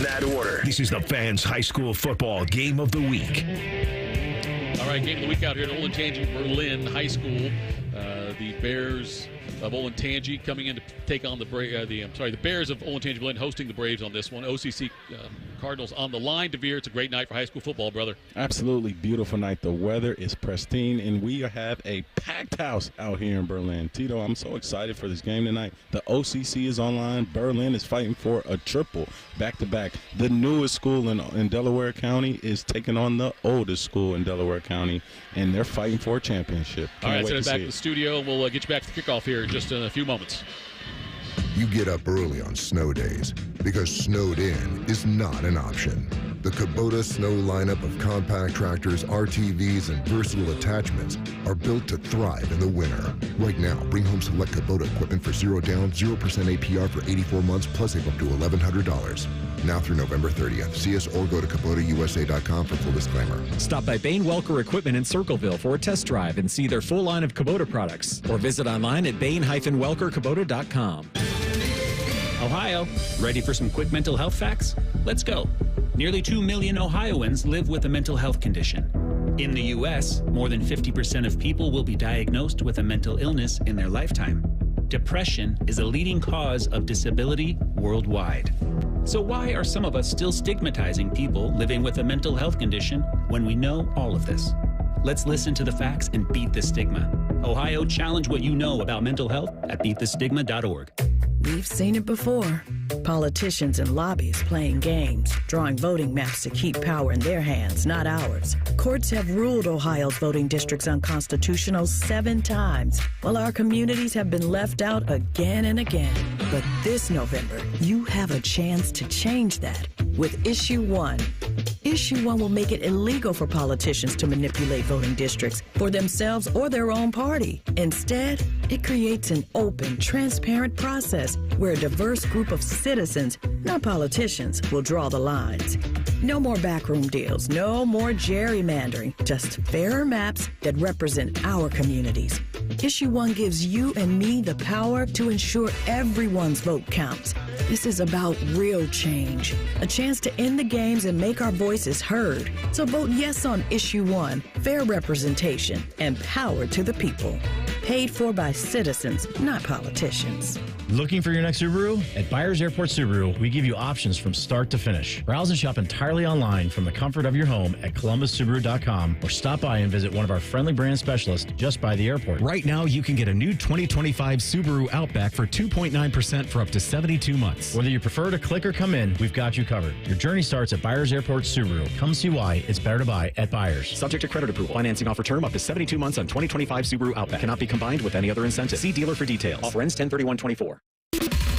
that order. This is the Fans High School Football Game of the Week. All right, game of the week out here at Olentangy, Berlin High School. The Bears of Olentangy coming in to take on the Bears of Olentangy Berlin hosting the Braves on this one. OCC Cardinals on the line. DeVere, it's a great night for high school football, brother. Absolutely beautiful night. The weather is pristine, and we have a packed house out here in Berlin. Tito, I'm so excited for this game tonight. The OCC is online. Berlin is fighting for a triple back-to-back. The newest school in Delaware County is taking on the oldest school in Delaware County, and they're fighting for a championship. All right, send it back to the studio. We'll get you back to the kickoff here in just a few moments. You get up early on snow days because snowed in is not an option. The Kubota snow lineup of compact tractors, RTVs, and versatile attachments are built to thrive in the winter. Right now, bring home select Kubota equipment for 0 down, 0% APR for 84 months, plus save up to $1,100. Now through November 30th. See us or go to KubotaUSA.com for full disclaimer. Stop by Bain Welker Equipment in Circleville for a test drive and see their full line of Kubota products. Or visit online at bain-welkerkubota.com. Ohio, ready for some quick mental health facts? Let's go. Nearly 2 million Ohioans live with a mental health condition. In the U.S., more than 50% of people will be diagnosed with a mental illness in their lifetime. Depression is a leading cause of disability worldwide. So why are some of us still stigmatizing people living with a mental health condition when we know all of this? Let's listen to the facts and beat the stigma. Ohio, challenge what you know about mental health at beatthestigma.org. We've seen it before. Politicians and lobbyists playing games, drawing voting maps to keep power in their hands, not ours. Courts have ruled Ohio's voting districts unconstitutional 7 times, while our communities have been left out again and again. But this November, you have a chance to change that with Issue 1. Issue 1 will make it illegal for politicians to manipulate voting districts for themselves or their own party. Instead, it creates an open, transparent process where a diverse group of citizens, not politicians, will draw the lines. No more backroom deals, no more gerrymandering, just fairer maps that represent our communities. Issue 1 gives you and me the power to ensure everyone's vote counts. This is about real change, a chance to end the games and make our voices heard. So vote yes on Issue 1, fair representation, and power to the people. Paid for by citizens, not politicians. Looking for your next Subaru? At Byers Airport Subaru, we give you options from start to finish. Browse and shop entirely online from the comfort of your home at columbussubaru.com or stop by and visit one of our friendly brand specialists just by the airport. Right now, you can get a new 2025 Subaru Outback for 2.9% for up to 72 months. Whether you prefer to click or come in, we've got you covered. Your journey starts at Byers Airport Subaru. Come see why it's better to buy at Byers. Subject to credit approval. Financing offer term up to 72 months on 2025 Subaru Outback. Cannot be combined with any other incentive. See dealer for details. Offer ends 10/31/24.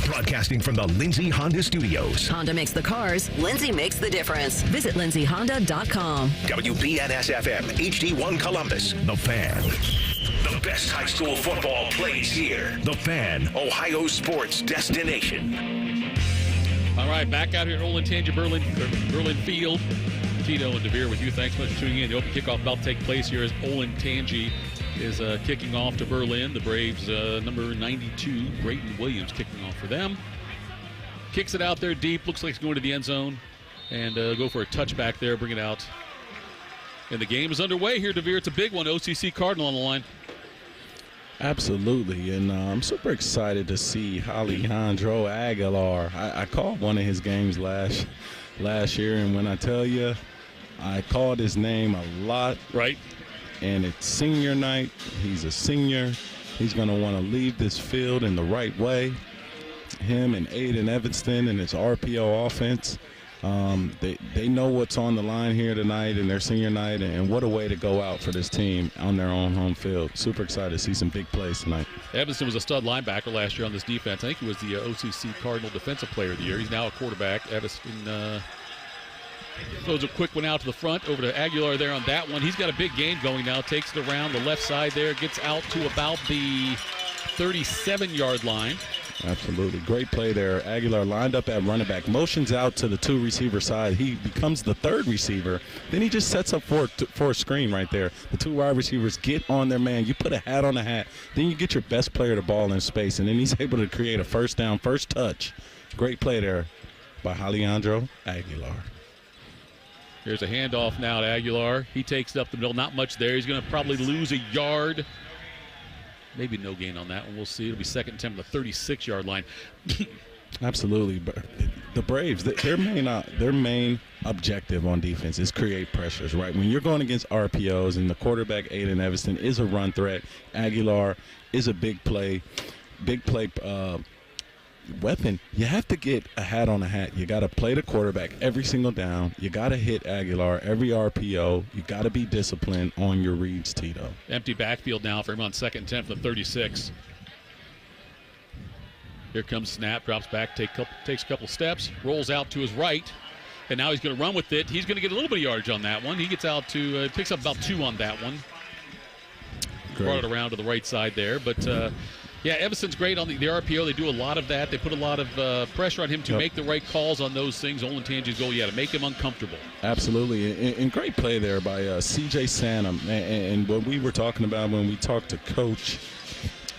Broadcasting from the Lindsay Honda Studios. Honda makes the cars. Lindsay makes the difference. Visit lindsayhonda.com. WBNS-FM, HD1 Columbus. The Fan. The best high school football plays here. The Fan, Ohio sports destination. All right, back out here at Olentangy, Berlin Field. Tito and DeVere with you. Thanks so much for tuning in. The open kickoff about to take place here as Olentangy is kicking off to Berlin. The Braves, number 92, Brayton Williams, kicking off for them. Kicks it out there deep. Looks like it's going to the end zone. And go for a touchback there. Bring it out. And the game is underway here, DeVere. It's a big one. OCC Cardinal on the line. Absolutely, and I'm super excited to see Alejandro Aguilar. I called one of his games last year, and when I tell you, I called his name a lot. Right. And it's senior night. He's a senior. He's going to want to leave this field in the right way. Him and Aiden Evanston and his RPO offense. They know what's on the line here tonight in their senior night, and what a way to go out for this team on their own home field. Super excited to see some big plays tonight. Evanston was a stud linebacker last year on this defense. I think he was the OCC Cardinal Defensive Player of the Year. He's now a quarterback. Evanston throws a quick one out to the front, over to Aguilar there on that one. He's got a big game going now. Takes it around the left side there, gets out to about the 37-yard line. Absolutely. Great play there. Aguilar lined up at running back, motions out to the 2 receiver side. He becomes the 3rd receiver. Then he just sets up for a screen right there. The 2 wide receivers get on their man. You put a hat on a hat. Then you get your best player the ball in space, and then he's able to create a first down, first touch. Great play there by Alejandro Aguilar. Here's a handoff now to Aguilar. He takes it up the middle. Not much there. He's going to probably lose a yard. Maybe no gain on that one. We'll see. It'll be second attempt at the 36-yard line. Absolutely. But the Braves, their main objective on defense is create pressures, right? When you're going against RPOs and the quarterback, Aiden Evanston, is a run threat, Aguilar is a big play weapon, you have to get a hat on a hat. You got to play the quarterback every single down. You got to hit Aguilar every RPO. You got to be disciplined on your reads, Tito. Empty backfield now for him on second attempt at the 36. Here comes snap, drops back, takes a couple steps, rolls out to his right, and now he's going to run with it. He's going to get a little bit of yardage on that one. He gets out to picks up about 2 on that one. Great. Brought it around to the right side there, but yeah, Evanston's great on the RPO. They do a lot of that. They put a lot of pressure on him to make the right calls on those things. Olentangy's goal, to make him uncomfortable. Absolutely, and great play there by C.J. Sanum. And what we were talking about when we talked to Coach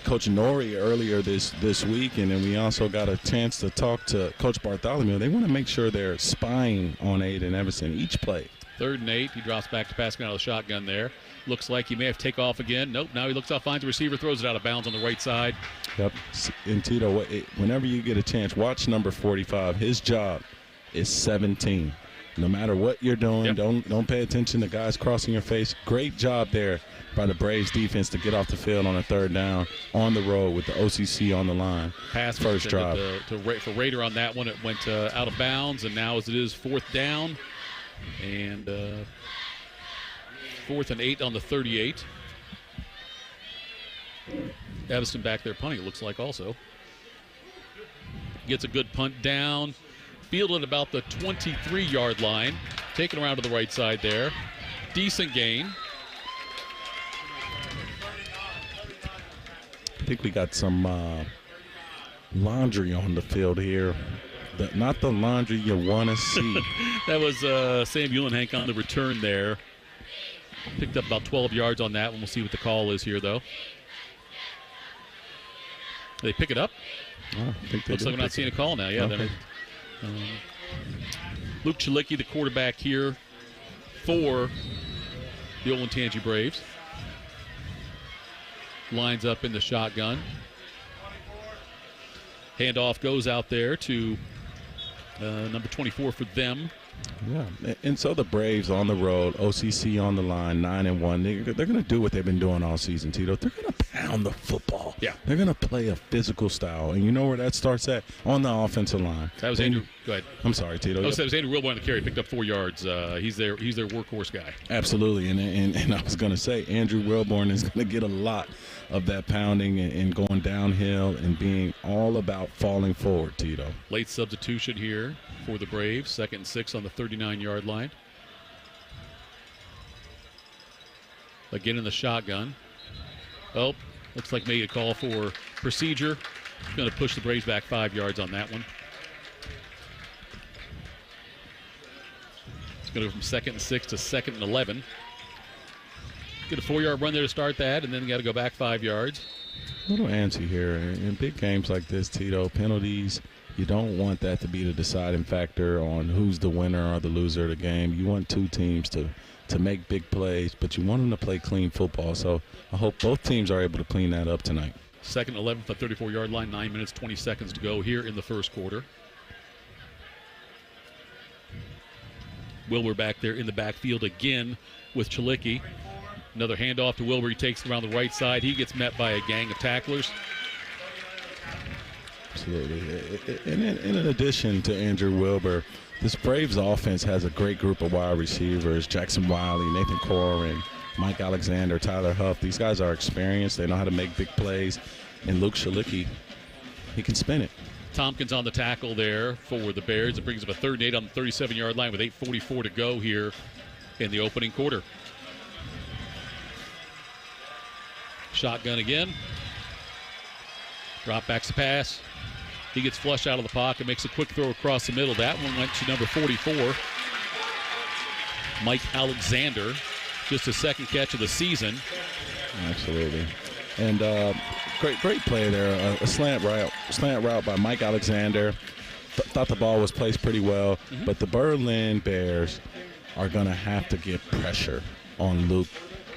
Nori earlier this week, and then we also got a chance to talk to Coach Bartholomew. They want to make sure they're spying on Aiden Evanston each play. 3rd and 8. He drops back to passing out of the shotgun there. Looks like he may have to take off again. Nope. Now he looks out, finds the receiver, throws it out of bounds on the right side. Yep. And Tito, whenever you get a chance, watch number 45. His job is 17. No matter what you're doing, don't pay attention to guys crossing your face. Great job there by the Braves defense to get off the field on a 3rd down on the road with the OCC on the line. Pass first drive. For Rader on that one, it went out of bounds, and now as it is 4th down and 4th and 8 on the 38. Evanston back there punting, it looks like also. Gets a good punt down. Fielded about the 23-yard line. Taken around to the right side there. Decent gain. I think we got some laundry on the field here. Not the laundry you want to see. That was Sam Uhlenhank on the return there. Picked up about 12 yards on that one. We'll see what the call is here, though. They pick it up. Oh, I think looks like we're not seeing a call now. Yeah. Okay. Luke Chalicki, the quarterback here for the Olentangy Braves. Lines up in the shotgun. Handoff goes out there to number 24 for them. Yeah, and so the Braves on the road, OCC on the line, 9-1. They're going to do what they've been doing all season, Tito. They're going to pound the football. Yeah. They're going to play a physical style, and you know where that starts at? On the offensive line. That was Andrew. Go ahead. I'm sorry, Tito. That was Andrew Wilborn on the carry. Picked up 4 yards. He's their workhorse guy. Absolutely, and I was going to say Andrew Wilborn is going to get a lot of that pounding and going downhill and being all about falling forward, Tito. Late substitution here for the Braves. 2nd and 6 on the 39-yard line. Again in the shotgun. Oh, looks like made a call for procedure. Going to push the Braves back 5 yards on that one. It's going to go from 2nd and 6 to 2nd and 11. Get a 4-yard run there to start that, and then got to go back 5 yards. A little antsy here. In big games like this, Tito, penalties, you don't want that to be the deciding factor on who's the winner or the loser of the game. You want two teams to make big plays, but you want them to play clean football. So I hope both teams are able to clean that up tonight. 2nd and 11 for the 34-yard line, 9 minutes, 20 seconds to go here in the first quarter. Wilbur back there in the backfield again with Chalicki. Another handoff to Wilbur. He takes it around the right side. He gets met by a gang of tacklers. Absolutely. And in addition to Andrew Wilbur, this Braves offense has a great group of wide receivers. Jackson Wiley, Nathan Corin, Mike Alexander, Tyler Huff. These guys are experienced. They know how to make big plays. And Luke Chalicki, he can spin it. Tompkins on the tackle there for the Bears. It brings up a 3rd and 8 on the 37-yard line with 8:44 to go here in the opening quarter. Shotgun again. Drop backs the pass. He gets flushed out of the pocket, makes a quick throw across the middle. That one went to number 44, Mike Alexander. Just his 2nd catch of the season. Absolutely. And great play there. A slant route by Mike Alexander. thought the ball was placed pretty well, but the Berlin Bears are going to have to get pressure on Luke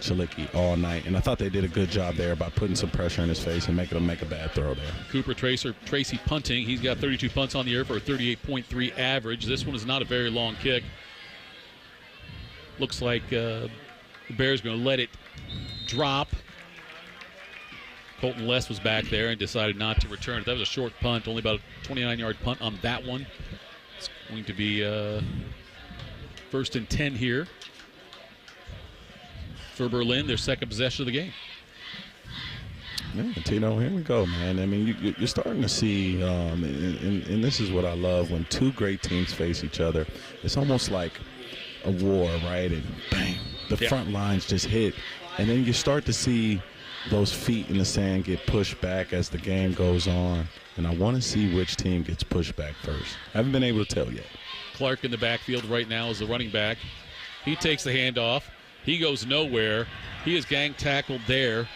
Chalicki all night, and I thought they did a good job there by putting some pressure in his face and making him make a bad throw there. Cooper Tracy punting. He's got 32 punts on the year for a 38.3 average. This one is not a very long kick. Looks like the Bears are going to let it drop. Colton Less was back there and decided not to return it. That was a short punt, only about a 29-yard punt on that one. It's going to be 1st and 10 here for Berlin, their second possession of the game. Yeah, Tino, here we go, man. I mean, you're starting to see, and this is what I love, when two great teams face each other, it's almost like a war, right? And bang, the front lines just hit. And then you start to see those feet in the sand get pushed back as the game goes on. And I want to see which team gets pushed back first. I haven't been able to tell yet. Clark in the backfield right now is the running back. He takes the handoff. He goes nowhere. He is gang tackled there.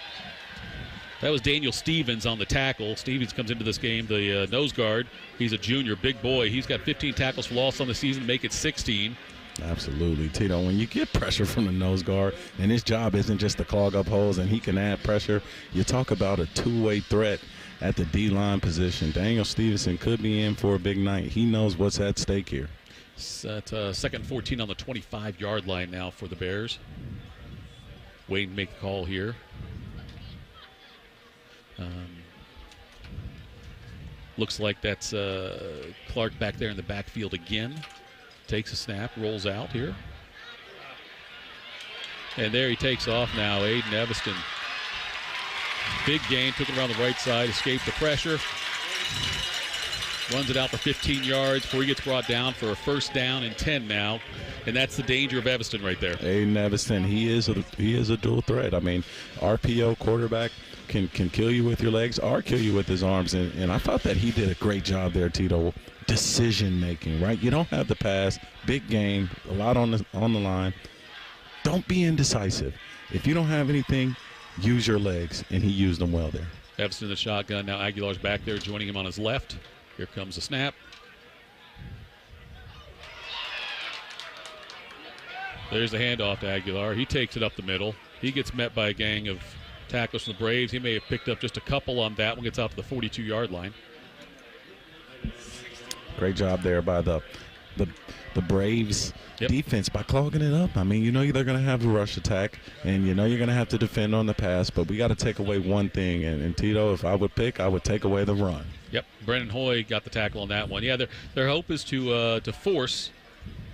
That was Daniel Stevens on the tackle. Stevens comes into this game, the nose guard. He's a junior, big boy. He's got 15 tackles for loss on the season, make it 16. Absolutely, Tito. When you get pressure from the nose guard, and his job isn't just to clog up holes and he can add pressure, you talk about a two-way threat at the D-line position. Daniel Stevenson could be in for a big night. He knows what's at stake here. That's 2nd and 14 on the 25-yard line now for the Bears. Waiting to make the call here. Looks like that's Clark back there in the backfield again. Takes a snap, rolls out here. And there he takes off now, Aiden Evanston. Big gain, took it around the right side, escaped the pressure. Runs it out for 15 yards before he gets brought down for a 1st down and 10 now. And that's the danger of Evanston right there. Aiden Evanston, he is a dual threat. I mean, RPO quarterback can kill you with your legs or kill you with his arms. And I thought that he did a great job there, Tito. Decision making, right? You don't have the pass, big game, a lot on the line. Don't be indecisive. If you don't have anything, use your legs, and he used them well there. Evanston in the shotgun. Now Aguilar's back there joining him on his left. Here comes the snap. There's the handoff to Aguilar. He takes it up the middle. He gets met by a gang of tacklers from the Braves. He may have picked up just a couple on that one. Gets out to the 42-yard line. Great job there by the Braves defense by clogging it up. I mean, you know they're going to have a rush attack, and you know you're going to have to defend on the pass, but we got to take away one thing. And Tito, if I would pick, I would take away the run. Yep, Brennan Hoy got the tackle on that one. Yeah, their hope is to force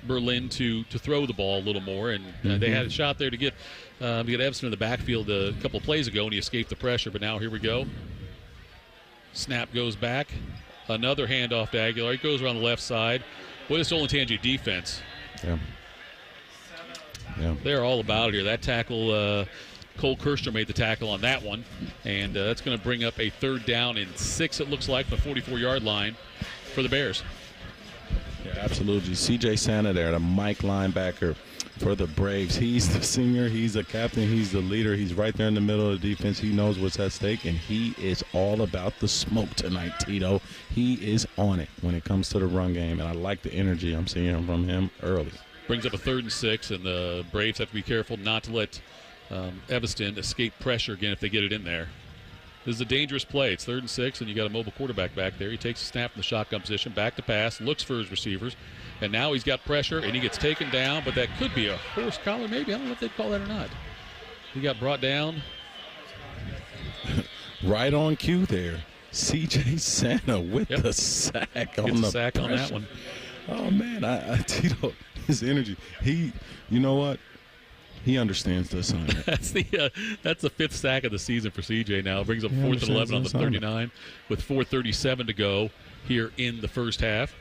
Berlin to throw the ball a little more, and they had a shot there to get Evanston in the backfield a couple of plays ago, and he escaped the pressure. But now here we go. Snap goes back. Another handoff to Aguilar. He goes around the left side. Boy, this Olentangy defense. Yeah. They're all about it here. That tackle, Cole Kirster made the tackle on that one, and that's going to bring up a 3rd down and 6, it looks like, the 44-yard line for the Bears. Yeah, absolutely. C.J. Santa there, the Mike linebacker for the Braves. He's the senior. He's the captain. He's the leader. He's right there in the middle of the defense. He knows what's at stake, and he is all about the smoke tonight, Tito. He is on it when it comes to the run game, and I like the energy I'm seeing from him early. Brings up a 3rd and 6, and the Braves have to be careful not to let Evanston escape pressure again if they get it in there. This is a dangerous play. It's 3rd and 6, and you got a mobile quarterback back there. He takes a snap from the shotgun position, back to pass, looks for his receivers, and now he's got pressure, and he gets taken down, but that could be a horse collar maybe. I don't know if they'd call that or not. He got brought down. Right on cue there. C.J. Santa with the sack on the sack on that one. Oh, man, Tito, his energy. You know what? He understands the assignment. That's the 5th sack of the season for CJ now. Brings up 4th and 11 on the 39 with 4:37 to go here in the first half.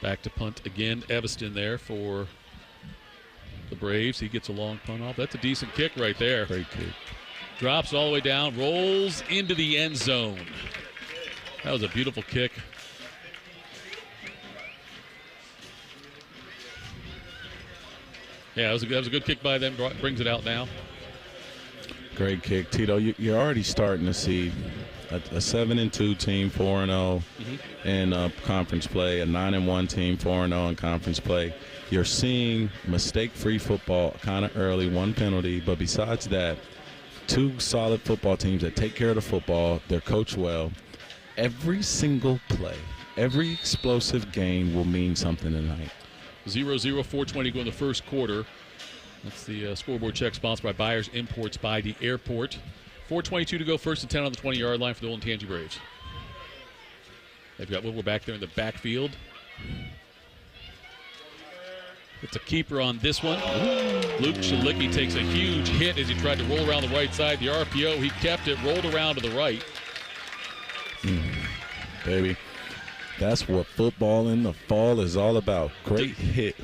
Back to punt again. Evanston there for the Braves. He gets a long punt off. That's a decent kick right there. Great kick. Drops all the way down, rolls into the end zone. That was a beautiful kick. Yeah, that was a good kick by them. Brings it out now. Great kick, Tito. You're already starting to see a 7-2 team, 4-0 in conference play, a 9-1 team, 4-0 in conference play. You're seeing mistake-free football kind of early, one penalty, but besides that, two solid football teams that take care of the football. They're coached well. Every single play, every explosive game will mean something tonight. 0-0, 4:20 to go in the first quarter. That's the scoreboard check sponsored by Buyers Imports by the Airport. 4:22 to go, first and 10 on the 20-yard line for the Olentangy Braves. They've got Wilbur back there in the backfield. It's a keeper on this one. Luke Shalicki takes a huge hit as he tried to roll around the right side. The RPO, he kept it, rolled around to the right. Baby, that's what football in the fall is all about. Great hit.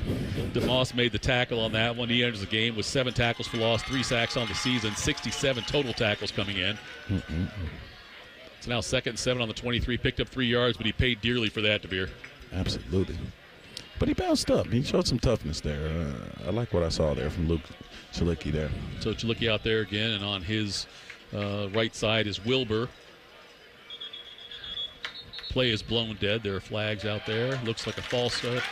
DeMoss made the tackle on that one. He enters the game with 7 tackles for loss, 3 sacks on the season, 67 total tackles coming in. It's now 2nd and 7 on the 23. Picked up 3 yards, but he paid dearly for that, DeVere. Absolutely. But he bounced up. He showed some toughness there. I like what I saw there from Luke Shalicki there. So Shalicki out there again, and on his right side is Wilbur. Play is blown dead. There are flags out there. Looks like a false start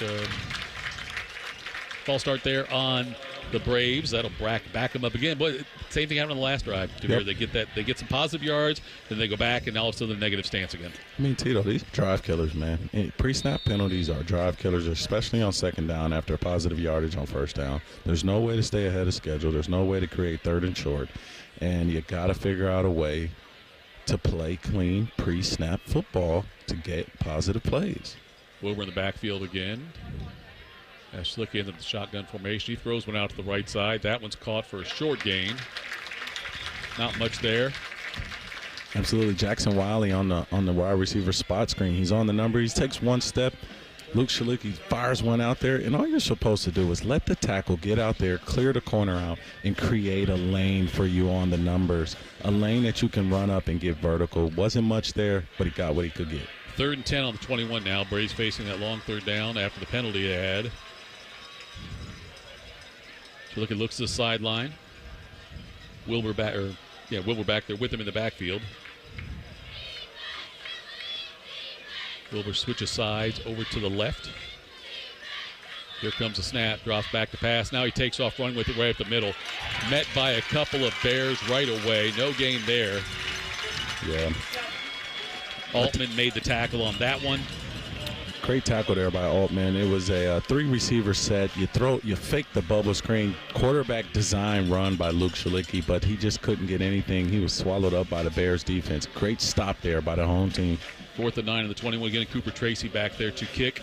there on the Braves. That'll back them up again. But same thing happened on the last drive. Yep. They get some positive yards, then they go back, and all of a sudden the negative stance again. I mean, Tito, these drive killers, man. Pre-snap penalties are drive killers, especially on second down after a positive yardage on first down. There's no way to stay ahead of schedule. There's no way to create 3rd and short, and you got to figure out a way to play clean pre-snap football to get positive plays. Wilbur in the backfield again. As Shalicki into the shotgun formation, he throws one out to the right side. That one's caught for a short gain. Not much there. Absolutely. Jackson Wiley on the wide receiver spot screen. He's on the number. He takes one step. Luke Shalicki fires one out there, and all you're supposed to do is let the tackle get out there, clear the corner out, and create a lane for you on the numbers. A lane that you can run up and get vertical. Wasn't much there, but he got what he could get. 3rd and 10 on the 21 now. Braves facing that long 3rd down after the penalty they had. Shalicki looks to the sideline. Wilbur back there with him in the backfield. Wilbur switches sides over to the left. Here comes a snap, drops back to pass. Now he takes off running with it right up the middle. Met by a couple of Bears right away. No gain there. Yeah. Altman made the tackle on that one. Great tackle there by Altman. It was a 3-receiver set. You fake the bubble screen. Quarterback design run by Luke Shalicki, but he just couldn't get anything. He was swallowed up by the Bears defense. Great stop there by the home team. 4th and 9 on the 21. Again, Cooper Tracy back there to kick.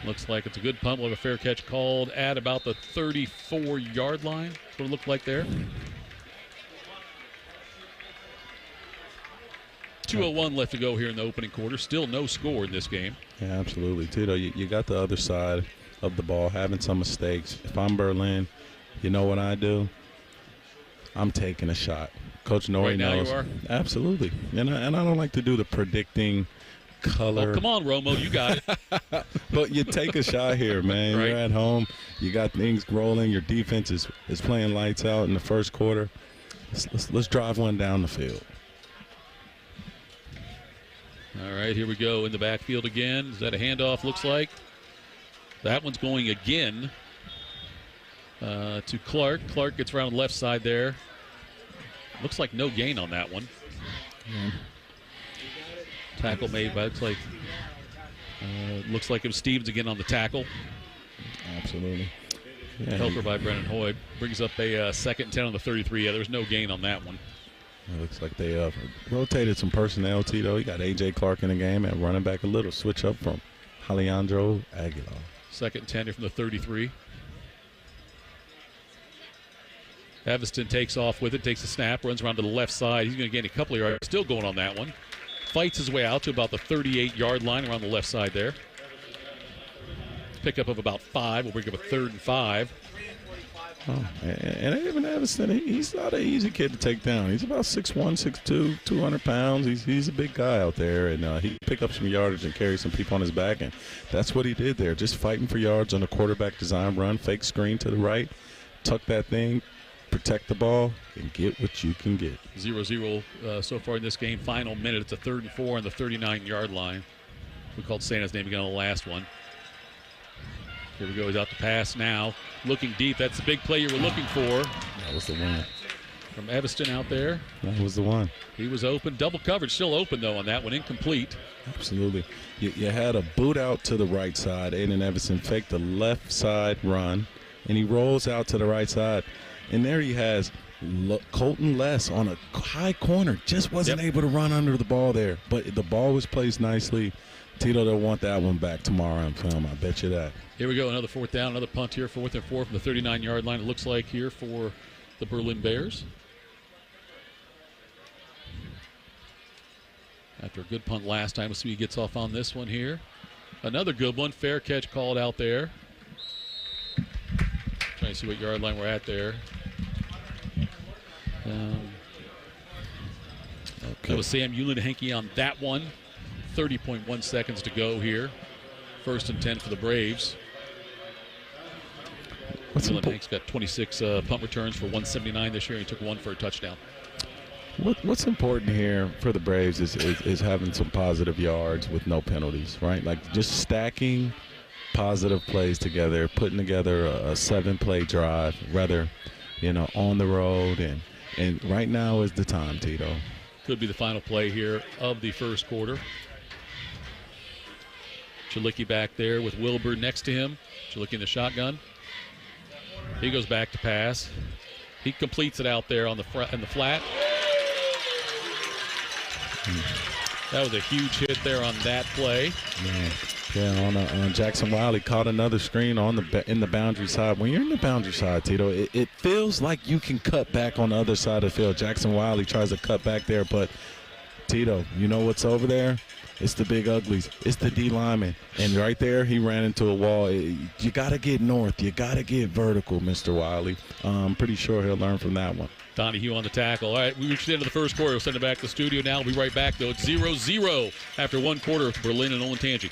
Looks like it's a good punt. We'll have a fair catch called at about the 34-yard line. That's what it looked like there. 2:01 left to go here in the opening quarter. Still no score in this game. Yeah, absolutely. Tito, you got the other side of the ball having some mistakes. If I'm Berlin, you know what I do? I'm taking a shot. Coach Norrie knows. Now you are? Absolutely. And I don't like to do the predicting color. Oh, come on, Romo. You got it. But you take a shot here, man. Right. You're at home. You got things rolling. Your defense is playing lights out in the first quarter. Let's drive one down the field. All right, here we go in the backfield again. Is that a handoff? Looks like. That one's going again to Clark. Clark gets around the left side there. Looks like no gain on that one. Yeah. Tackle made by, looks like it was Stevens again on the tackle. Absolutely. Yeah, Helper by Brennan Hoy. Brings up a 2nd and 10 on the 33. Yeah, there was no gain on that one. It looks like they rotated some personnel, Tito. You got A.J. Clark in the game and running back a little switch up from Alejandro Aguilar. 2nd and 10 here from the 33. Evanston takes off with it, takes a snap, runs around to the left side. He's going to gain a couple of yards. Still going on that one. Fights his way out to about the 38-yard line around the left side there. Pickup of about 5. We'll bring up a 3rd and 5. Oh, and even Evanston, he's not an easy kid to take down. He's about 6'1", 6'2", 200 pounds. He's a big guy out there, and he can pick up some yardage and carry some people on his back, and that's what he did there, just fighting for yards on a quarterback design run, fake screen to the right. tuck that thing, protect the ball, and get what you can get. 0-0 so far in this game. Final minute. It's a 3rd and 4 on the 39-yard line. We called Santa's name again on the last one. Here we go. He's out to pass now. Looking deep. That's the big play you were looking for. That was the one. From Evanston out there. That was the one. He was open. Double coverage. Still open, though, on that one. Incomplete. Absolutely. You had a boot out to the right side. Aiden Evanston faked the left side run, and he rolls out to the right side. And there he has Colton Less on a high corner. Just wasn't able to run under the ball there. But the ball was placed nicely. Tito, they'll want that one back tomorrow on film. I bet you that. Here we go. Another 4th down. Another punt here. 4th and 4 from the 39-yard line, it looks like, here for the Berlin Bears. After a good punt last time, we'll see who gets off on this one here. Another good one. Fair catch called out there. Trying to see what yard line we're at there. That was Sam Ulentangy on that one. 30.1 seconds to go here. 1st and 10 for the Braves. Ulentangy's got 26 punt returns for 179 this year. He took one for a touchdown. What's important here for the Braves is having some positive yards with no penalties, right? Like just stacking positive plays together, putting together a 7-play drive, rather, on the road. And right now is the time, Tito. Could be the final play here of the first quarter. Chalicki back there with Wilbur next to him. Chalicki in the shotgun. He goes back to pass. He completes it out there on the in the flat. That was a huge hit there on that play. Yeah, on Jackson Wiley caught another screen in the boundary side. When you're in the boundary side, Tito, it feels like you can cut back on the other side of the field. Jackson Wiley tries to cut back there, but Tito, you know what's over there? It's the big uglies. It's the D lineman. And right there, he ran into a wall. You got to get north. You got to get vertical, Mr. Wiley. I'm pretty sure he'll learn from that one. Donahue on the tackle. All right, we reached the end of the first quarter. We'll send it back to the studio now. We'll be right back, though. It's 0-0 after one quarter with Berlin and Olentangy.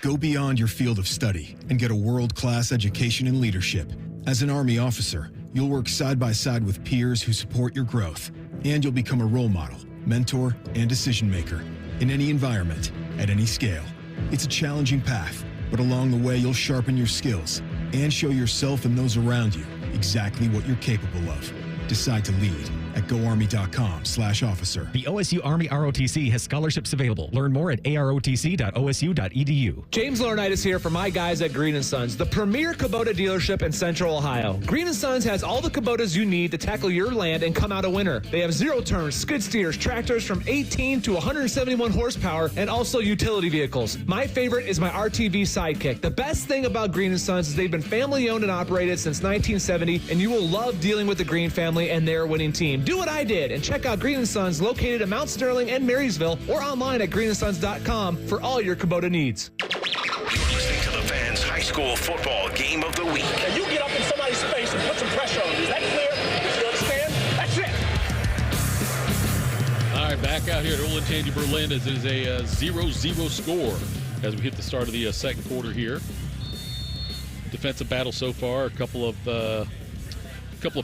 Go beyond your field of study and get a world-class education in leadership. As an Army officer, you'll work side by side with peers who support your growth, and you'll become a role model, mentor, and decision maker in any environment, at any scale. It's a challenging path, but along the way, you'll sharpen your skills and show yourself and those around you exactly what you're capable of. Decide to lead at goarmy.com/officer. The OSU Army ROTC has scholarships available. Learn more at arotc.osu.edu. James Laurinaitis here for my guys at Green & Sons, the premier Kubota dealership in Central Ohio. Green & Sons has all the Kubotas you need to tackle your land and come out a winner. They have zero-turn skid steers, tractors from 18 to 171 horsepower, and also utility vehicles. My favorite is my RTV Sidekick. The best thing about Green & Sons is they've been family-owned and operated since 1970, and you will love dealing with the Green family and their winning team. Do what I did and check out Green & Sons located in Mount Sterling and Marysville or online at greenandsons.com for all your Kubota needs. You're listening to the Fans High School Football Game of the Week. Now you get up in somebody's space and put some pressure on them. Is that clear? You understand? That's it. All right, back out here at Olentangy, Berlin, as it is a 0-0 score as we hit the start of the second quarter here. Defensive battle so far, a couple of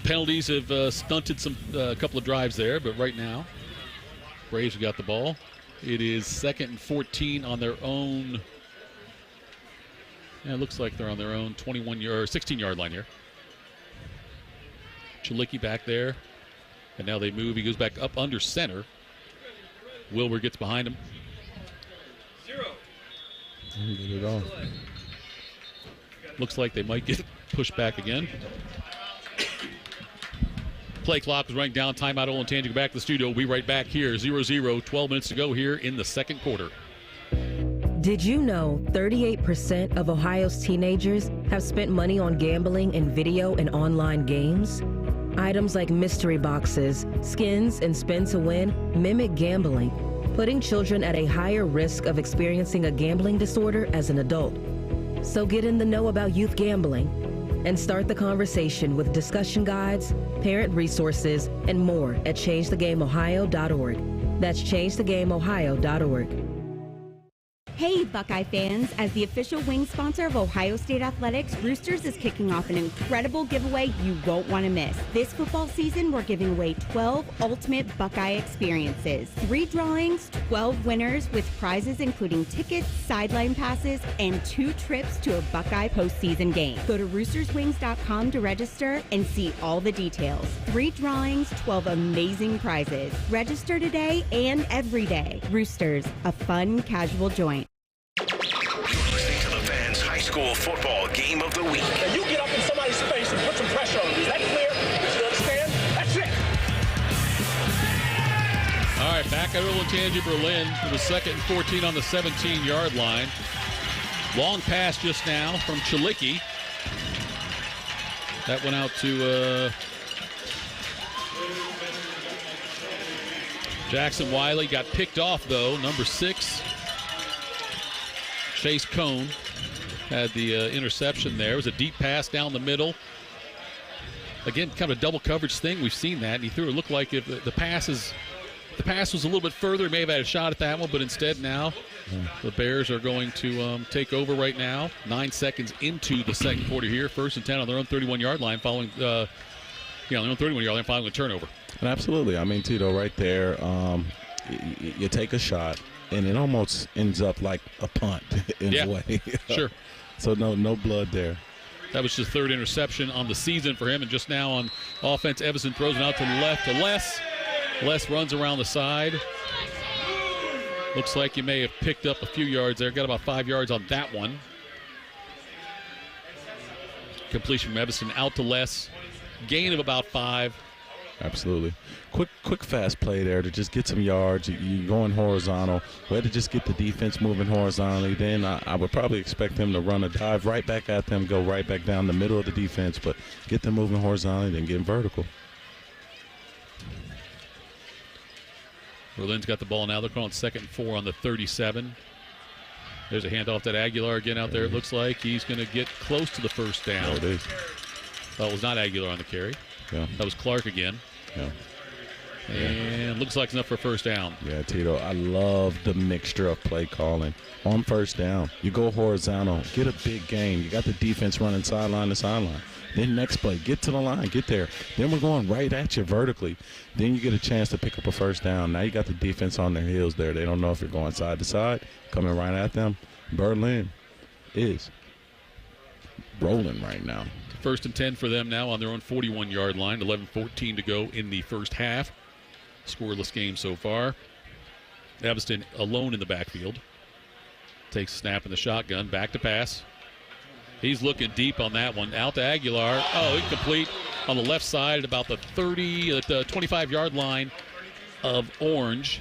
penalties have stunted a couple of drives there, but right now, Braves have got the ball. It is 2nd and 14 on their own. Yeah, it looks like they're on their own 16-yard line here. Chalicki back there, and now they move. He goes back up under center. Wilbur gets behind him. Didn't get it all. Looks like they might get pushed back again. Play clock is running down. Timeout. Olentangy. Go back to the studio. We'll be right back here. 0-0. 12 minutes to go here in the second quarter. Did you know 38% of Ohio's teenagers have spent money on gambling in video and online games? Items like mystery boxes, skins, and spin to win mimic gambling, putting children at a higher risk of experiencing a gambling disorder as an adult. So get in the know about youth gambling and start the conversation with discussion guides, parent resources, and more at changethegameohio.org. That's changethegameohio.org. Hey, Buckeye fans. As the official wing sponsor of Ohio State Athletics, Roosters is kicking off an incredible giveaway you won't want to miss. This football season, we're giving away 12 ultimate Buckeye experiences. 3 drawings, 12 winners with prizes including tickets, sideline passes, and 2 trips to a Buckeye postseason game. Go to roosterswings.com to register and see all the details. 3 drawings, 12 amazing prizes. Register today and every day. Roosters, a fun, casual joint. Listening to the Fan's high school football game of the week. Now you get up in somebody's face and put some pressure on them. Is that clear? You understand? That's it. All right, back at Olentangy, Berlin for the 2nd and 14 on the 17-yard line. Long pass just now from Chalicki. That went out to Jackson Wiley. Got picked off, though. Number 6. Chase Cone had the interception there. It was a deep pass down the middle. Again, kind of a double coverage thing. We've seen that. And he threw it. Looked like if the pass was a little bit further, he may have had a shot at that one. But instead now, the Bears are going to take over right now. 9 seconds into the second quarter here. 1st and 10 on their own 31-yard line following their own 31-yard line following a turnover. And absolutely. I mean, Tito, right there, you take a shot. And it almost ends up like a punt in a way. Sure. So no blood there. That was his 3rd interception on the season for him. And just now on offense, Everson throws it out to the left to Les. Les runs around the side. Looks like he may have picked up a few yards there. Got about 5 yards on that one. Completion from Everson out to Les. Gain of about 5. Absolutely. Quick, fast play there to just get some yards. You're going horizontal. We had to just get the defense moving horizontally. Then I would probably expect them to run a dive right back at them, go right back down the middle of the defense, but get them moving horizontally, then get them vertical. Berlin's got the ball now. They're calling 2nd and 4 on the 37. There's a handoff to Aguilar again out there. It looks like he's going to get close to the first down. There it is. That was not Aguilar on the carry. Yeah. That was Clark again. Yeah. And looks like it's enough for first down. Yeah, Tito, I love the mixture of play calling. On first down, you go horizontal, get a big gain. You got the defense running sideline to sideline. Then next play, get to the line, get there. Then we're going right at you vertically. Then you get a chance to pick up a first down. Now you got the defense on their heels there. They don't know if you're going side to side, coming right at them. Berlin is rolling right now. 1st and 10 for them now on their own 41-yard line. 11-14 to go in the first half. Scoreless game so far. Evanston alone in the backfield. Takes a snap in the shotgun. Back to pass. He's looking deep on that one. Out to Aguilar. Oh, incomplete on the left side at about the 25-yard line of Orange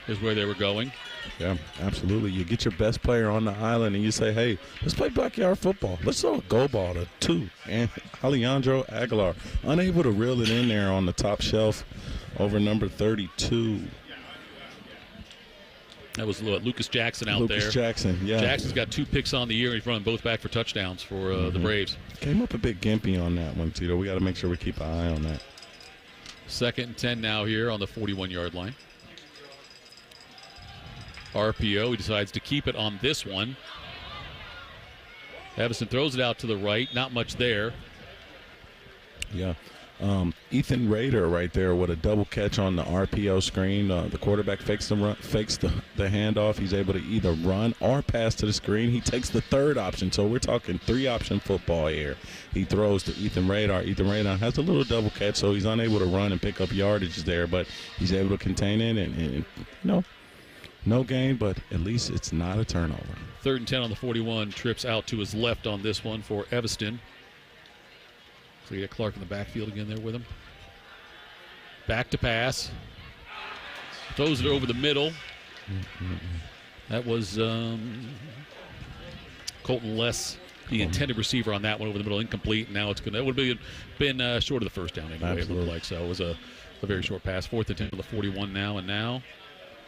is where they were going. Yeah, absolutely. You get your best player on the island and you say, hey, let's play backyard football. Let's throw a go ball to 2. And Alejandro Aguilar, unable to reel it in there on the top shelf over number 32. That was Lucas Jackson out there. Lucas Jackson, yeah. Jackson's got 2 picks on the year. He's running both back for touchdowns for the Braves. Came up a bit gimpy on that one, Tito. We got to make sure we keep an eye on that. 2nd and 10 now here on the 41-yard line. RPO, he decides to keep it on this one. Evanston throws it out to the right. Not much there. Yeah. Ethan Rader right there with a double catch on the RPO screen. The quarterback fakes the handoff. He's able to either run or pass to the screen. He takes the 3rd option. So we're talking 3-option football here. He throws to Ethan Rader. Ethan Rader has a little double catch, so he's unable to run and pick up yardage there, but he's able to contain it and no gain, but at least it's not a turnover. 3rd and 10 on the 41. Trips out to his left on this one for Evanston. So you got Clark in the backfield again there with him. Back to pass. Throws it over the middle. That was Colton Less, the intended receiver on that one over the middle, incomplete. Now it's that would have been short of the first down anyway. Absolutely. It looked like so. It was a very short pass. 4th and 10 on the 41 now, and now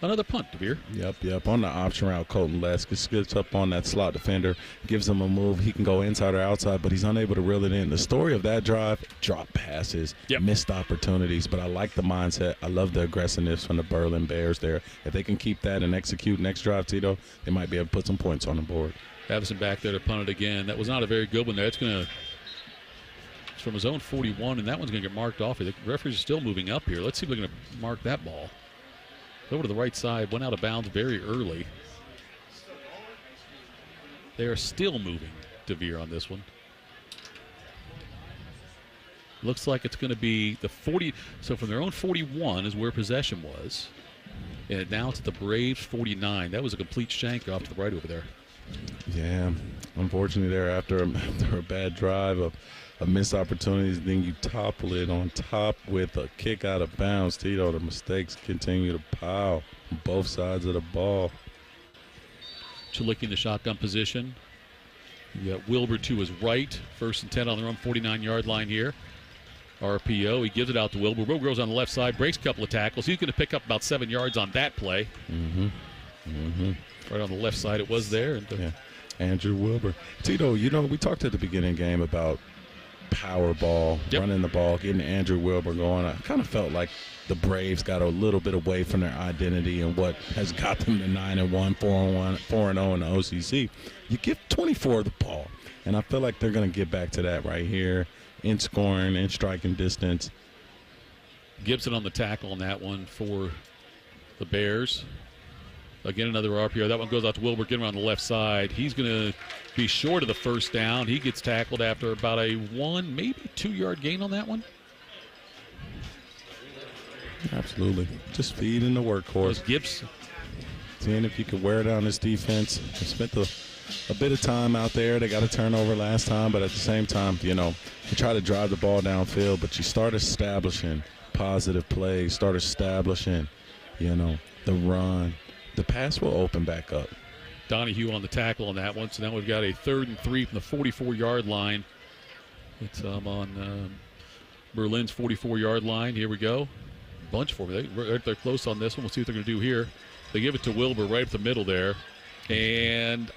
Another punt, DeVere. Yep. On the option route, Colton Lesk gets up on that slot defender, gives him a move. He can go inside or outside, but he's unable to reel it in. The story of that drive, drop passes, missed opportunities, but I like the mindset. I love the aggressiveness from the Berlin Bears there. If they can keep that and execute next drive, Tito, they might be able to put some points on the board. Davison back there to punt it again. That was not a very good one there. It's from his own 41, and that one's going to get marked off. The referees are still moving up here. Let's see if they're going to mark that ball. Over to the right side, went out of bounds very early. They are still moving, DeVere, on this one. Looks like it's going to be the 40. So from their own 41 is where possession was. And now it's at the Braves 49. That was a complete shank off to the right over there. Yeah, unfortunately there after a bad drive of missed opportunities, then you topple it on top with a kick out of bounds. Tito, the mistakes continue to pile on both sides of the ball. Chilicki in the shotgun position. You got Wilbur to his right. 1st and 10 on their own 49-yard line here. RPO, he gives it out to Wilbur. Wilbur goes on the left side, breaks a couple of tackles. He's going to pick up about 7 yards on that play. Right on the left side it was there. And Andrew Wilbur. Tito, we talked at the beginning of the game about power ball, running the ball, getting Andrew Wilbur going. I kind of felt like the Braves got a little bit away from their identity and what has got them to 9-1, 4-0 in the OCC. You give 24 the ball, and I feel like they're going to get back to that right here in scoring, in striking distance. Gibson on the tackle on that one for the Bears. Again, another RPO. That one goes out to Wilbur, getting around the left side. He's going to be short of the first down. He gets tackled after about a 1, maybe 2-yard gain on that one. Absolutely. Just feeding the workhorse. Gibson. Seeing if you could wear down this defense. They spent a bit of time out there. They got a turnover last time, but at the same time, you try to drive the ball downfield, but you start establishing positive plays, start establishing, the run. The pass will open back up. Donahue on the tackle on that one. So now we've got a 3rd and 3 from the 44-yard line. It's on Berlin's 44-yard line. Here we go. Bunch for me. They're close on this one. We'll see what they're going to do here. They give it to Wilbur right up the middle there. And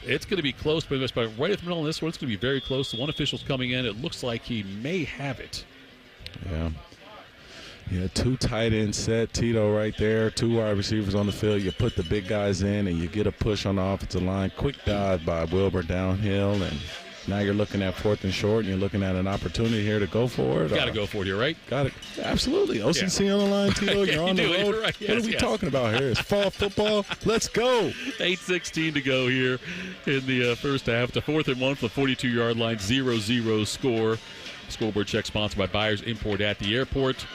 it's going to be close, but right at the middle on this one, it's going to be very close. The one official's coming in. It looks like he may have it. Yeah, 2 tight end set, Tito right there, 2 wide receivers on the field. You put the big guys in, and you get a push on the offensive line. Quick dive by Wilbur downhill, and now you're looking at 4th and short, and you're looking at an opportunity here to go for it. Got to go for it here, right? Got it. Absolutely. OCC on the line, Tito. You're on the road. You're right. Yes, what are we talking about here? It's fall football. Let's go. 8:16 to go here in the first half. The 4th and 1 from the 42-yard line, 0-0 score. Scoreboard check sponsored by Buyers Import at the airport.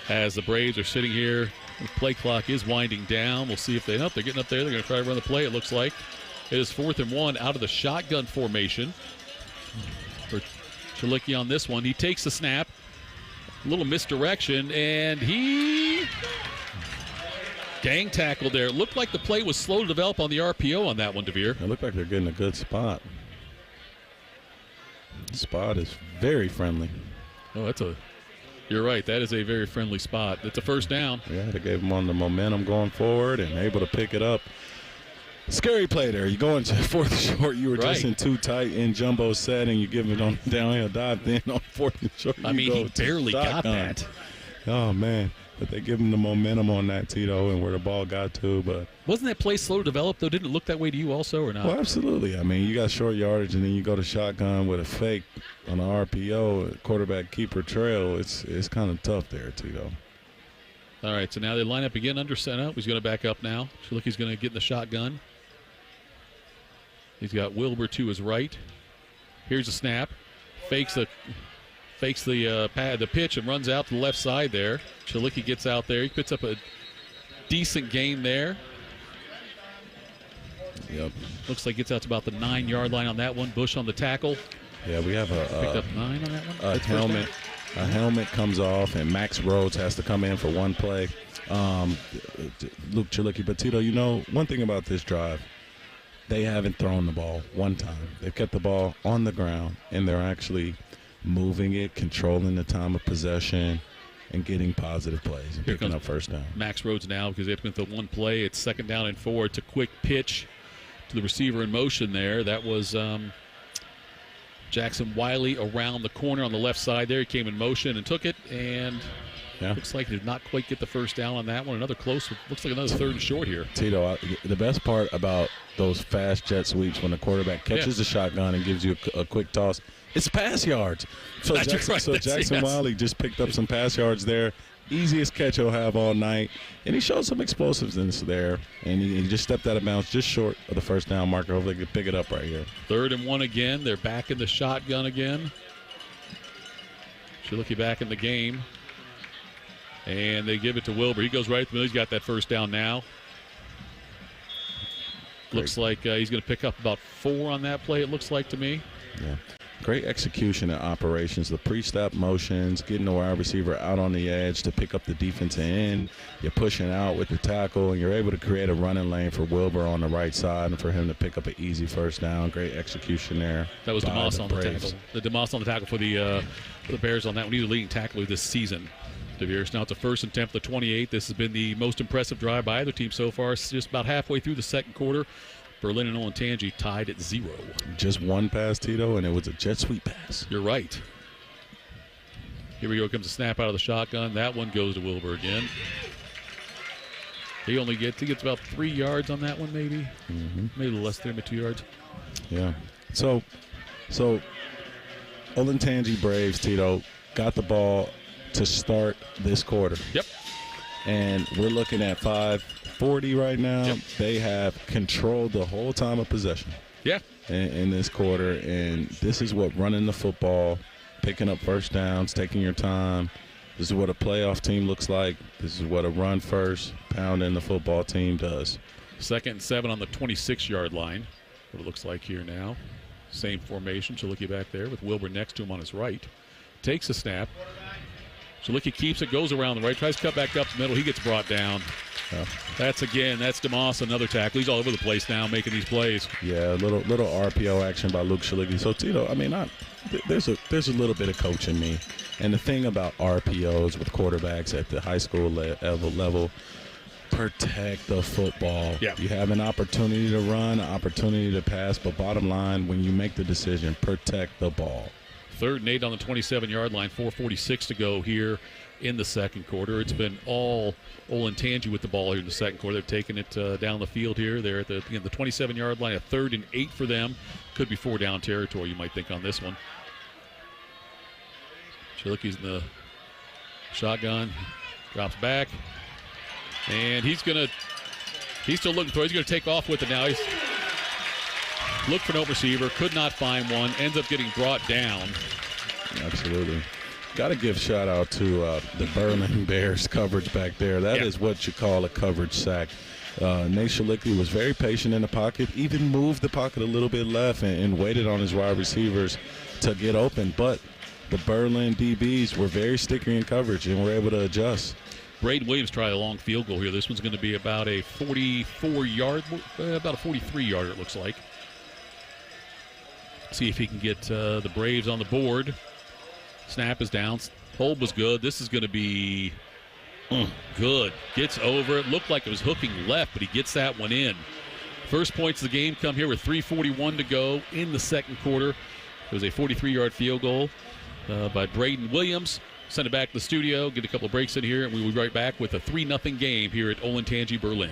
As the Braves are sitting here, the play clock is winding down. We'll see if they're getting up there. They're going to try to run the play, it looks like. It is 4th and 1 out of the shotgun formation for Chilicki on this one. He takes the snap, a little misdirection, and he gang tackled there. It looked like the play was slow to develop on the RPO on that one, DeVere. It looked like they're getting a good spot. The spot is very friendly. Oh, you're right. That is a very friendly spot. It's a first down. Yeah, they gave him on the momentum going forward and able to pick it up. Scary play there. You go into 4th and short. You were just in 2 tight in jumbo set, and you give it on downhill dive. Then on 4th and short, he barely got that. Oh, man. But they give him the momentum on that, Tito, and where the ball got to. But wasn't that play slow to develop, though? Didn't it look that way to you also, or not? Well, absolutely. I mean, you got short yardage, and then you go to shotgun with a fake on the RPO, quarterback keeper trail. It's kind of tough there, Tito. All right, so now they line up again under center. He's going to back up now. Chilicki's going to get in the shotgun. He's got Wilbur to his right. Here's a snap. Fakes the pitch and runs out to the left side there. Chilicki gets out there. He puts up a decent gain there. Yep. Looks like gets out to about the 9-yard line on that one. Bush on the tackle. Yeah, we have picked up 9 on that one. A helmet comes off, and Max Rhodes has to come in for one play. Luke Chilicki. But, Tito, one thing about this drive, they haven't thrown the ball one time. They've kept the ball on the ground, and they're actually moving it, controlling the time of possession. and getting positive plays and picking up first down. Max Rhodes now, because it's with the one play. It's 2nd down and 4. It's a quick pitch to the receiver in motion there. That was Jackson Wiley around the corner on the left side there. He came in motion and took it, and looks like he did not quite get the first down on that one. Another close. Looks like another 3rd and short here. Tito, the best part about those fast jet sweeps when the quarterback catches the shotgun and gives you a quick toss, it's pass yards. So Jackson Wiley just picked up some pass yards there. Easiest catch he'll have all night. And he showed some explosiveness there. And he just stepped out of bounds just short of the first down marker. Hopefully they can pick it up right here. 3rd and 1 again. They're back in the shotgun again. Shillicki back in the game. And they give it to Wilbur. He goes right at the middle. He's got that first down now. Looks like he's going to pick up about 4 on that play, it looks like to me. Yeah. Great execution and operations, the pre-step motions, getting the wide receiver out on the edge to pick up the defensive end. You're pushing out with the tackle, and you're able to create a running lane for Wilbur on the right side and for him to pick up an easy first down. Great execution there. That was DeMoss on the tackle. The DeMoss on the tackle for the Bears on that one. He's the leading tackler this season. DeVeers. Now it's a 1st and 10 for the 28. This has been the most impressive drive by either team so far. It's just about halfway through the second quarter. Berlin and Olentangy tied at 0. Just one pass, Tito, and it was a jet sweep pass. You're right. Here we go. Comes a snap out of the shotgun. That one goes to Wilbur again. He gets about 3 yards on that one, maybe. Maybe a little less than 2 yards. Yeah. So Olentangy Braves, Tito, got the ball to start this quarter. Yep. And we're looking at 5:40 right now. Yep. They have controlled the whole time of possession. Yeah. In this quarter, and this is what running the football, picking up first downs, taking your time. This is what a playoff team looks like. This is what a run first, pound in the football team does. 2nd and 7 on the 26-yard line. What it looks like here now. Same formation. Shillicki back there with Wilbur next to him on his right. Takes a snap. Shillicki keeps it, goes around the right, tries to cut back up the middle. He gets brought down. That's DeMoss, another tackle. He's all over the place now making these plays. Yeah, a little RPO action by Luke Shillicki. So, Tito, I mean, there's a little bit of coach in me. And the thing about RPOs with quarterbacks at the high school level, protect the football. Yeah. You have an opportunity to run, an opportunity to pass, but bottom line, when you make the decision, protect the ball. 3rd and 8 on the 27-yard line, 4:46 to go here in the second quarter. It's been all Olentangy with the ball here in the second quarter. They've taken it down the field here. They're at the 27-yard line, a 3rd and 8 for them. Could be 4-down territory, you might think, on this one. Shillicki's in the shotgun, drops back, and he's still looking for it. He's going to take off with it now. He's looked for no receiver, could not find one, ends up getting brought down. Absolutely. Got to give shout out to the Berlin Bears coverage back there. That is what you call a coverage sack. Nate Shillicki was very patient in the pocket, even moved the pocket a little bit left and waited on his wide receivers to get open. But the Berlin DBs were very sticky in coverage and were able to adjust. Braden Williams tried a long field goal here. This one's going to be about a 44-yard, about a 43-yarder it looks like. See if he can get the Braves on the board. Snap is down. Hold was good. This is going to be good. Gets over it. Looked like it was hooking left, but he gets that one in. First points of the game come here with 3:41 to go in the second quarter. It was a 43-yard field goal by Braden Williams. Send it back to the studio, get a couple of breaks in here, and we'll be right back with a 3-0 game here at Olentangy, Berlin.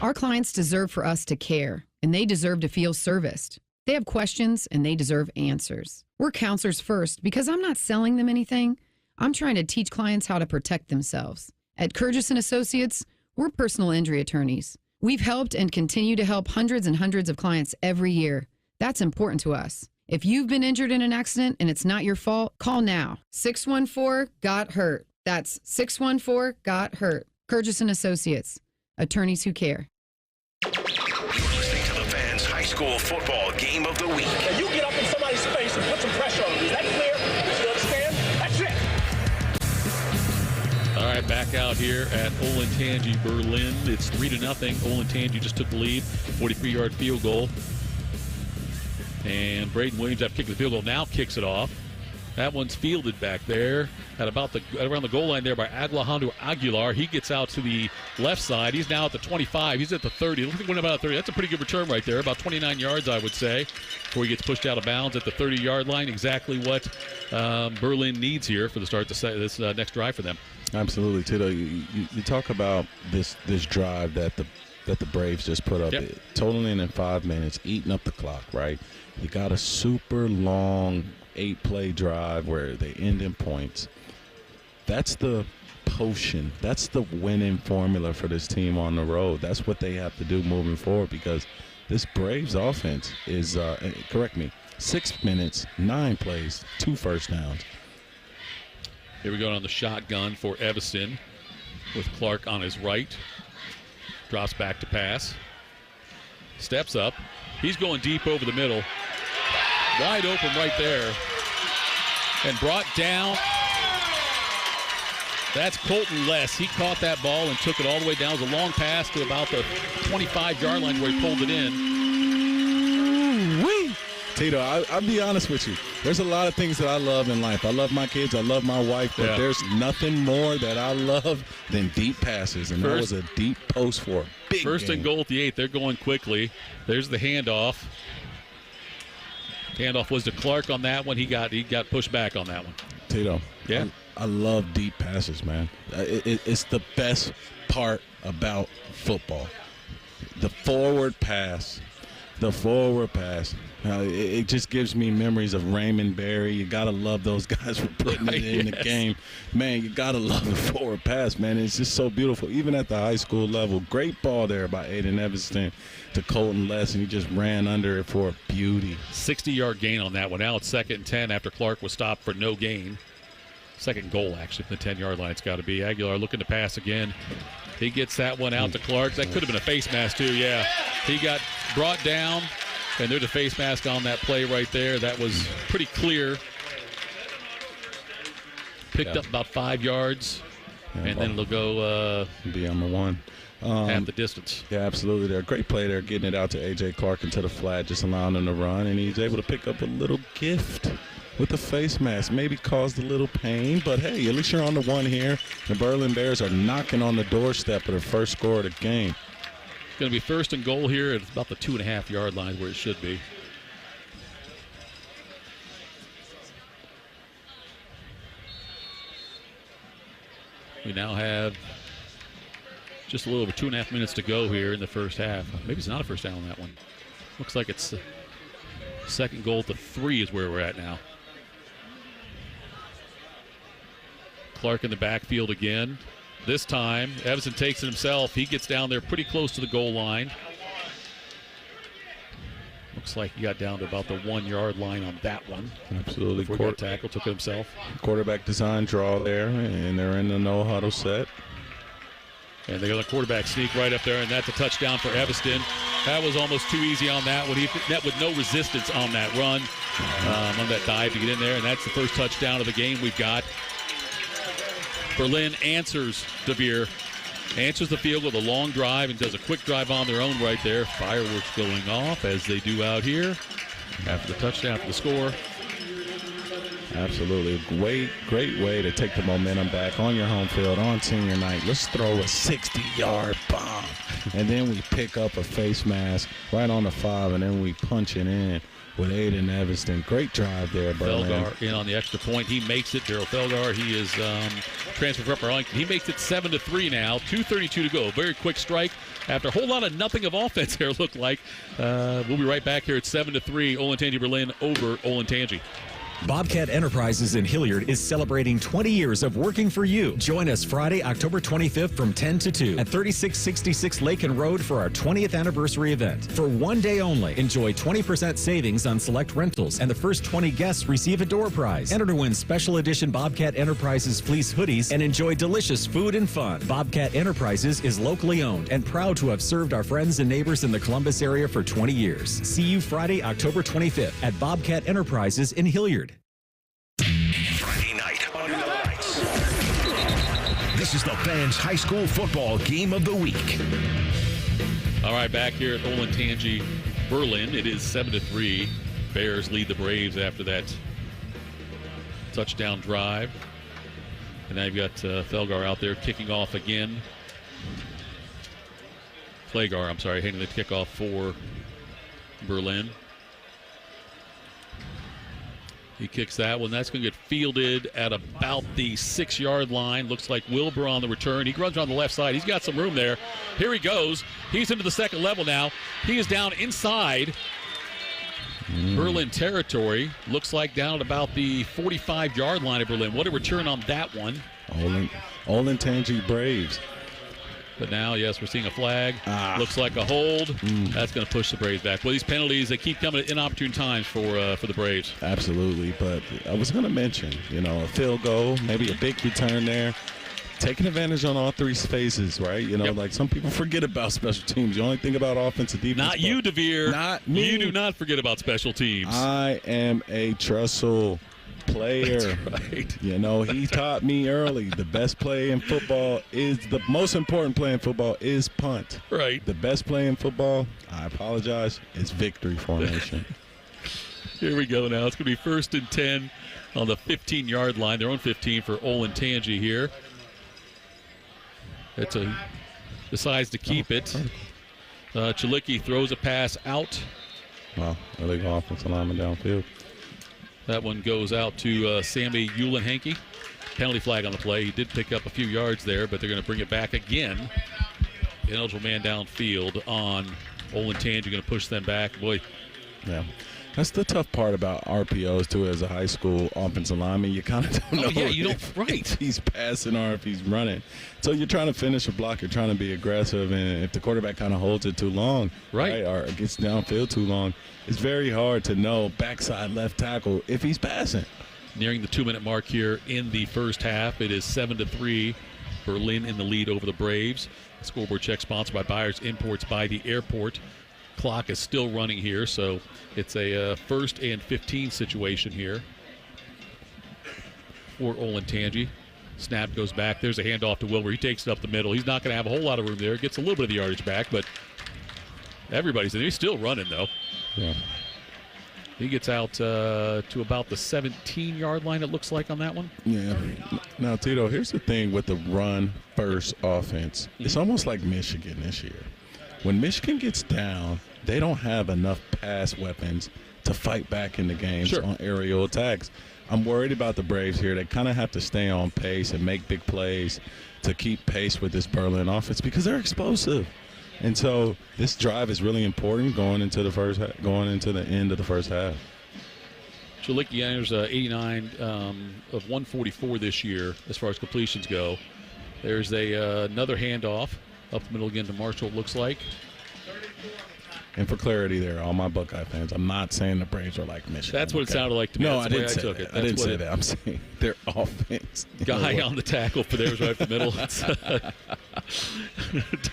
Our clients deserve for us to care, and they deserve to feel serviced. They have questions, and they deserve answers. We're counselors first because I'm not selling them anything. I'm trying to teach clients how to protect themselves. At Curtis & Associates, we're personal injury attorneys. We've helped and continue to help hundreds and hundreds of clients every year. That's important to us. If you've been injured in an accident and it's not your fault, call now. 614-GOT-HURT. That's 614-GOT-HURT. Curtis & Associates, attorneys who care. Listening to the Fans High School Football Game of the Week. Now you get up in somebody's face and put some pressure on them. Is that clear? You understand? That's it. All right, back out here at Olentangy, Berlin. It's 3-0. Olentangy just took the lead. 43-yard field goal. And Braden Williams, after kicking the field goal, now kicks it off. That one's fielded back there at around the goal line there by Alejandro Aguilar. He gets out to the left side. He's now at the 25. He's at the 30. Looks like he went about 30. That's a pretty good return right there, about 29 yards, I would say, before he gets pushed out of bounds at the 30-yard line. Exactly what Berlin needs here for the start of this next drive for them. Absolutely, Tito. You talk about this drive that the Braves just put up, totaling in 5 minutes, eating up the clock, right? You got a super long 8-play drive where they end in points. That's the potion. That's the winning formula for this team on the road. That's what they have to do moving forward, because this Braves offense is, 6 minutes, 9 plays, 2 first downs. Here we go on the shotgun for Evanston with Clark on his right. Drops back to pass. Steps up. He's going deep over the middle. Wide open right there. And brought down. That's Colton Less. He caught that ball and took it all the way down. It was a long pass to about the 25-yard line where he pulled it in. Tito, I'll be honest with you. There's a lot of things that I love in life. I love my kids. I love my wife. But there's nothing more that I love than deep passes. And that was a deep post for a big First game. and goal at the 8. They're going quickly. There's the handoff. Handoff was to Clark on that one. He got pushed back on that one. Tito. Yeah. I love deep passes, man. It's the best part about football. The forward pass. It just gives me memories of Raymond Berry. You got to love those guys for putting it in the game. Man, you got to love the forward pass, man. It's just so beautiful. Even at the high school level, great ball there by Aiden Evanston to Colton Less, and he just ran under it for beauty. 60-yard gain on that one. Now it's 2nd and 10 after Clark was stopped for no gain. Second goal, actually, from the 10-yard line. It's got to be. Aguilar looking to pass again. He gets that one out to Clark. That could have been a face mask, too, yeah. He got brought down, and there's a face mask on that play right there. That was pretty clear. Picked up about 5 yards, and then it'll go be on the 1. Half the distance. Yeah, absolutely. They're a great play there, getting it out to A.J. Clark into the flat, just allowing him to run, and he's able to pick up a little gift with the face mask. Maybe caused a little pain, but hey, at least you're on the 1 here. The Berlin Bears are knocking on the doorstep of their first score of the game. It's going to be first and goal here at about the 2.5-yard line where it should be. We now have just a little over 2.5 minutes to go here in the first half. Maybe it's not a first down on that one. Looks like it's second goal to 3 is where we're at now. Clark in the backfield again. This time, Evanston takes it himself. He gets down there pretty close to the goal line. Looks like he got down to about the 1-yard line on that one. Absolutely. Before he got tackled, took it himself. Quarterback design draw there, and they're in the no-huddle set. And they got a quarterback sneak right up there, and that's a touchdown for Evanston. That was almost too easy on that one. He met with no resistance on that run, on that dive to get in there, and that's the first touchdown of the game we've got. Berlin answers DeVere, answers the field with a long drive and does a quick drive on their own right there. Fireworks going off as they do out here after the touchdown, after the score. Absolutely. Great way to take the momentum back on your home field on senior night. Let's throw a 60-yard bomb. And then we pick up a face mask right on the 5, and then we punch it in with Aiden Evanston. Great drive there, Berlin. Felgar in on the extra point. He makes it. Gerald Felgar, he is transferred from Upper Arlington. He makes it 7-3 now. 2:32 to go. Very quick strike after a whole lot of nothing of offense there, looked like. We'll be right back here at 7-3. Olentangy Berlin over Olentangy. Bobcat Enterprises in Hilliard is celebrating 20 years of working for you. Join us Friday, October 25th from 10 to 2 at 3666 Lakin Road for our 20th anniversary event. For one day only, enjoy 20% savings on select rentals, and the first 20 guests receive a door prize. Enter to win special edition Bobcat Enterprises fleece hoodies and enjoy delicious food and fun. Bobcat Enterprises is locally owned and proud to have served our friends and neighbors in the Columbus area for 20 years. See you Friday, October 25th at Bobcat Enterprises in Hilliard. Friday night under the lights. This is the Fans High School Football Game of the Week. All right, back here at Olentangy, Berlin. It is 7-3. Bears lead the Braves after that touchdown drive. And now you've got Felgar out there kicking off again. Flagar, I'm sorry, handing the kickoff for Berlin. He kicks that one. That's going to get fielded at about the 6-yard line. Looks like Wilbur on the return. He runs on the left side. He's got some room there. Here he goes. He's into the second level now. He is down inside Berlin territory. Looks like down at about the 45-yard line of Berlin. What a return on that one. Olentangy Braves. But now, yes, we're seeing a flag. Looks like a hold. That's going to push the Braves back. Well, these penalties, they keep coming at inopportune times for the Braves. Absolutely. But I was going to mention, a field goal, maybe a big return there. Taking advantage on all three phases, right? Like some people forget about special teams. You only think about offensive defense. Not you, DeVere. Not me. You do not forget about special teams. I am a Trussell player. That's right. He taught me early. The best play in football is the most important play in football is punt. Right. The best play in football, I apologize, is victory formation. Here we go now. It's going to be 1st and 10 on the 15-yard line. Their own 15 for Olentangy here. Decides to keep it. Chalicki throws a pass out. Wow, illegal offensive lineman downfield. That one goes out to Sammy Olentangy. Penalty flag on the play. He did pick up a few yards there, but they're going to bring it back again. Ineligible man downfield on Olentangy. Going to push them back. Boy. Yeah. That's the tough part about RPOs, too, as a high school offensive lineman. You kind of don't know if he's passing or if he's running. So you're trying to finish a block. You're trying to be aggressive. And if the quarterback kind of holds it too long, right, or gets downfield too long, it's very hard to know backside left tackle if he's passing. Nearing the 2-minute mark here in the first half. It is 7-3. Berlin in the lead over the Braves. Scoreboard check sponsored by Buyers Imports by the Airport. Clock is still running here, so it's a 1st and 15 situation here for Olentangy. Snap goes back. There's a handoff to Wilbur. He takes it up the middle. He's not going to have a whole lot of room there. Gets a little bit of the yardage back, but everybody's in there. He's still running, though. Yeah. He gets out to about the 17-yard line, it looks like, on that one. Yeah. Now, Tito, here's the thing with the run-first offense. It's almost like Michigan this year. When Michigan gets down, they don't have enough pass weapons to fight back in the games on aerial attacks. I'm worried about the Braves here. They kind of have to stay on pace and make big plays to keep pace with this Berlin offense because they're explosive. And so this drive is really important going into the end of the first half. Chalicki enters 89 of 144 this year as far as completions go. There's another handoff. Up the middle again to Marshall, it looks like. And for clarity there, all my Buckeye fans, I'm not saying the Braves are like Michigan. That's what it sounded like to me. No, That's I didn't the way say I took that. it. I didn't say that. I'm saying their offense. Guy on the tackle for theirs right up the middle.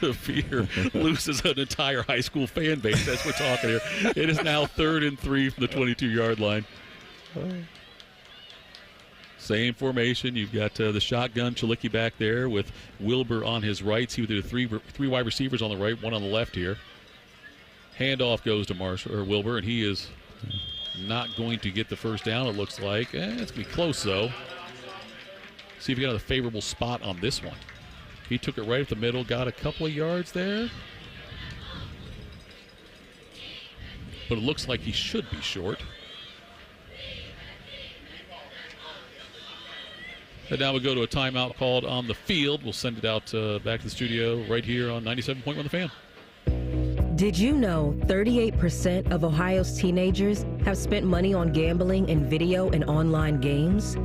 DeVere loses an entire high school fan base as we're talking here. It is now 3rd and 3 from the 22-yard line. Same formation. You've got the shotgun Chalicki back there with Wilbur on his right. See, there are three wide receivers on the right, one on the left here. Handoff goes to Wilbur, and he is not going to get the first down, it looks like. It's going to be close, though. See if we got another favorable spot on this one. He took it right up the middle, got a couple of yards there. But it looks like he should be short. And now we go to a timeout called on the field. We'll send it out back to the studio right here on 97.1 The Fan. Did you know 38% of Ohio's teenagers have spent money on gambling in video and online games?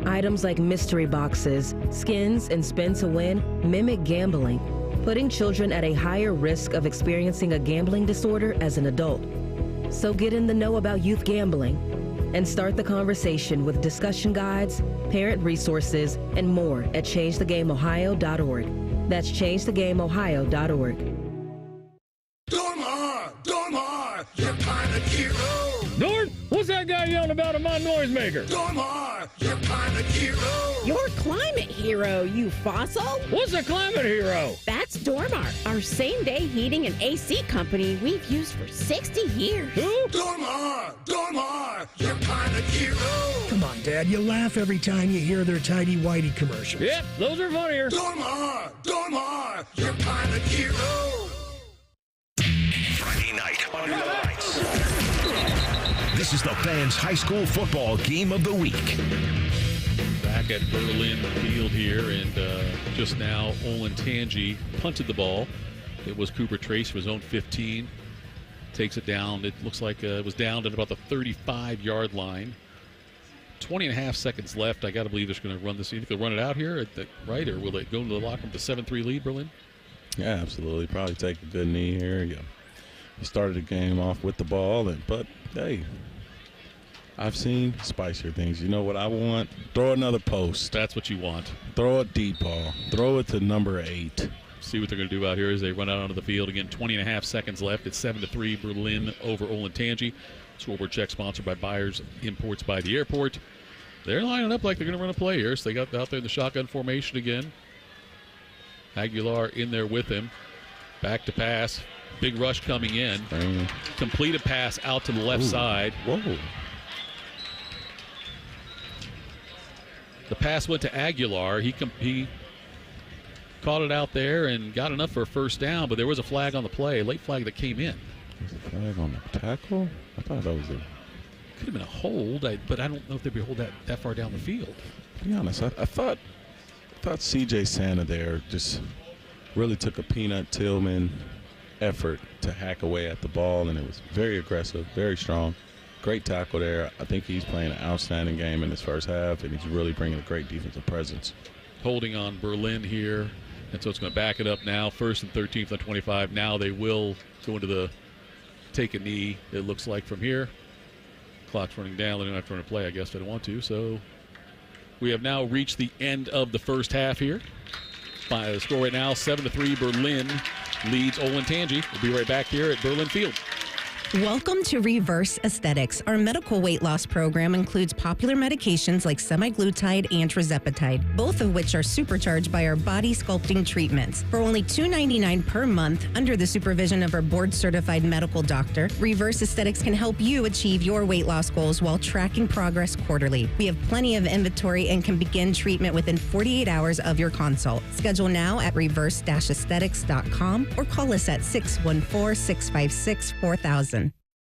Items like mystery boxes, skins, and spin to win mimic gambling, putting children at a higher risk of experiencing a gambling disorder as an adult. So get in the know about youth gambling and start the conversation with discussion guides, parent resources, and more at changethegameohio.org. That's changethegameohio.org. You're kind of hero. Nord, what's that guy yelling about in my noisemaker? Dormar, Your climate hero. Your climate hero, you fossil? What's a climate hero? That's Dormar, our same-day heating and AC company we've used for 60 years. Who? Dormar, your climate hero. Come on, Dad, you laugh every time you hear their Tidy Whitey commercials. Yep, those are funnier. Dormar, your climate hero. Friday night under the lights. This is the Fans High School Football Game of the Week. Back at Berlin Field here, and just now Olentangy punted the ball. It was Cooper Trace for his own 15. Takes it down. It looks like it was down at about the 35-yard line. 20 and a half seconds left. I got to believe they're going to run this. You think they'll run it out here, right? Or will they go into the locker room with a 7-3 lead, Berlin? Yeah, absolutely. Probably take a good knee here. You started the game off with the ball, but hey, I've seen spicier things. You know what I want? Throw another post. That's what you want. Throw a deep ball. Throw it to number 8. See what they're going to do out here as they run out onto the field. Again, 20 and a half seconds left. It's 7-3 Berlin over Olentangy. Scoreboard check sponsored by Buyers Imports by the Airport. They're lining up like they're going to run a play here. So they got out there in the shotgun formation again. Aguilar in there with him. Back to pass. Big rush coming in. Completed pass out to the left side. Whoa. The pass went to Aguilar. He caught it out there and got enough for a first down, but there was a flag on the play, a late flag that came in. Was a flag on the tackle? I thought that was could have been a hold, but I don't know if they'd be hold that far down the field. To be honest, I thought C.J. Santa there just really took a Peanut Tillman effort to hack away at the ball, and it was very aggressive, very strong. Great tackle there. I think he's playing an outstanding game in his first half, and he's really bringing a great defensive presence. Holding on Berlin here, and so it's going to back it up now. 1st and 13th on 25. Now they will go into the take a knee, it looks like, from here. Clock's running down. They don't have to run a play, I guess, if they don't want to. So we have now reached the end of the first half here. By the score right now, 7-3, Berlin leads Olentangy. We'll be right back here at Berlin Field. Welcome to Reverse Aesthetics. Our medical weight loss program includes popular medications like semaglutide and tirzepatide, both of which are supercharged by our body sculpting treatments. For only $2.99 per month, under the supervision of our board-certified medical doctor, Reverse Aesthetics can help you achieve your weight loss goals while tracking progress quarterly. We have plenty of inventory and can begin treatment within 48 hours of your consult. Schedule now at reverse-aesthetics.com or call us at 614-656-4000.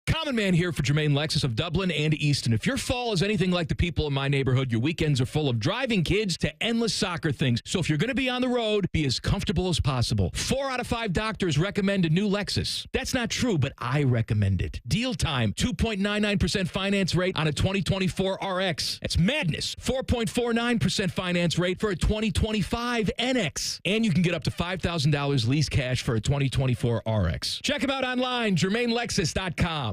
Common Man here for Jermaine Lexus of Dublin and Easton. If your fall is anything like the people in my neighborhood, your weekends are full of driving kids to endless soccer things. So if you're going to be on the road, be as comfortable as possible. 4 out of 5 doctors recommend a new Lexus. That's not true, but I recommend it. Deal time, 2.99% finance rate on a 2024 RX. That's madness. 4.49% finance rate for a 2025 NX. And you can get up to $5,000 lease cash for a 2024 RX. Check them out online, JermaineLexus.com.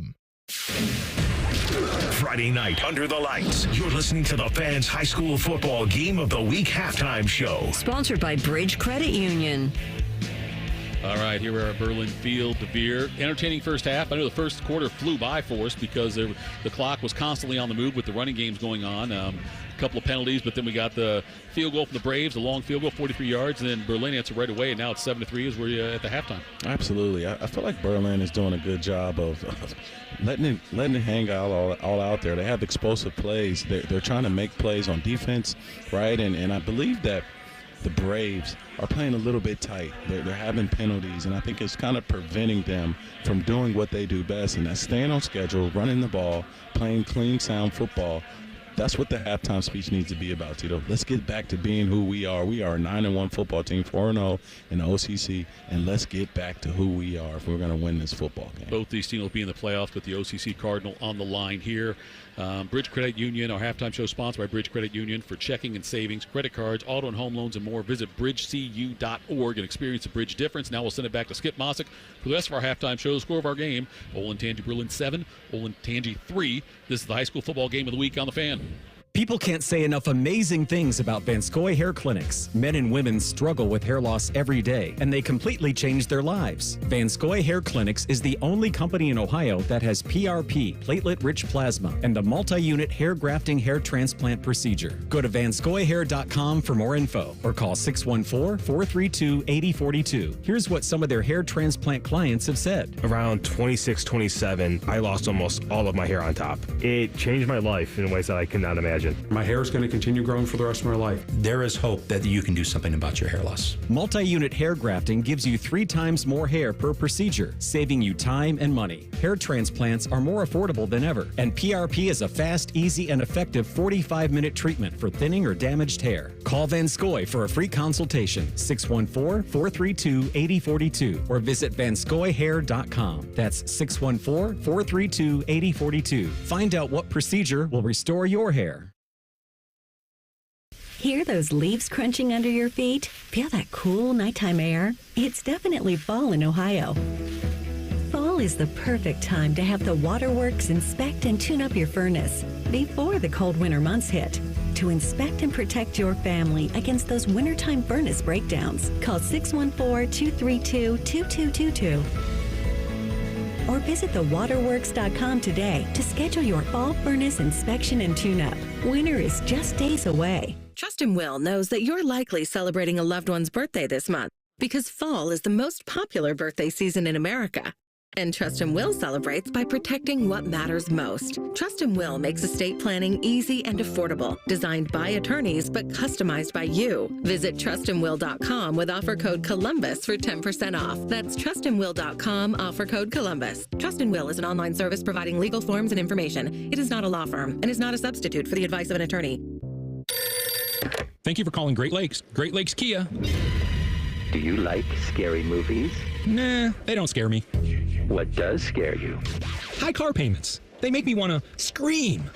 Friday night under the lights. You're listening to the Fans High School Football Game of the Week halftime show. Sponsored by Bridge Credit Union. All right, here we are at Berlin Field. DeVere, entertaining first half. I know the first quarter flew by for us because the clock was constantly on the move with the running games going on. A couple of penalties, but then we got the field goal from the Braves, a long field goal, 43 yards, and then Berlin answered right away, and now it's 7-3 as we're at the halftime. Absolutely. I feel like Berlin is doing a good job of letting it hang all out there. They have explosive plays. They're trying to make plays on defense, right? And I believe that the Braves are playing a little bit tight. They're having penalties, and I think it's kind of preventing them from doing what they do best, and that's staying on schedule, running the ball, playing clean, sound football. That's what the halftime speech needs to be about, Tito. Let's get back to being who we are. We are a 9-1 football team, 4-0 in the OCC, and let's get back to who we are if we're going to win this football game. Both these teams will be in the playoffs with the OCC Cardinal on the line here. Bridge Credit Union, our halftime show sponsored by Bridge Credit Union for checking and savings, credit cards, auto and home loans, and more. Visit bridgecu.org and experience the Bridge difference. Now we'll send it back to Skip Mossick for the rest of our halftime show. The score of our game, Olentangy Berlin 7, Olentangy 3. This is the high school football game of the week on the Fan. People can't say enough amazing things about Vanscoy Hair Clinics. Men and women struggle with hair loss every day, and they completely change their lives. Vanscoy Hair Clinics is the only company in Ohio that has PRP, platelet-rich plasma, and the multi-unit hair grafting hair transplant procedure. Go to vanscoyhair.com for more info, or call 614-432-8042. Here's what some of their hair transplant clients have said. Around 26, 27, I lost almost all of my hair on top. It changed my life in ways that I could not imagine. My hair is going to continue growing for the rest of my life. There is hope that you can do something about your hair loss. Multi-unit hair grafting gives you 3 times more hair per procedure, saving you time and money. Hair transplants are more affordable than ever, and PRP is a fast, easy, and effective 45-minute treatment for thinning or damaged hair. Call Vanscoy for a free consultation, 614-432-8042, or visit vanscoyhair.com. That's 614-432-8042. Find out what procedure will restore your hair. Hear those leaves crunching under your feet? Feel that cool nighttime air? It's definitely fall in Ohio. Fall is the perfect time to have the Waterworks inspect and tune up your furnace before the cold winter months hit. To inspect and protect your family against those wintertime furnace breakdowns, call 614-232-2222. Or visit thewaterworks.com today to schedule your fall furnace inspection and tune-up. Winter is just days away. Trust and Will knows that you're likely celebrating a loved one's birthday this month because fall is the most popular birthday season in America. And Trust and Will celebrates by protecting what matters most. Trust and Will makes estate planning easy and affordable, designed by attorneys but customized by you. Visit trustandwill.com with offer code Columbus for 10% off. That's trustandwill.com, offer code Columbus. Trust and Will is an online service providing legal forms and information. It is not a law firm and is not a substitute for the advice of an attorney. Thank you for calling Great Lakes. Great Lakes Kia. Do you like scary movies? Nah, they don't scare me. What does scare you? High car payments. They make me want to scream.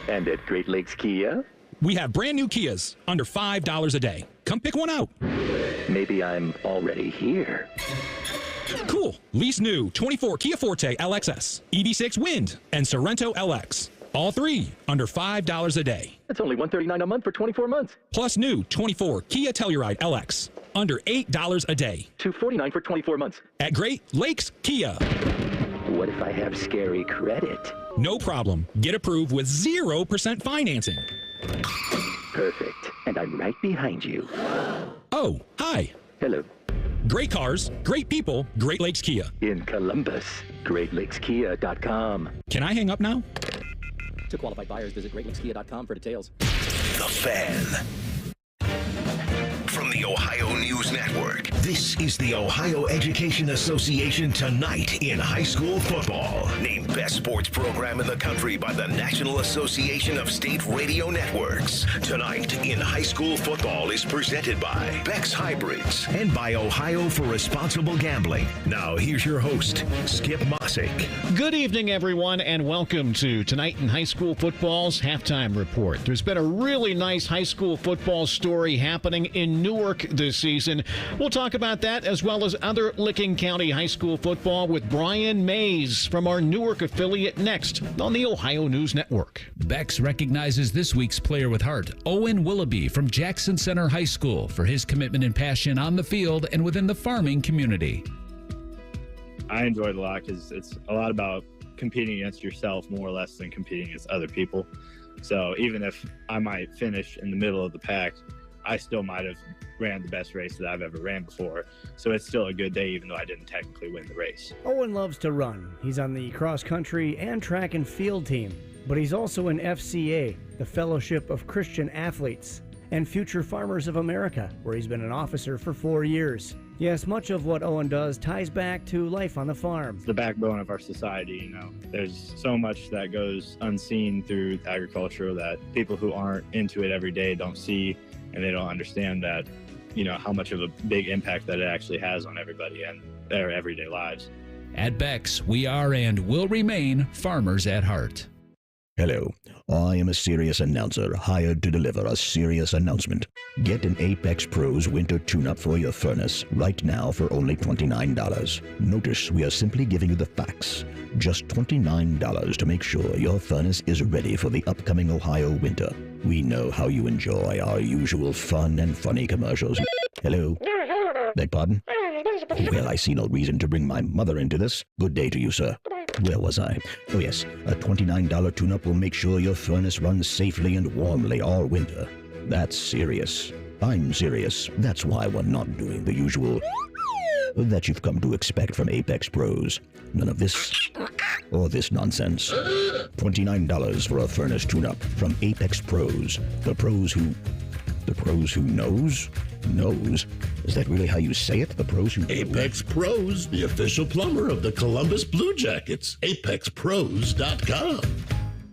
And at Great Lakes Kia? We have brand new Kias under $5 a day. Come pick one out. Maybe I'm already here. Cool. Lease new 24 Kia Forte LXS, EV6 Wind, and Sorrento LX. All 3 under $5 a day. That's only $139 a month for 24 months. Plus new 24 Kia Telluride LX under $8 a day. $249 for 24 months. At Great Lakes Kia. What if I have scary credit? No problem. Get approved with 0% financing. Perfect. And I'm right behind you. Oh, hi. Hello. Great cars, great people, Great Lakes Kia. In Columbus, GreatLakesKia.com. Can I hang up now? To qualified buyers, visit GreatLakesKia.com for details. The Fan. From the Ohio News Network, this is the Ohio Education Association Tonight in High School Football. Named Best Sports Program in the Country by the National Association of State Radio Networks. Tonight in High School Football is presented by Beck's Hybrids and by Ohio for Responsible Gambling. Now here's your host, Skip Mossick. Good evening, everyone, and welcome to Tonight in High School Football's Halftime Report. There's been a really nice high school football story happening in Newark this season. We'll talk about that as well as other Licking County high school football with Brian Mays from our Newark affiliate next on the Ohio News Network. Bex recognizes this week's player with heart, Owen Willoughby from Jackson Center High School, for his commitment and passion on the field and within the farming community. I enjoy it a lot because it's a lot about competing against yourself more or less than competing against other people. So even if I might finish in the middle of the pack, I still might have ran the best race that I've ever ran before. So it's still a good day, even though I didn't technically win the race. Owen loves to run. He's on the cross country and track and field team, but he's also in FCA, the Fellowship of Christian Athletes, and Future Farmers of America, where he's been an officer for 4 years. Yes, much of what Owen does ties back to life on the farm. It's the backbone of our society, you know. There's so much that goes unseen through agriculture that people who aren't into it every day don't see, and they don't understand that, you know, how much of a big impact that it actually has on everybody and their everyday lives. At Bex, we are and will remain farmers at heart. Hello, I am a serious announcer hired to deliver a serious announcement. Get an Apex Pros winter tune-up for your furnace right now for only $29. Notice we are simply giving you the facts. Just $29 to make sure your furnace is ready for the upcoming Ohio winter. We know how you enjoy our usual fun and funny commercials. Hello? Beg pardon? Well, I see no reason to bring my mother into this. Good day to you, sir. Where was I? Oh, yes. A $29 tune-up will make sure your furnace runs safely and warmly all winter. That's serious. I'm serious. That's why we're not doing the usual that you've come to expect from Apex Pros. None of this or this nonsense. $29 for a furnace tune-up from Apex Pros. The pros who knows? Knows? Is that really how you say it? The pros who... Apex Pros, the official plumber of the Columbus Blue Jackets. ApexPros.com.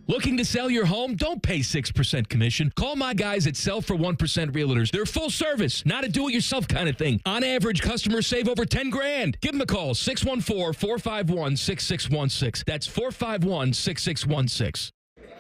Looking to sell your home? Don't pay 6% commission. Call my guys at Sell for 1% Realtors. They're full service, not a do-it-yourself kind of thing. On average, customers save over $10,000. Give them a call, 614-451-6616. That's 451-6616.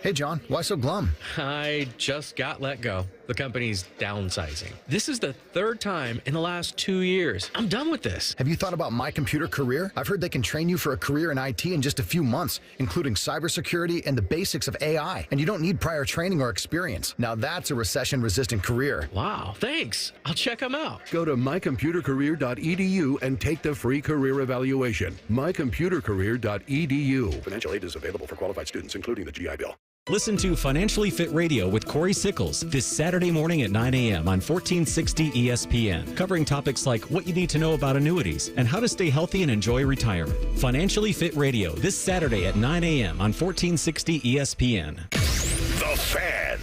Hey, John, why so glum? I just got let go. The company's downsizing. This is the third time in the last 2 years. I'm done with this. Have you thought about My Computer Career? I've heard they can train you for a career in IT in just a few months, including cybersecurity and the basics of AI. And you don't need prior training or experience. Now that's a recession-resistant career. Wow, thanks. I'll check them out. Go to mycomputercareer.edu and take the free career evaluation. mycomputercareer.edu. Financial aid is available for qualified students, including the GI Bill. Listen to Financially Fit Radio with Corey Sickles this Saturday morning at 9 a.m. on 1460 ESPN, covering topics like what you need to know about annuities and how to stay healthy and enjoy retirement. Financially Fit Radio this Saturday at 9 a.m. on 1460 ESPN. The Fan.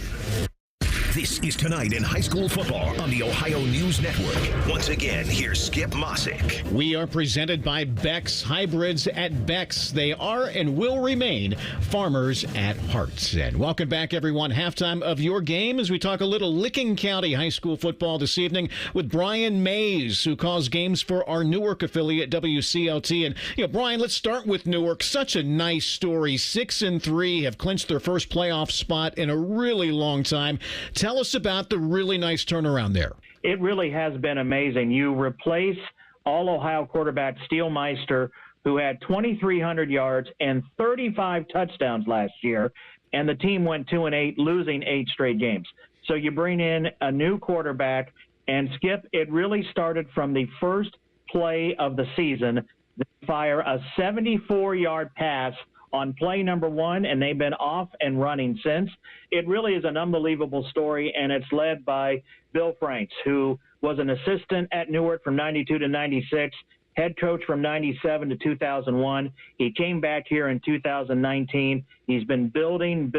This is Tonight in High School Football on the Ohio News Network. Once again, here's Skip Mossick. We are presented by Beck's Hybrids at Beck's. They are and will remain farmers at heart. And welcome back, everyone. Halftime of your game as we talk a little Licking County High School football this evening with Brian Mays, who calls games for our Newark affiliate, WCLT. And, Brian, let's start with Newark. Such a nice story. 6-3 have clinched their first playoff spot in a really long time. Tell us about the really nice turnaround there. It really has been amazing. You replace All-Ohio quarterback Steelmeister, who had 2,300 yards and 35 touchdowns last year, and the team went 2-8, losing 8 straight games. So you bring in a new quarterback, and Skip, it really started from the first play of the season. They fire a 74-yard pass on play number 1, and they've been off and running since. It really is an unbelievable story, and it's led by Bill Franks, who was an assistant at Newark from 92 to 96, head coach from 97 to 2001. He came back here in 2019. He's been building,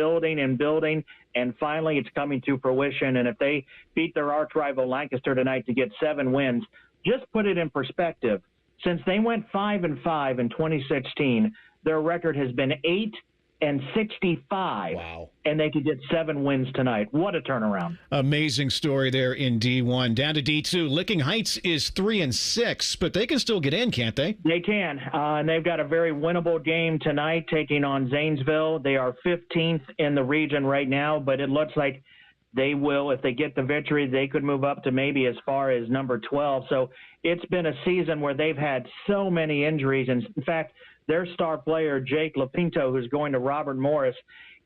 and finally it's coming to fruition. And if they beat their arch rival Lancaster tonight to get 7 wins, just put it in perspective. Since they went 5-5 in 2016, their record has been 8-65. Wow. And they could get 7 wins tonight. What a turnaround. Amazing story there in D1. Down to D2. Licking Heights is 3-6, but they can still get in, can't they? They can. And they've got a very winnable game tonight taking on Zanesville. They are 15th in the region right now, but it looks like they will, if they get the victory, they could move up to maybe as far as number 12. So it's been a season where they've had so many injuries. And in fact, their star player, Jake Lapinto, who's going to Robert Morris,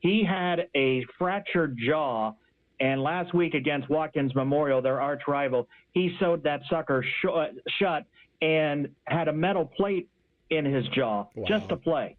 he had a fractured jaw, and last week against Watkins Memorial, their arch rival, he sewed that sucker shut and had a metal plate in his jaw just to play.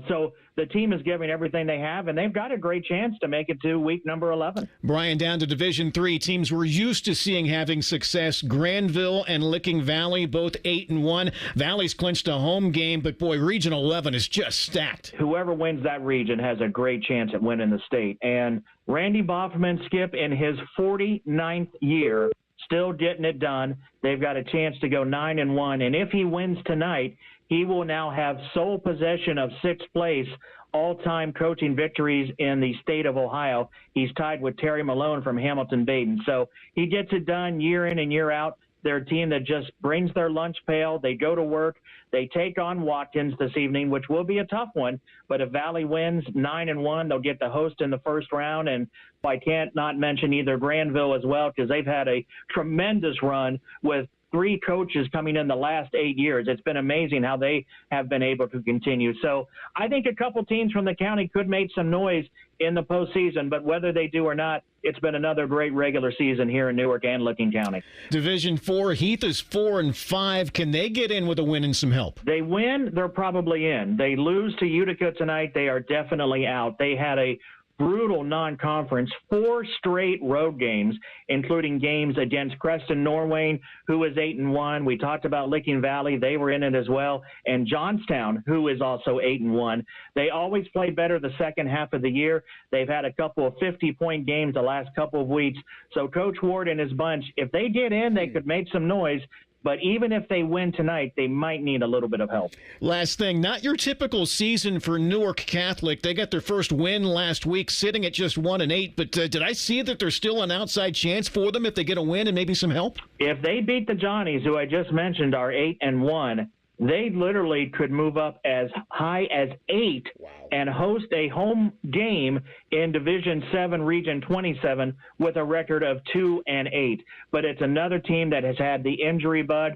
So the team is giving everything they have, and they've got a great chance to make it to week number 11. Brian, down to Division III, teams we're used to seeing having success. Granville and Licking Valley, both 8-1. Valley's clinched a home game, but boy, Region 11 is just stacked. Whoever wins that region has a great chance at winning the state. And Randy Boffman, Skip, in his 49th year, still getting it done. They've got a chance to go 9-1, and if he wins tonight, he will now have sole possession of 6th place all-time coaching victories in the state of Ohio. He's tied with Terry Malone from Hamilton-Baden. So he gets it done year in and year out. They're a team that just brings their lunch pail. They go to work. They take on Watkins this evening, which will be a tough one. But if Valley wins 9-1, they'll get the host in the first round. And I can't not mention either Granville as well, because they've had a tremendous run with 3 coaches coming in the last 8 years. It's been amazing how they have been able to continue. So I think a couple teams from the county could make some noise in the postseason, but whether they do or not, it's been another great regular season here in Newark and Licking County. Division 4, Heath is 4-5. Can they get in with a win and some help? They win, they're probably in. They lose to Utica tonight, they are definitely out. They had a brutal non-conference, 4 straight road games, including games against Creston Norwayne, who is 8-1. We talked about Licking Valley. They were in it as well. And Johnstown, who is also 8-1. They always play better the second half of the year. They've had a couple of 50-point games the last couple of weeks. So Coach Ward and his bunch, if they get in, they could make some noise. But even if they win tonight, they might need a little bit of help. Last thing, not your typical season for Newark Catholic. They got their first win last week, sitting at just 1-8. But did I see that there's still an outside chance for them if they get a win and maybe some help? If they beat the Johnnies, who I just mentioned are 8-1, they literally could move up as high as 8 and host a home game in Division 7, Region 27 with a record of 2-8. But it's another team that has had the injury bug.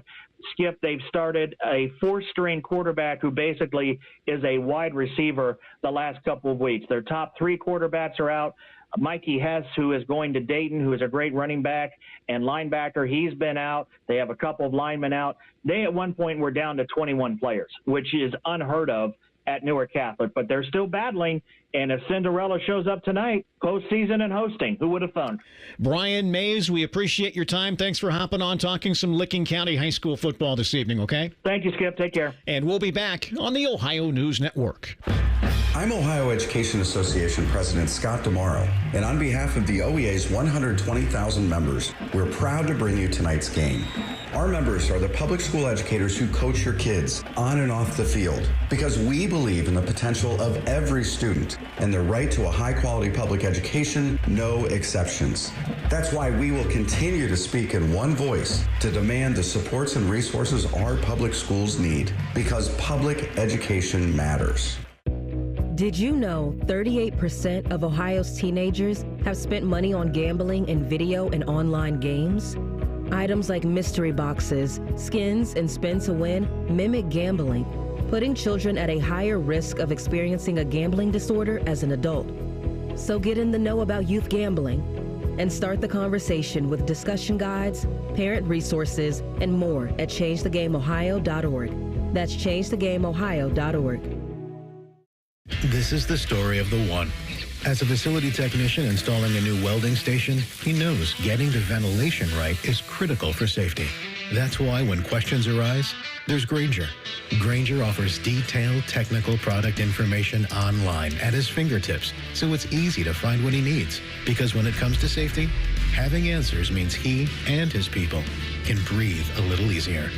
Skip, they've started a 4-string quarterback who basically is a wide receiver the last couple of weeks. Their top 3 quarterbacks are out. Mikey Hess, who is going to Dayton, who is a great running back and linebacker, he's been out. They have a couple of linemen out. They at one point were down to 21 players, which is unheard of at Newark Catholic, but they're still battling. And if Cinderella shows up tonight, postseason and hosting, who would have thought? Brian Mays, we appreciate your time. Thanks for hopping on, talking some Licking County High School football this evening, okay? Thank you, Skip. Take care. And we'll be back on the Ohio News Network. I'm Ohio Education Association President Scott DeMauro, and on behalf of the OEA's 120,000 members, we're proud to bring you tonight's game. Our members are the public school educators who coach your kids on and off the field, because we believe in the potential of every student and their right to a high-quality public education, no exceptions. That's why we will continue to speak in one voice to demand the supports and resources our public schools need, because public education matters. Did you know 38% of Ohio's teenagers have spent money on gambling in video and online games? Items like mystery boxes, skins, and spin to win mimic gambling, putting children at a higher risk of experiencing a gambling disorder as an adult. So get in the know about youth gambling and start the conversation with discussion guides, parent resources, and more at changethegameohio.org. That's changethegameohio.org. This is the story of the one. As a facility technician installing a new welding station, he knows getting the ventilation right is critical for safety. That's why when questions arise, there's Grainger. Grainger offers detailed technical product information online at his fingertips, so it's easy to find what he needs. Because when it comes to safety, having answers means he and his people can breathe a little easier.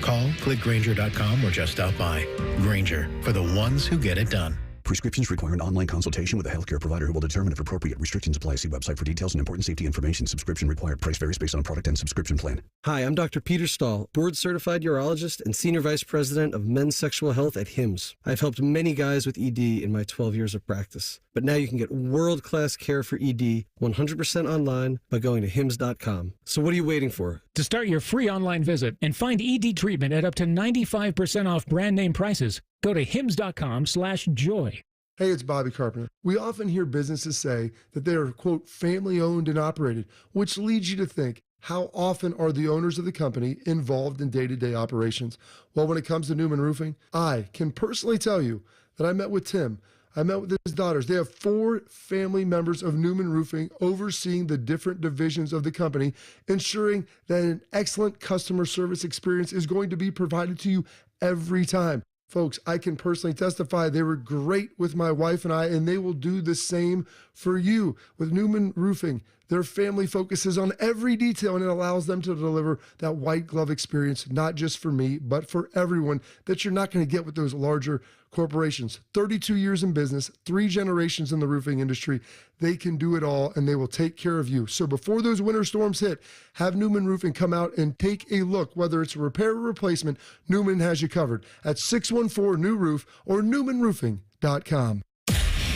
Call, click Grainger.com, or just stop by. Grainger, for the ones who get it done. Prescriptions require an online consultation with a healthcare provider who will determine if appropriate. Restrictions apply. See website for details and important safety information. Subscription required. Price varies based on product and subscription plan. Hi, I'm Dr. Peter Stahl, board-certified urologist and senior vice president of men's sexual health at HIMSS. I've helped many guys with ED in my 12 years of practice. But now you can get world-class care for ED 100% online by going to HIMSS.com. So what are you waiting for? To start your free online visit and find ED treatment at up to 95% off brand name prices, go to hims.com/joy. Hey, it's Bobby Carpenter. We often hear businesses say that they are, quote, family owned and operated, which leads you to think, how often are the owners of the company involved in day-to-day operations? Well, when it comes to Newman Roofing, I can personally tell you that I met with Tim. I met with his daughters. They have 4 family members of Newman Roofing overseeing the different divisions of the company, ensuring that an excellent customer service experience is going to be provided to you every time. Folks, I can personally testify they were great with my wife and I, and they will do the same for you. With Newman Roofing, Their family focuses on every detail, and it allows them to deliver that white glove experience, not just for me, but for everyone, that you're not going to get with those larger corporations. 32 years in business, 3 generations in the roofing industry. They can do it all, and they will take care of you. So before those winter storms hit, have Newman Roofing come out and take a look. Whether it's a repair or replacement, Newman has you covered at 614-NEW-ROOF or newmanroofing.com.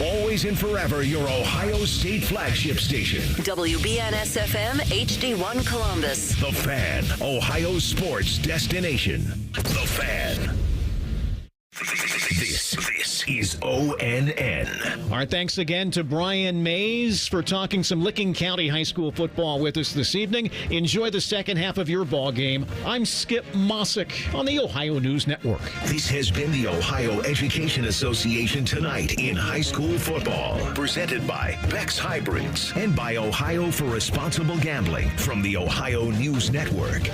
Always and forever your Ohio State flagship station. WBNS FM HD1 Columbus. The Fan, Ohio sports destination. The Fan. This is ONN. All right, thanks again to Brian Mays for talking some Licking County High School football with us this evening. Enjoy the second half of your ball game. I'm Skip Mossick on the Ohio News Network. This has been the Ohio Education Association Tonight in High School Football. Presented by Beck's Hybrids and by Ohio for Responsible Gambling from the Ohio News Network.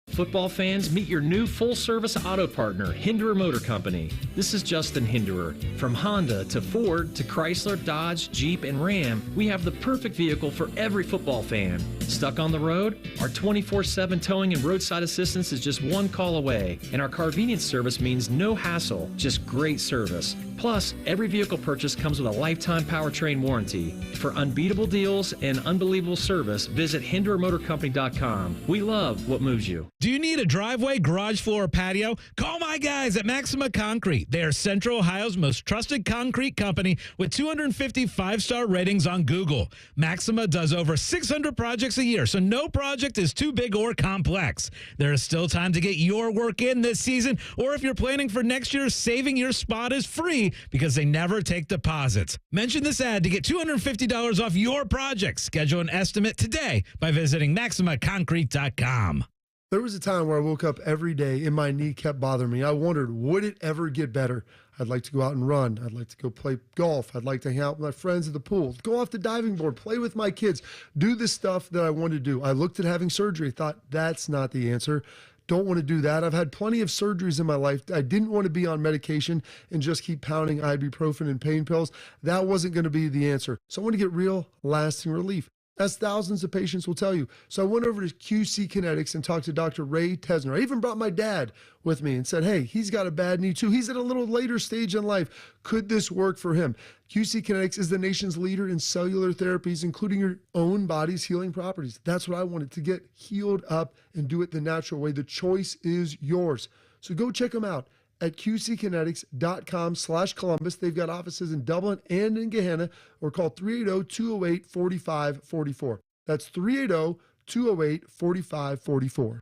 Football fans, meet your new full-service auto partner, Hinderer Motor Company. This is Justin Hinderer. From Honda to Ford to Chrysler, Dodge, Jeep, and Ram, we have the perfect vehicle for every football fan. Stuck on the road? Our 24/7 towing and roadside assistance is just one call away. And our convenience service means no hassle, just great service. Plus, every vehicle purchase comes with a lifetime powertrain warranty. For unbeatable deals and unbelievable service, visit HindererMotorCompany.com. We love what moves you. Do you need a driveway, garage floor, or patio? Call my guys at Maxima Concrete. They are Central Ohio's most trusted concrete company with 250 5-star ratings on Google. Maxima does over 600 projects a year, so no project is too big or complex. There is still time to get your work in this season, or if you're planning for next year, saving your spot is free because they never take deposits. Mention this ad to get $250 off your project. Schedule an estimate today by visiting MaximaConcrete.com. There was a time where I woke up every day and my knee kept bothering me. I wondered, would it ever get better? I'd like to go out and run. I'd like to go play golf. I'd like to hang out with my friends at the pool, go off the diving board, play with my kids, do the stuff that I wanted to do. I looked at having surgery, thought that's not the answer. Don't want to do that. I've had plenty of surgeries in my life. I didn't want to be on medication and just keep pounding ibuprofen and pain pills. That wasn't going to be the answer. So I want to get real, lasting relief, as thousands of patients will tell you. So I went over to QC Kinetics and talked to Dr. Ray Tesner. I even brought my dad with me and said, hey, he's got a bad knee too. He's at a little later stage in life. Could this work for him? QC Kinetics is the nation's leader in cellular therapies, including your own body's healing properties. That's what I wanted, to get healed up and do it the natural way. The choice is yours. So go check them out at qckinetics.com/Columbus. They've got offices in Dublin and in Gehenna, or call 380-208-4544. That's 380-208-4544.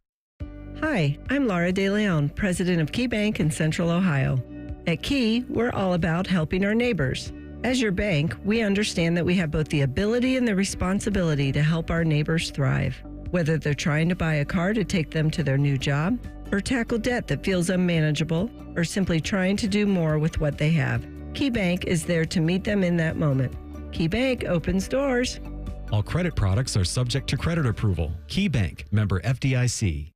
Hi, I'm Laura De Leon, president of Key Bank in Central Ohio. At Key, we're all about helping our neighbors. As your bank, we understand that we have both the ability and the responsibility to help our neighbors thrive. Whether they're trying to buy a car to take them to their new job, or tackle debt that feels unmanageable, or simply trying to do more with what they have, Key Bank is there to meet them in that moment. Key Bank opens doors. All credit products are subject to credit approval. Key Bank, member FDIC.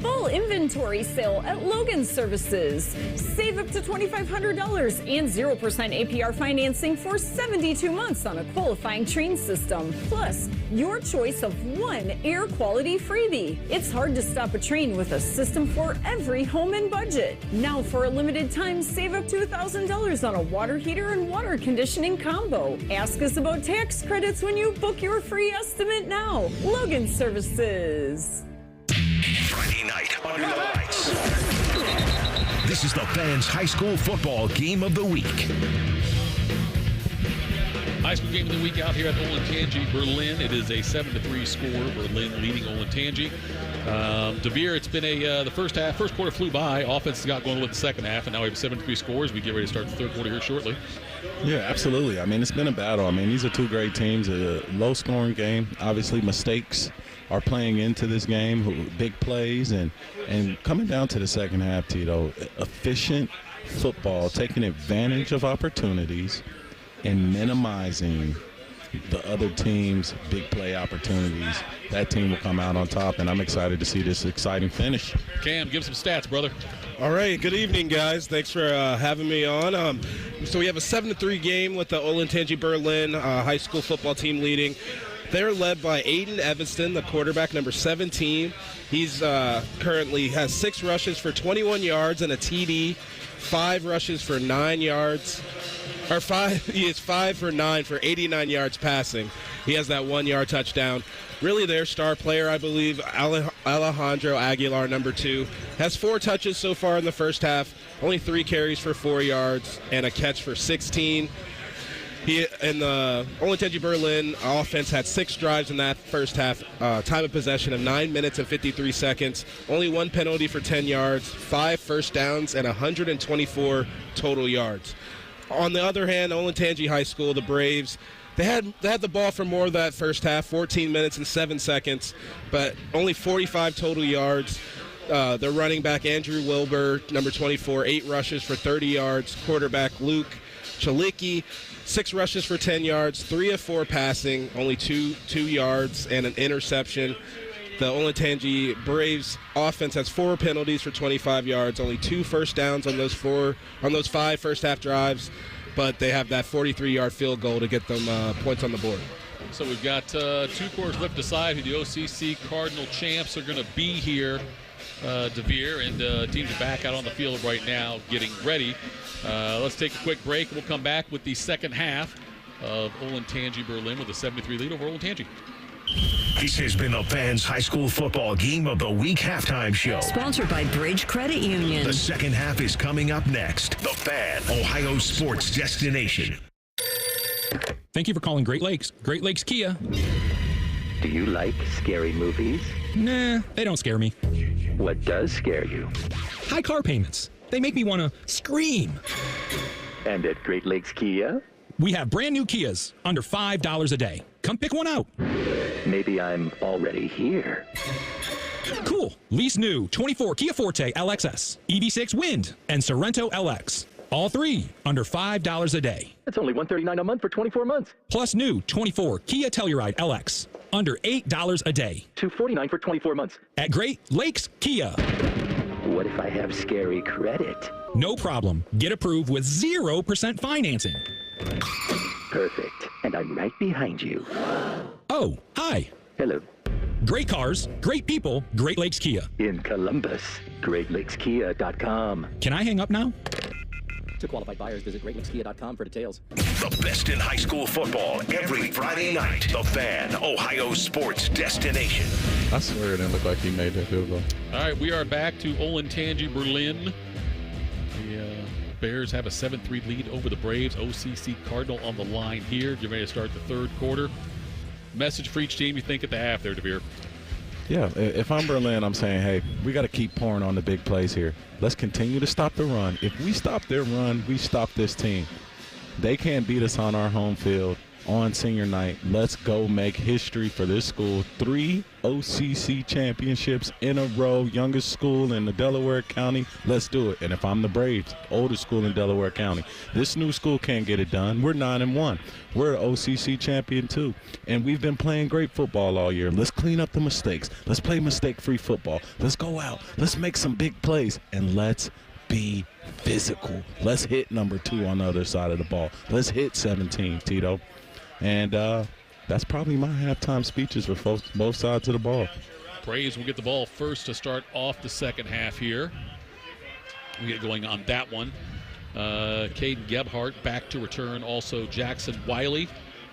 Full inventory sale at Logan Services. Save up to $2,500 and 0% APR financing for 72 months on a qualifying train system. Plus, your choice of one air quality freebie. It's hard to stop a train with a system for every home and budget. Now, for a limited time, save up to $1,000 on a water heater and water conditioning combo. Ask us about tax credits when you book your free estimate now. Logan Services. Friday night under the lights. This is the Fans High School Football Game of the Week. High school game of the week out here at Olentangy, Berlin. It is a 7-3 score. Berlin leading Olentangy. DeVere, it's been the first quarter flew by. Offense has got going with the second half, and now we have 7-3 scores. We get ready to start the third quarter here shortly. Yeah, absolutely. I mean, it's been a battle. I mean, these are two great teams. A low-scoring game. Obviously, mistakes are playing into this game, big plays, and coming down to the second half, Tito, efficient football, taking advantage of opportunities and minimizing the other team's big play opportunities, that team will come out on top, and I'm excited to see this exciting finish. Cam, give some stats, brother. All right, good evening, guys. Thanks for having me on. So we have a 7-3 game with the Olentangy Berlin high school football team leading. They're led by Aiden Evanston, the quarterback, number 17. He's currently has 6 rushes for 21 yards and a TD, 5 rushes for 9 yards. He is 5 for 9 for 89 yards passing. He has that 1-yard touchdown. Really their star player, I believe, Alejandro Aguilar, number 2, has 4 touches so far in the first half, only 3 carries for 4 yards and a catch for 16. He and the Olentangy Berlin offense had 6 drives in that first half, time of possession of 9 minutes and 53 seconds, only 1 penalty for 10 yards, 5 first downs, and 124 total yards. On the other hand, Olentangy High School, the Braves, they had the ball for more of that first half, 14 minutes and 7 seconds, but only 45 total yards. Their running back, Andrew Wilbur, number 24, 8 rushes for 30 yards. Quarterback Luke Chalicki, 6 rushes for 10 yards, 3 of 4 passing, only 2 yards and an interception. The Olentangy Braves offense has 4 penalties for 25 yards, only 2 first downs on those 5 first half drives, but they have that 43-yard field goal to get them points on the board. So we've got 2 quarters left to decide who the OCC Cardinal champs are going to be here. DeVere and teams are back out on the field right now getting ready. Let's take a quick break. We'll come back with the second half of Olentangy Berlin with a 73 lead over Olentangy. This has been the Fans High School Football Game of the Week halftime show. Sponsored by Bridge Credit Union. The second half is coming up next. The Fan, Ohio sports destination. Thank you for calling Great Lakes. Great Lakes Kia. Do you like scary movies? Nah, they don't scare me. What does scare you? High car payments. They make me want to scream. And at Great Lakes Kia? We have brand new Kias under $5 a day. Come pick one out. Maybe I'm already here. Cool. Lease new 24 Kia Forte LXS, EV6 Wind, and Sorrento LX. All 3 under $5 a day. That's only $139 a month for 24 months. Plus new 24 Kia Telluride LX under $8 a day. $249 for 24 months. At Great Lakes Kia. What if I have scary credit? No problem. Get approved with 0% financing. Perfect. And I'm right behind you. Oh, hi. Hello. Great cars, great people, Great Lakes Kia. In Columbus, GreatLakesKia.com. Can I hang up now? To qualified buyers, visit GreatLakesKia.com for details. The best in high school football every Friday night. The Fan, Ohio sports destination. I swear it didn't look like he made that field goal. All right, we are back to Olentangy Berlin. The Bears have a 7-3 lead over the Braves. OCC Cardinal on the line here. Get ready to start the third quarter. Message for each team you think at the half there, DeVere. Yeah, if I'm Berlin, I'm saying, hey, we got to keep pouring on the big plays here. Let's continue to stop the run. If we stop their run, we stop this team. They can't beat us on our home field on senior night. Let's go make history for this school. 3 OCC championships in a row, youngest school in the Delaware County. Let's do it. And if I'm the Braves, oldest school in Delaware County, this new school can't get it done. We're 9-1. We're an OCC champion too. And we've been playing great football all year. Let's clean up the mistakes. Let's play mistake-free football. Let's go out. Let's make some big plays. And let's be physical. Let's hit number 2 on the other side of the ball. Let's hit 17, Tito. And that's probably my halftime speeches for both sides of the ball. Braves will get the ball first to start off the second half here. We get going on that one. Caden Gebhardt back to return. Also Jackson Wiley,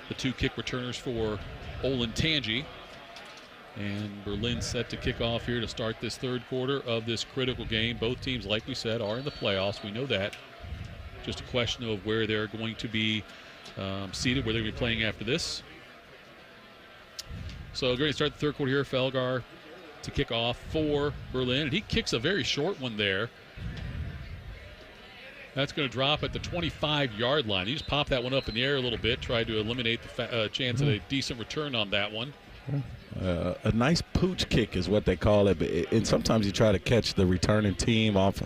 the 2 kick returners for Olentangy. And Berlin set to kick off here to start this third quarter of this critical game. Both teams, like we said, are in the playoffs. We know that. Just a question of where they're going to be seated, where they're going to be playing after this. So going to start the third quarter here. Felgar to kick off for Berlin. And he kicks a very short one there. That's going to drop at the 25-yard line. He just popped that one up in the air a little bit, tried to eliminate the chance of a decent return on that one. A nice pooch kick is what they call it. And sometimes you try to catch the returning team off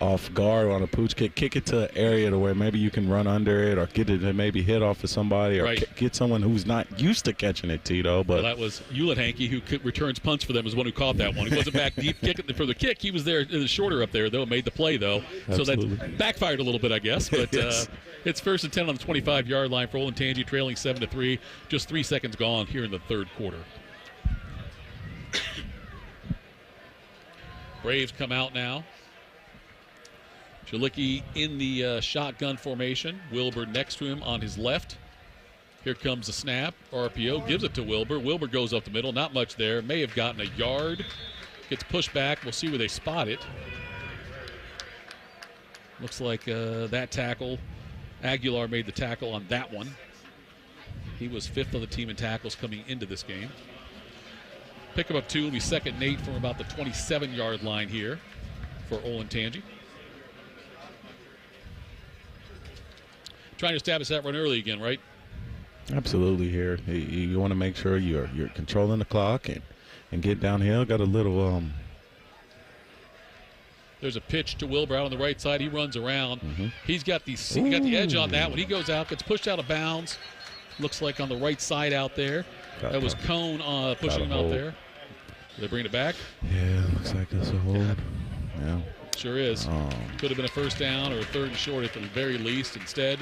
off guard on a pooch kick it to an area to where maybe you can run under it or get it to maybe hit off of somebody or get someone who's not used to catching it, Tito. But that was Olentangy, who returns punts for them, is one who caught that one. He wasn't back deep kicking for the kick. He was there in the shorter up there, though, made the play, though. Absolutely. So that backfired a little bit, I guess. But Yes. It's 1st and 10 on the 25-yard line for Olentangy, trailing 7-3. Just 3 seconds gone here in the third quarter. Braves come out now. Chalicki in the shotgun formation. Wilbur next to him on his left. Here comes the snap. RPO gives it to Wilbur. Wilbur goes up the middle. Not much there. May have gotten a yard. Gets pushed back. We'll see where they spot it. Looks like that tackle. Aguilar made the tackle on that one. He was 5th on the team in tackles coming into this game. Pick him up 2 will be 2nd and 8 from about the 27-yard line here for Olentangy. Trying to establish that run early again, right? Absolutely. Here you want to make sure you're controlling the clock and get downhill. Got a little There's a pitch to Wilbur out on the right side. He runs around. He's got the edge on that one. He goes out, gets pushed out of bounds. Looks like on the right side out there. That was Cone pushing him out there. They bring it back? Yeah, looks like that's a hold. Yeah. Sure is. Could have been a first down or a 3rd and short at the very least. Instead,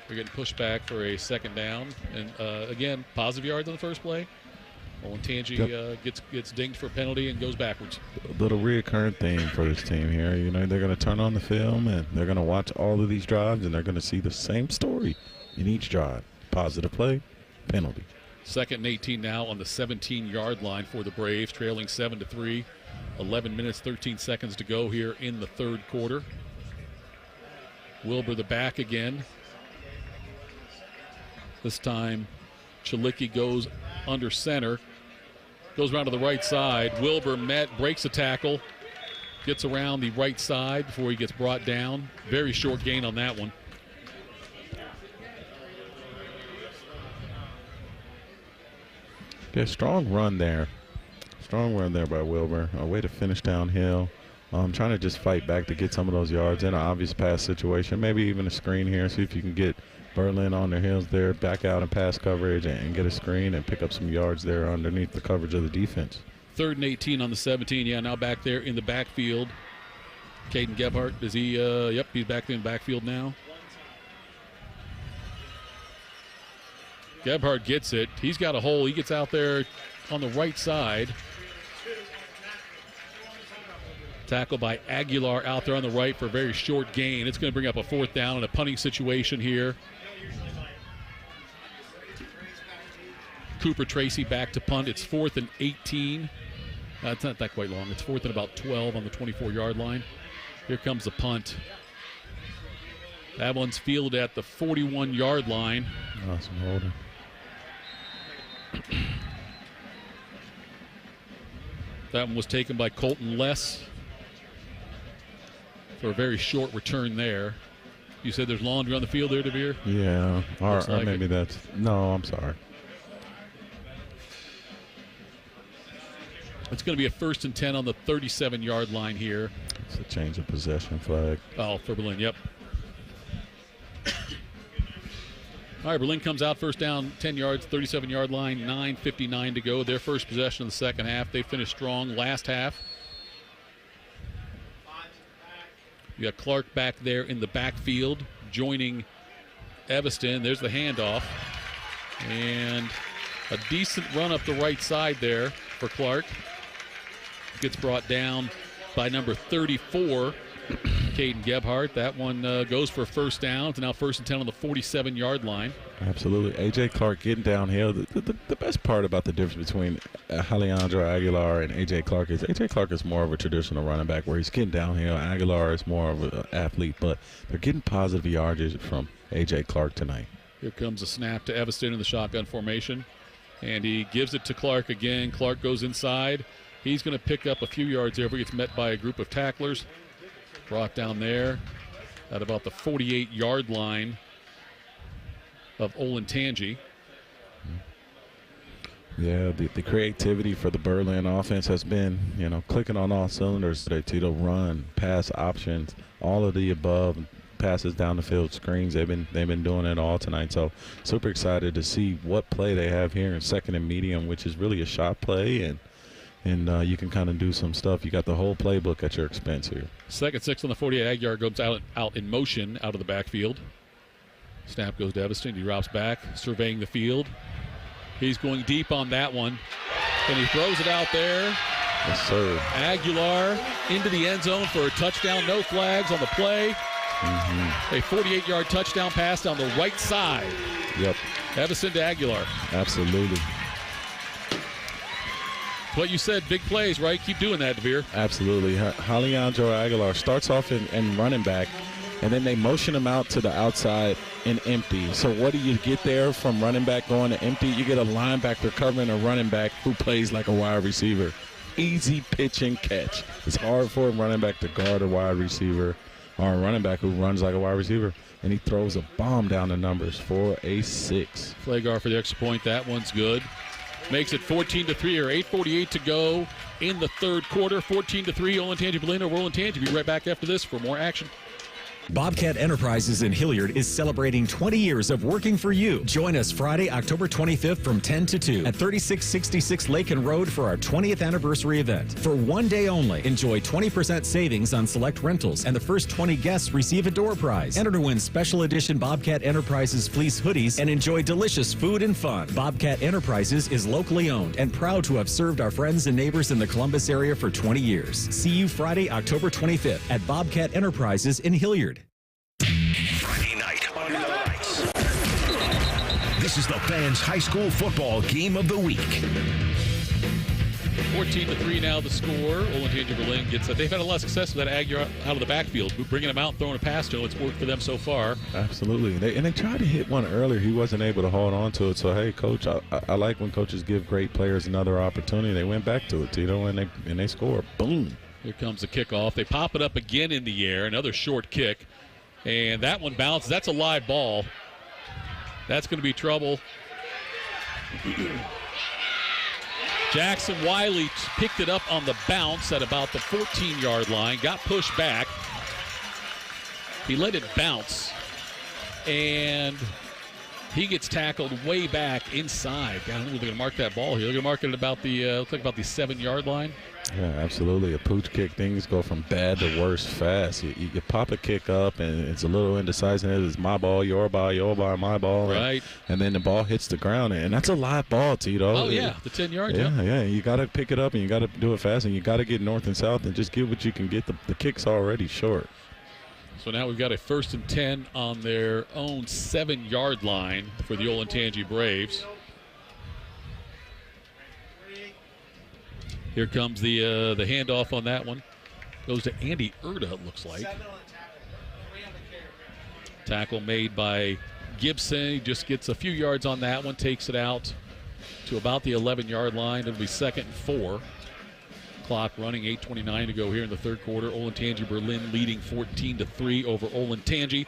they're getting pushed back for a 2nd down. And again, positive yards on the first play. Olentangy gets dinged for a penalty and goes backwards. A little reoccurring theme for this team here. You know, they're going to turn on the film and they're going to watch all of these drives and they're going to see the same story in each drive. Positive play, penalty. 2nd and 18 now on the 17-yard line for the Braves, trailing 7-3. 11 minutes, 13 seconds to go here in the third quarter. Wilbur the back again. This time, Chalicki goes under center. Goes around to the right side. Wilbur breaks a tackle. Gets around the right side before he gets brought down. Very short gain on that one. Yeah, strong run there. Strong run there by Wilbur. A way to finish downhill. Trying to just fight back to get some of those yards in an obvious pass situation. Maybe even a screen here. See if you can get Berlin on their heels there, back out and pass coverage and get a screen and pick up some yards there underneath the coverage of the defense. 3rd and 18 on the 17. Yeah, now back there in the backfield. Caden Gebhardt, is he? Yep, he's back there in the backfield now. Gebhardt gets it. He's got a hole. He gets out there on the right side. Tackle by Aguilar out there on the right for a very short gain. It's going to bring up a 4th down in a punting situation here. Cooper Tracy back to punt. It's 4th and 18. It's not that quite long. It's 4th and about 12 on the 24-yard line. Here comes the punt. That one's fielded at the 41-yard line. Awesome holding. That one was taken by Colton Less for a very short return there. You said there's laundry on the field there, DeVere? Yeah, or like maybe that's – no, I'm sorry. It's going to be a 1st and 10 on the 37-yard line here. It's a change of possession flag. Oh, for Berlin, yep. All right, Berlin comes out, first down, 10 yards, 37-yard line, 9:59 to go. Their first possession of the second half. They finished strong last half. You got Clark back there in the backfield, joining Evanston. There's the handoff. And a decent run up the right side there for Clark. Gets brought down by number 34, Caden Gebhardt. That one goes for a first down. It's now 1st and 10 on the 47-yard line. Absolutely. A.J. Clark getting downhill. The best part about the difference between Alejandro Aguilar and A.J. Clark is A.J. Clark is more of a traditional running back where he's getting downhill. Aguilar is more of an athlete, but they're getting positive yardage from A.J. Clark tonight. Here comes a snap to Evanston in the shotgun formation. And he gives it to Clark again. Clark goes inside. He's going to pick up a few yards there if he gets met by a group of tacklers. Brought down there at about the 48-yard line of Olentangy. Yeah, the creativity for the Berlin offense has been, clicking on all cylinders today. Tito, run, pass options, all of the above, passes down the field, screens. They've been doing it all tonight. So super excited to see what play they have here in second and medium, which is really a shot play, and you can kind of do some stuff. You got the whole playbook at your expense here. 2nd 6 on the 48. Aguilar goes out in motion out of the backfield. Snap goes to Evanston. He drops back, surveying the field. He's going deep on that one, and he throws it out there. Yes, sir. Aguilar into the end zone for a touchdown. No flags on the play. A 48-yard touchdown pass down the right side. Yep. Evanston to Aguilar. Absolutely. What you said, big plays, right? Keep doing that, DeVere. Absolutely. Alejandro Aguilar starts off in running back, and then they motion him out to the outside and empty. So what do you get there from running back going to empty? You get a linebacker covering a running back who plays like a wide receiver. Easy pitch and catch. It's hard for a running back to guard a wide receiver or a running back who runs like a wide receiver, and he throws a bomb down the numbers for a 6. Flagar for the extra point. That one's good. Makes it 14-3, or 8:48 to go in the third quarter. 14-3, Olentangy Berlin over Olentangy. Be right back after this for more action. Bobcat Enterprises in Hilliard is celebrating 20 years of working for you. Join us Friday, October 25th from 10 to 2 at 3666 Lakin Road for our 20th anniversary event. For one day only, enjoy 20% savings on select rentals, and the first 20 guests receive a door prize. Enter to win special edition Bobcat Enterprises fleece hoodies and enjoy delicious food and fun. Bobcat Enterprises is locally owned and proud to have served our friends and neighbors in the Columbus area for 20 years. See you Friday, October 25th at Bobcat Enterprises in Hilliard. Friday night under the lights. This is the fans' high school football game of the week. 14-3 now the score. Olentangy Berlin gets it. They've had a lot of success with that Aguilar out of the backfield. Bringing him out, throwing a pass to him. It's worked for them so far. Absolutely. They tried to hit one earlier. He wasn't able to hold on to it. So, hey, Coach, I like when coaches give great players another opportunity. They went back to it, Tito, and they score. Boom. Here comes the kickoff. They pop it up again in the air. Another short kick. And that one bounces. That's a live ball. That's going to be trouble. Jackson Wiley picked it up on the bounce at about the 14-yard line. Got pushed back. He let it bounce. And he gets tackled way back inside. God, I don't know if they're going to mark that ball here. They're going to mark it at about the, looks like about the 7-yard line. Yeah, absolutely. A pooch kick, things go from bad to worse fast. You pop a kick up, and it's a little indecisive. It's my ball, your ball, my ball. Right. And then the ball hits the ground, and that's a live ball, Tito. Oh, yeah, the 10 yards. Yeah. You got to pick it up, and you got to do it fast, and you got to get north and south and just get what you can get. The kick's already short. So now we've got a 1st and 10 on their own 7-yard line for the Olentangy Braves. Here comes the handoff on that one. Goes to Andy Erda, it looks like. Tackle made by Gibson. He just gets a few yards on that one, takes it out to about the 11-yard line. It'll be 2nd and 4. Clock running, 8:29 to go here in the third quarter. Olentangy Berlin leading 14-3 over Olentangy.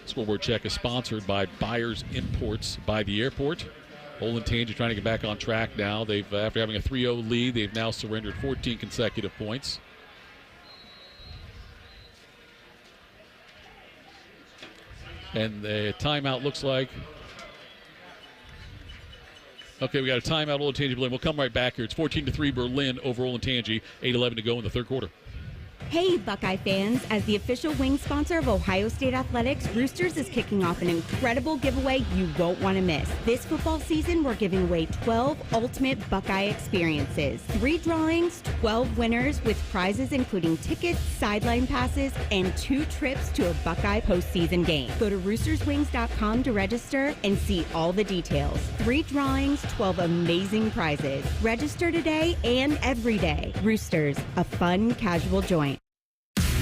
Scoreboard check is sponsored by Byers Imports by the airport. Olentangy trying to get back on track now. They've, after having a 3-0 lead, they've now surrendered 14 consecutive points. And the timeout looks like. Okay, we got a timeout, Olentangy Berlin. We'll come right back here. It's 14-3 Berlin over Olentangy. 8:11 to go in the third quarter. Hey, Buckeye fans. As the official wing sponsor of Ohio State Athletics, Roosters is kicking off an incredible giveaway you won't want to miss. This football season, we're giving away 12 ultimate Buckeye experiences. 3 drawings, 12 winners with prizes including tickets, sideline passes, and 2 trips to a Buckeye postseason game. Go to roosterswings.com to register and see all the details. 3 drawings, 12 amazing prizes. Register today and every day. Roosters, a fun, casual joint.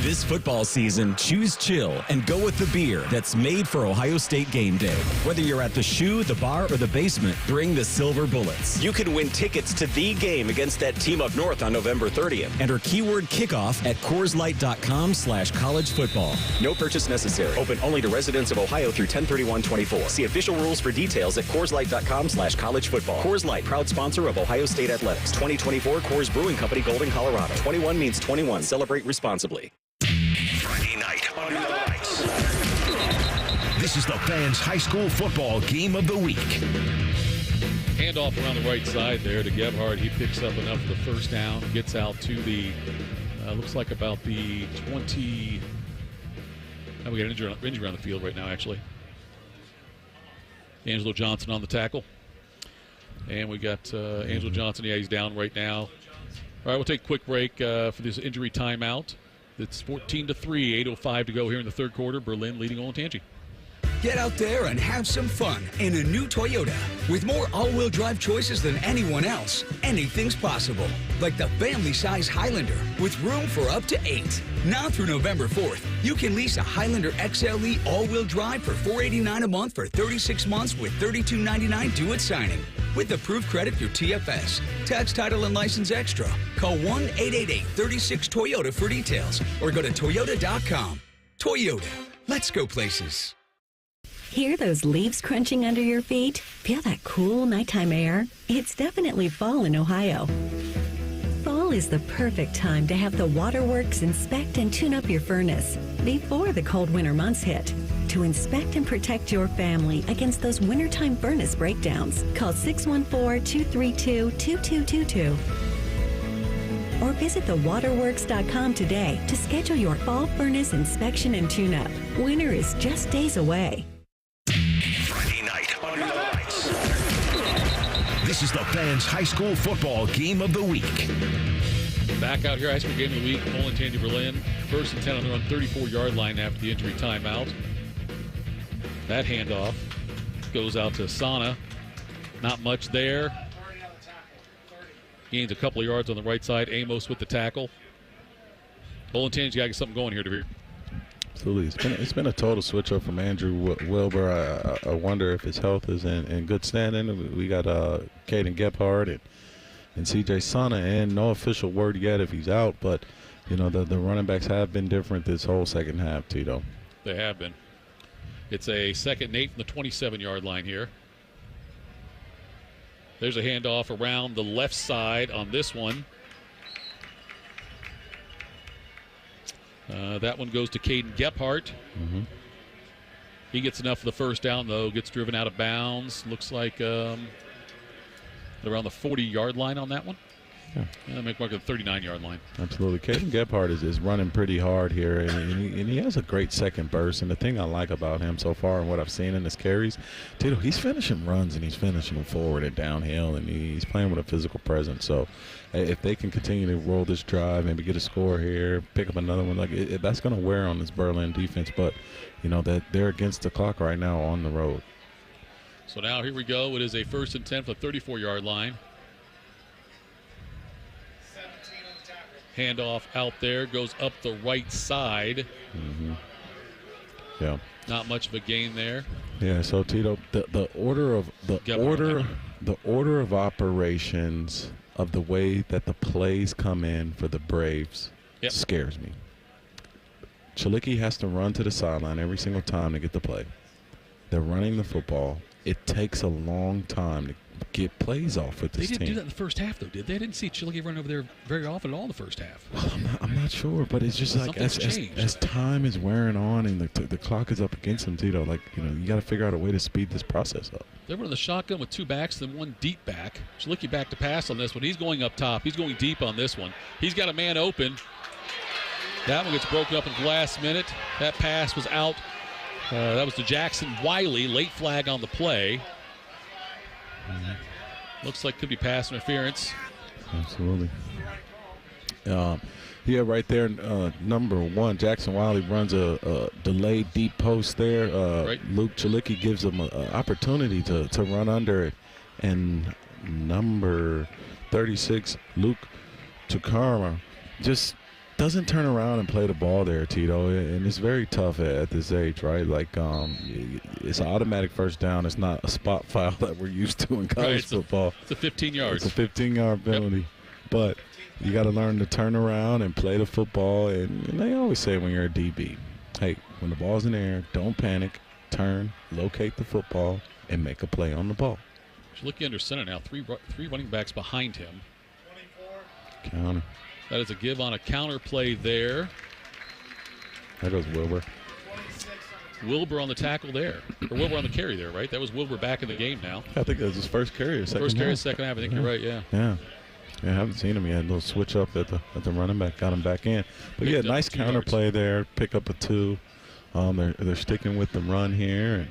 This football season, choose chill and go with the beer that's made for Ohio State game day. Whether you're at the shoe, the bar, or the basement, bring the Silver Bullets. You can win tickets to the game against that team up north on November 30th. Enter keyword kickoff at CoorsLight.com/college football. No purchase necessary. Open only to residents of Ohio through 10/31/24. See official rules for details at CoorsLight.com/college football. Coors Light, proud sponsor of Ohio State Athletics. 2024 Coors Brewing Company, Golden, Colorado. 21 means 21. Celebrate responsibly. Friday night under the lights. This is the Fans High School Football Game of the Week. Handoff around the right side there to Gebhardt. He picks up enough for the first down. Gets out to the, looks like about the 20. Oh, we got an injury on the field right now, actually. Angelo Johnson on the tackle. And we got Angelo Johnson. Yeah, he's down right now. All right, we'll take a quick break for this injury timeout. It's 14-3, 8:05 to go here in the third quarter. Berlin leading Olentangy. Get out there and have some fun in a new Toyota. With more all-wheel drive choices than anyone else, anything's possible. Like the family-size Highlander with room for up to 8. Now through November 4th, you can lease a Highlander XLE all-wheel drive for $489 a month for 36 months with $32.99 due at signing. With approved credit through TFS. Tax, title, and license extra. Call 1-888-36-TOYOTA for details or go to Toyota.com. Toyota. Let's go places. Hear those leaves crunching under your feet? Feel that cool nighttime air? It's definitely fall in Ohio. Fall is the perfect time to have the Waterworks inspect and tune up your furnace before the cold winter months hit. To inspect and protect your family against those wintertime furnace breakdowns, call 614-232-2222. Or visit thewaterworks.com today to schedule your fall furnace inspection and tune-up. Winter is just days away. Friday night under the lights. This is the Fans High School Football Game of the Week. Back out here, high school game of the week. Olentangy Berlin. 1st and 10 on their own 34-yard line after the injury timeout. That handoff goes out to Sana. Not much there. Gains a couple of yards on the right side. Amos with the tackle. Olentangy got to get something going here, DeVere. Absolutely. It's been a total switch up from Andrew Wilbur. I wonder if his health is in good standing. We got Caden Gebhardt and C.J. Sana, and no official word yet if he's out. But, you know, the running backs have been different this whole second half, Tito. They have been. It's a 2nd and 8 from the 27-yard line here. There's a handoff around the left side on this one. That one goes to Caden Gebhardt. Mm-hmm. He gets enough for the first down, though. Gets driven out of bounds. Looks like around the 40-yard line on that one. Yeah, make mark at the 39-yard line. Absolutely. Caden Gebhardt is running pretty hard here, and he has a great second burst. And the thing I like about him so far and what I've seen in his carries, Tito, he's finishing runs and he's finishing them forward and downhill, and he's playing with a physical presence. So if they can continue to roll this drive, maybe get a score here, pick up another one, that's going to wear on this Berlin defense. But, you know, that they're against the clock right now on the road. So now here we go. It is a 1st and 10 for the 34-yard line. Handoff out there, goes up the right side. Mm-hmm. Yeah. Not much of a gain there. Yeah. So Tito, the order of operations of the way that the plays come in for the Braves scares me. Chilicki has to run to the sideline every single time to get the play. They're running the football. It takes a long time to get plays off with this team. They didn't do that in the first half, though, did they? I didn't see Chilicki run over there very often at all in the first half. Well, I'm not sure, but it's just like as time is wearing on and the clock is up against them, Tito, like, you know, you got to figure out a way to speed this process up. They're running the shotgun with 2 backs, then 1 deep back. Chilicki back to pass on this one. He's going up top. He's going deep on this one. He's got a man open. That one gets broken up at the last minute. That pass was out. That was to Jackson Wiley. Late flag on the play. Looks like could be pass interference. Absolutely. Yeah, right there, number 1, Jackson Wiley runs a delayed deep post there. Right. Luke Chilicki gives him an opportunity to run under it. And number 36, Luke Tukarma, just doesn't turn around and play the ball there, Tito, and it's very tough at this age, right? Like, it's an automatic first down. It's not a spot foul that we're used to in college football. It's a 15 yards. It's a 15-yard penalty. Yep. But you got to learn to turn around and play the football. And they always say when you're a DB, hey, when the ball's in the air, don't panic. Turn, locate the football, and make a play on the ball. Looking under center now, three running backs behind him. Counter. That is a give on a counter play there. There goes Wilbur. Wilbur on the tackle there. Or Wilbur on the carry there, right? That was Wilbur back in the game now. I think that was his first carry or second First carry, half. second half. I think you're right, yeah. Yeah, I haven't seen him yet. A little switch up at the running back, got him back in. But Picked nice counter play there. Pick up a 2. They're sticking with the run here. And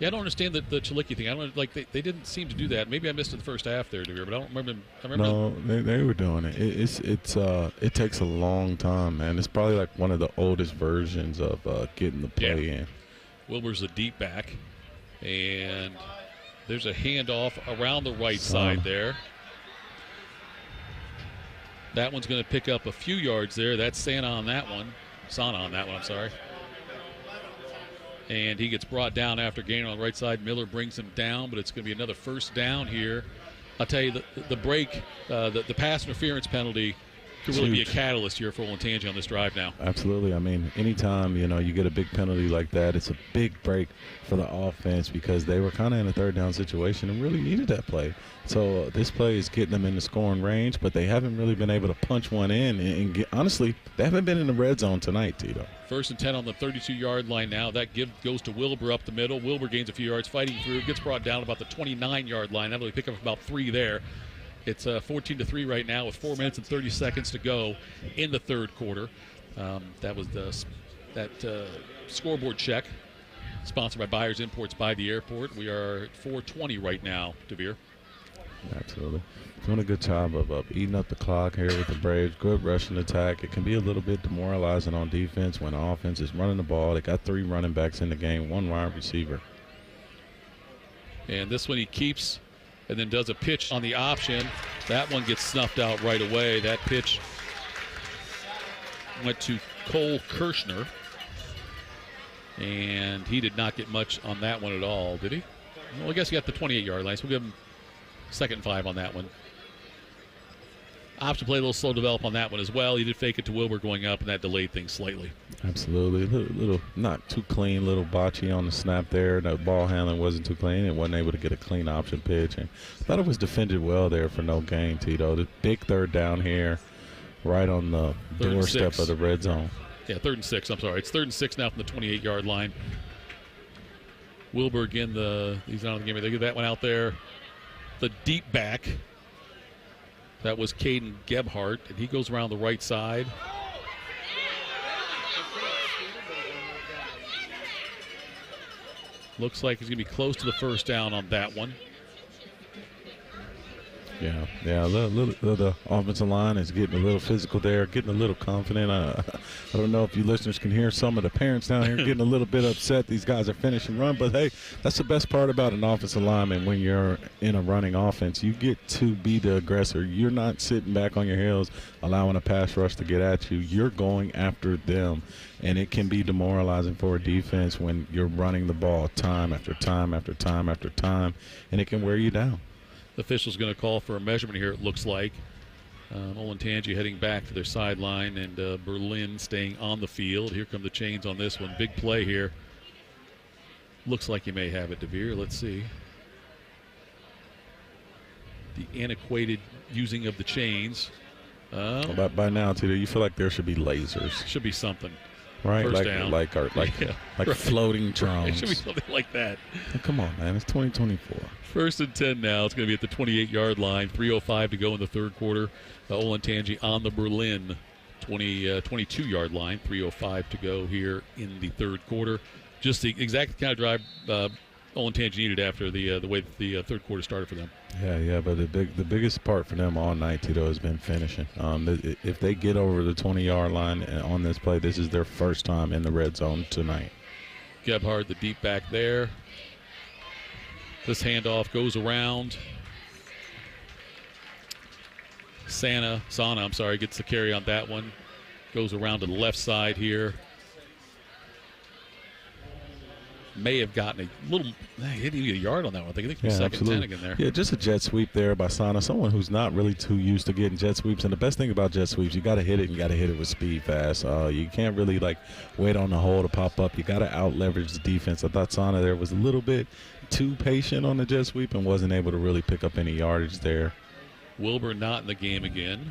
yeah, I don't understand the Chilicki thing. I don't like they didn't seem to do that. Maybe I missed it the first half there, DeVere, but I don't remember. No, they were doing it. It takes a long time, man. It's probably like one of the oldest versions of getting the play in. Wilbur's a deep back, and there's a handoff around the right side there. That one's going to pick up a few yards there. That's Sana on that one, I'm sorry. And he gets brought down after gain on the right side. Miller brings him down, but it's going to be another first down here. I'll tell you, the break, the pass interference penalty could really be a catalyst here for Olentangy on this drive now. Absolutely. I mean, anytime, you get a big penalty like that, it's a big break for the offense because they were kind of in a third down situation and really needed that play. So this play is getting them in the scoring range, but they haven't really been able to punch one in. And honestly, they haven't been in the red zone tonight, Tito. 1st and 10 on the 32-yard line now. That give goes to Wilbur up the middle. Wilbur gains a few yards fighting through. Gets brought down about the 29-yard line. That'll pick up about 3 there. It's 14-3 right now with 4 minutes and 30 seconds to go in the third quarter. That was that scoreboard check sponsored by Buyers Imports by the airport. We are at 4:20 right now, DeVere. Absolutely. Doing a good job of eating up the clock here with the Braves. Good rushing attack. It can be a little bit demoralizing on defense when the offense is running the ball. They got 3 running backs in the game, 1 wide receiver. And this one he keeps and then does a pitch on the option. That one gets snuffed out right away. That pitch went to Cole Kirshner. And he did not get much on that one at all, did he? Well, I guess he got the 28-yard line, so we'll give him 2nd and 5 on that one. Option play a little slow develop on that one as well. He did fake it to Wilbur going up, and that delayed things slightly. Absolutely. Little not too clean, little botchy on the snap there. The ball handling wasn't too clean and wasn't able to get a clean option pitch. And I thought it was defended well there for no gain, Tito. The big third down here right on the doorstep of the red zone. Yeah, 3rd and 6. I'm sorry. It's 3rd and 6 now from the 28-yard line. Wilbur again, he's out of the game. They get that one out there. The deep back. That was Caden Gebhardt, and he goes around the right side. Looks like he's going to be close to the first down on that one. Yeah. The offensive line is getting a little physical there, getting a little confident. I don't know if you listeners can hear some of the parents down here getting a little bit upset. These guys are finishing run, but hey, that's the best part about an offensive lineman when you're in a running offense. You get to be the aggressor. You're not sitting back on your heels allowing a pass rush to get at you. You're going after them, and it can be demoralizing for a defense when you're running the ball time after time after time after time, and it can wear you down. The official's going to call for a measurement here, it looks like. Olentangy heading back to their sideline, and Berlin staying on the field. Here come the chains on this one. Big play here. Looks like you may have it, DeVere. Let's see. The antiquated using of the chains. By now, Tito, you feel like there should be lasers. Should be something. Right, First down. like floating drones. It should be something like that. Oh, come on, man. It's 2024. 1st and 10 now. It's going to be at the 28-yard line. 3:05 to go in the third quarter. Olentangy on the Berlin 22-yard line. 3:05 to go here in the third quarter. Just the exact kind of drive Olentangy needed after the way that the third quarter started for them. Yeah, but the biggest part for them all night, Tito, has been finishing. If they get over the 20-yard line on this play, this is their first time in the red zone tonight. Gebhardt, the deep back there. This handoff goes around. Sana, gets the carry on that one. Goes around to the left side here. May have gotten a little, he didn't even get a yard on that one. I think he was second 10 again there. Yeah, just a jet sweep there by Sana, someone who's not really too used to getting jet sweeps. And the best thing about jet sweeps, you got to hit it, and you got to hit it with speed fast. You can't really wait on the hole to pop up. You got to out leverage the defense. I thought Sana there was a little bit too patient on the jet sweep and wasn't able to really pick up any yardage there. Wilbur not in the game again.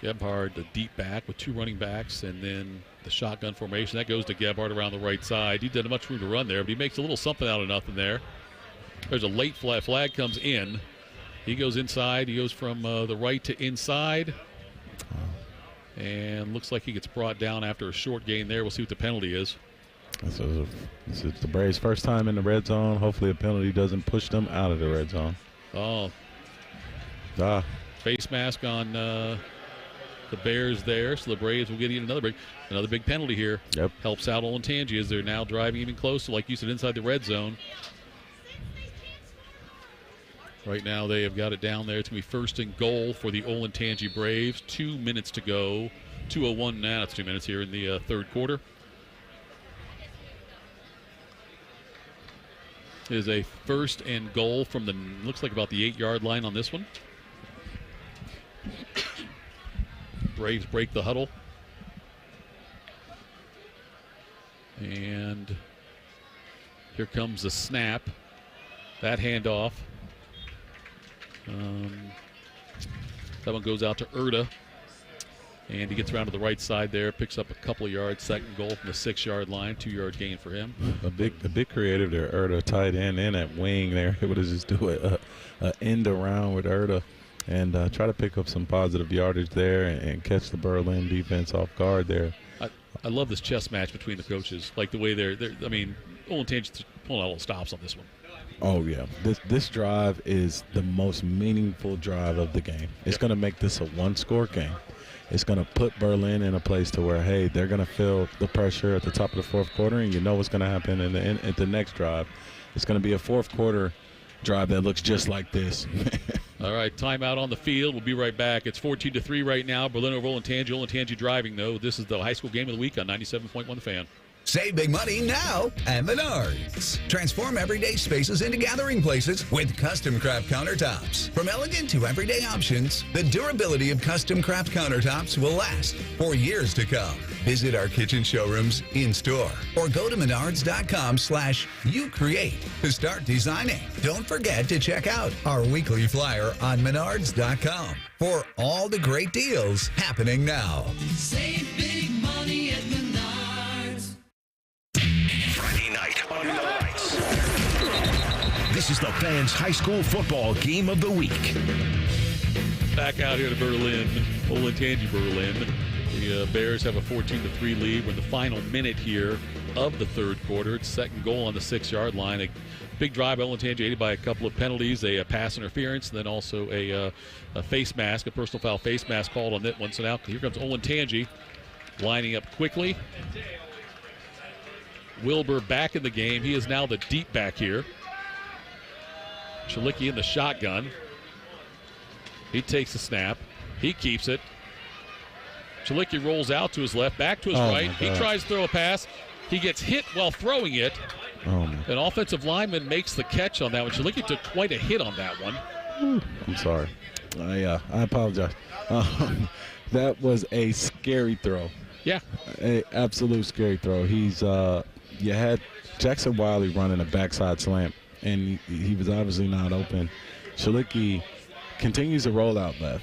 Gebhard, the deep back with 2 running backs, and then the shotgun formation. That goes to Gebhard around the right side. He didn't have much room to run there, but he makes a little something out of nothing there. There's a late flag. Flag comes in. He goes inside. He goes from the right to inside. And looks like he gets brought down after a short gain there. We'll see what the penalty is. This is the Braves' first time in the red zone. Hopefully a penalty doesn't push them out of the red zone. Face mask on the Bears there, so the Braves will get another big penalty here. Yep. Helps out Olentangy as they're now driving even closer, like you said, inside the red zone. Right now they have got it down there. It's going to be first and goal for the Olentangy Braves. 2 minutes to go. 2:01 now. It's 2 minutes here in the third quarter. It is a first and goal from looks like about the 8-yard line on this one. Braves break the huddle. And here comes the snap. That handoff. That one goes out to Erda. And he gets around to the right side there, picks up a couple of yards. Second goal from the 6-yard line, 2-yard gain for him. A big creative there, Erda, tight end and that wing there. Able to just do a end around with Erda and try to pick up some positive yardage there and catch the Berlin defense off guard there. I love this chess match between the coaches, like the way they're I mean, Olentangy's pulling out all the stops on this one. Oh, yeah. This drive is the most meaningful drive of the game. It's going to make this a one-score game. It's going to put Berlin in a place to where, hey, they're going to feel the pressure at the top of the fourth quarter, and you know what's going to happen at the next drive. It's going to be a fourth quarter drive that looks just like this. All right, timeout on the field. We'll be right back. It's 14-3 right now. Berlin over Olentangy. Olentangy driving, though. This is the high school game of the week on 97.1 The Fan. Save big money now at Menards. Transform everyday spaces into gathering places with custom craft countertops. From elegant to everyday options, the durability of custom craft countertops will last for years to come. Visit our kitchen showrooms in-store or go to menards.com/youcreate to start designing. Don't forget to check out our weekly flyer on menards.com for all the great deals happening now. Save big money at Menards. Friday night on the lights. This is the Fans High School Football Game of the Week. Back out here to Berlin, Olentangy Berlin. The Bears have a 14-3 lead. We're in the final minute here of the third quarter. It's second goal on the 6-yard line. A big drive by Olentangy, aided by a couple of penalties, a pass interference, and then also a face mask, a personal foul face mask called on that one. So now here comes Olentangy lining up quickly. Wilbur back in the game. He is now the deep back here. Chalicki in the shotgun. He takes the snap. He keeps it. Chalicki rolls out to his left, back to his right. He tries to throw a pass. He gets hit while throwing it. An offensive lineman makes the catch on that one. Chalicki took quite a hit on that one. I'm sorry. I apologize. That was a scary throw. Yeah. An absolute scary throw. You had Jackson Wiley running a backside slant, and he was obviously not open. Chalicki continues to roll out left.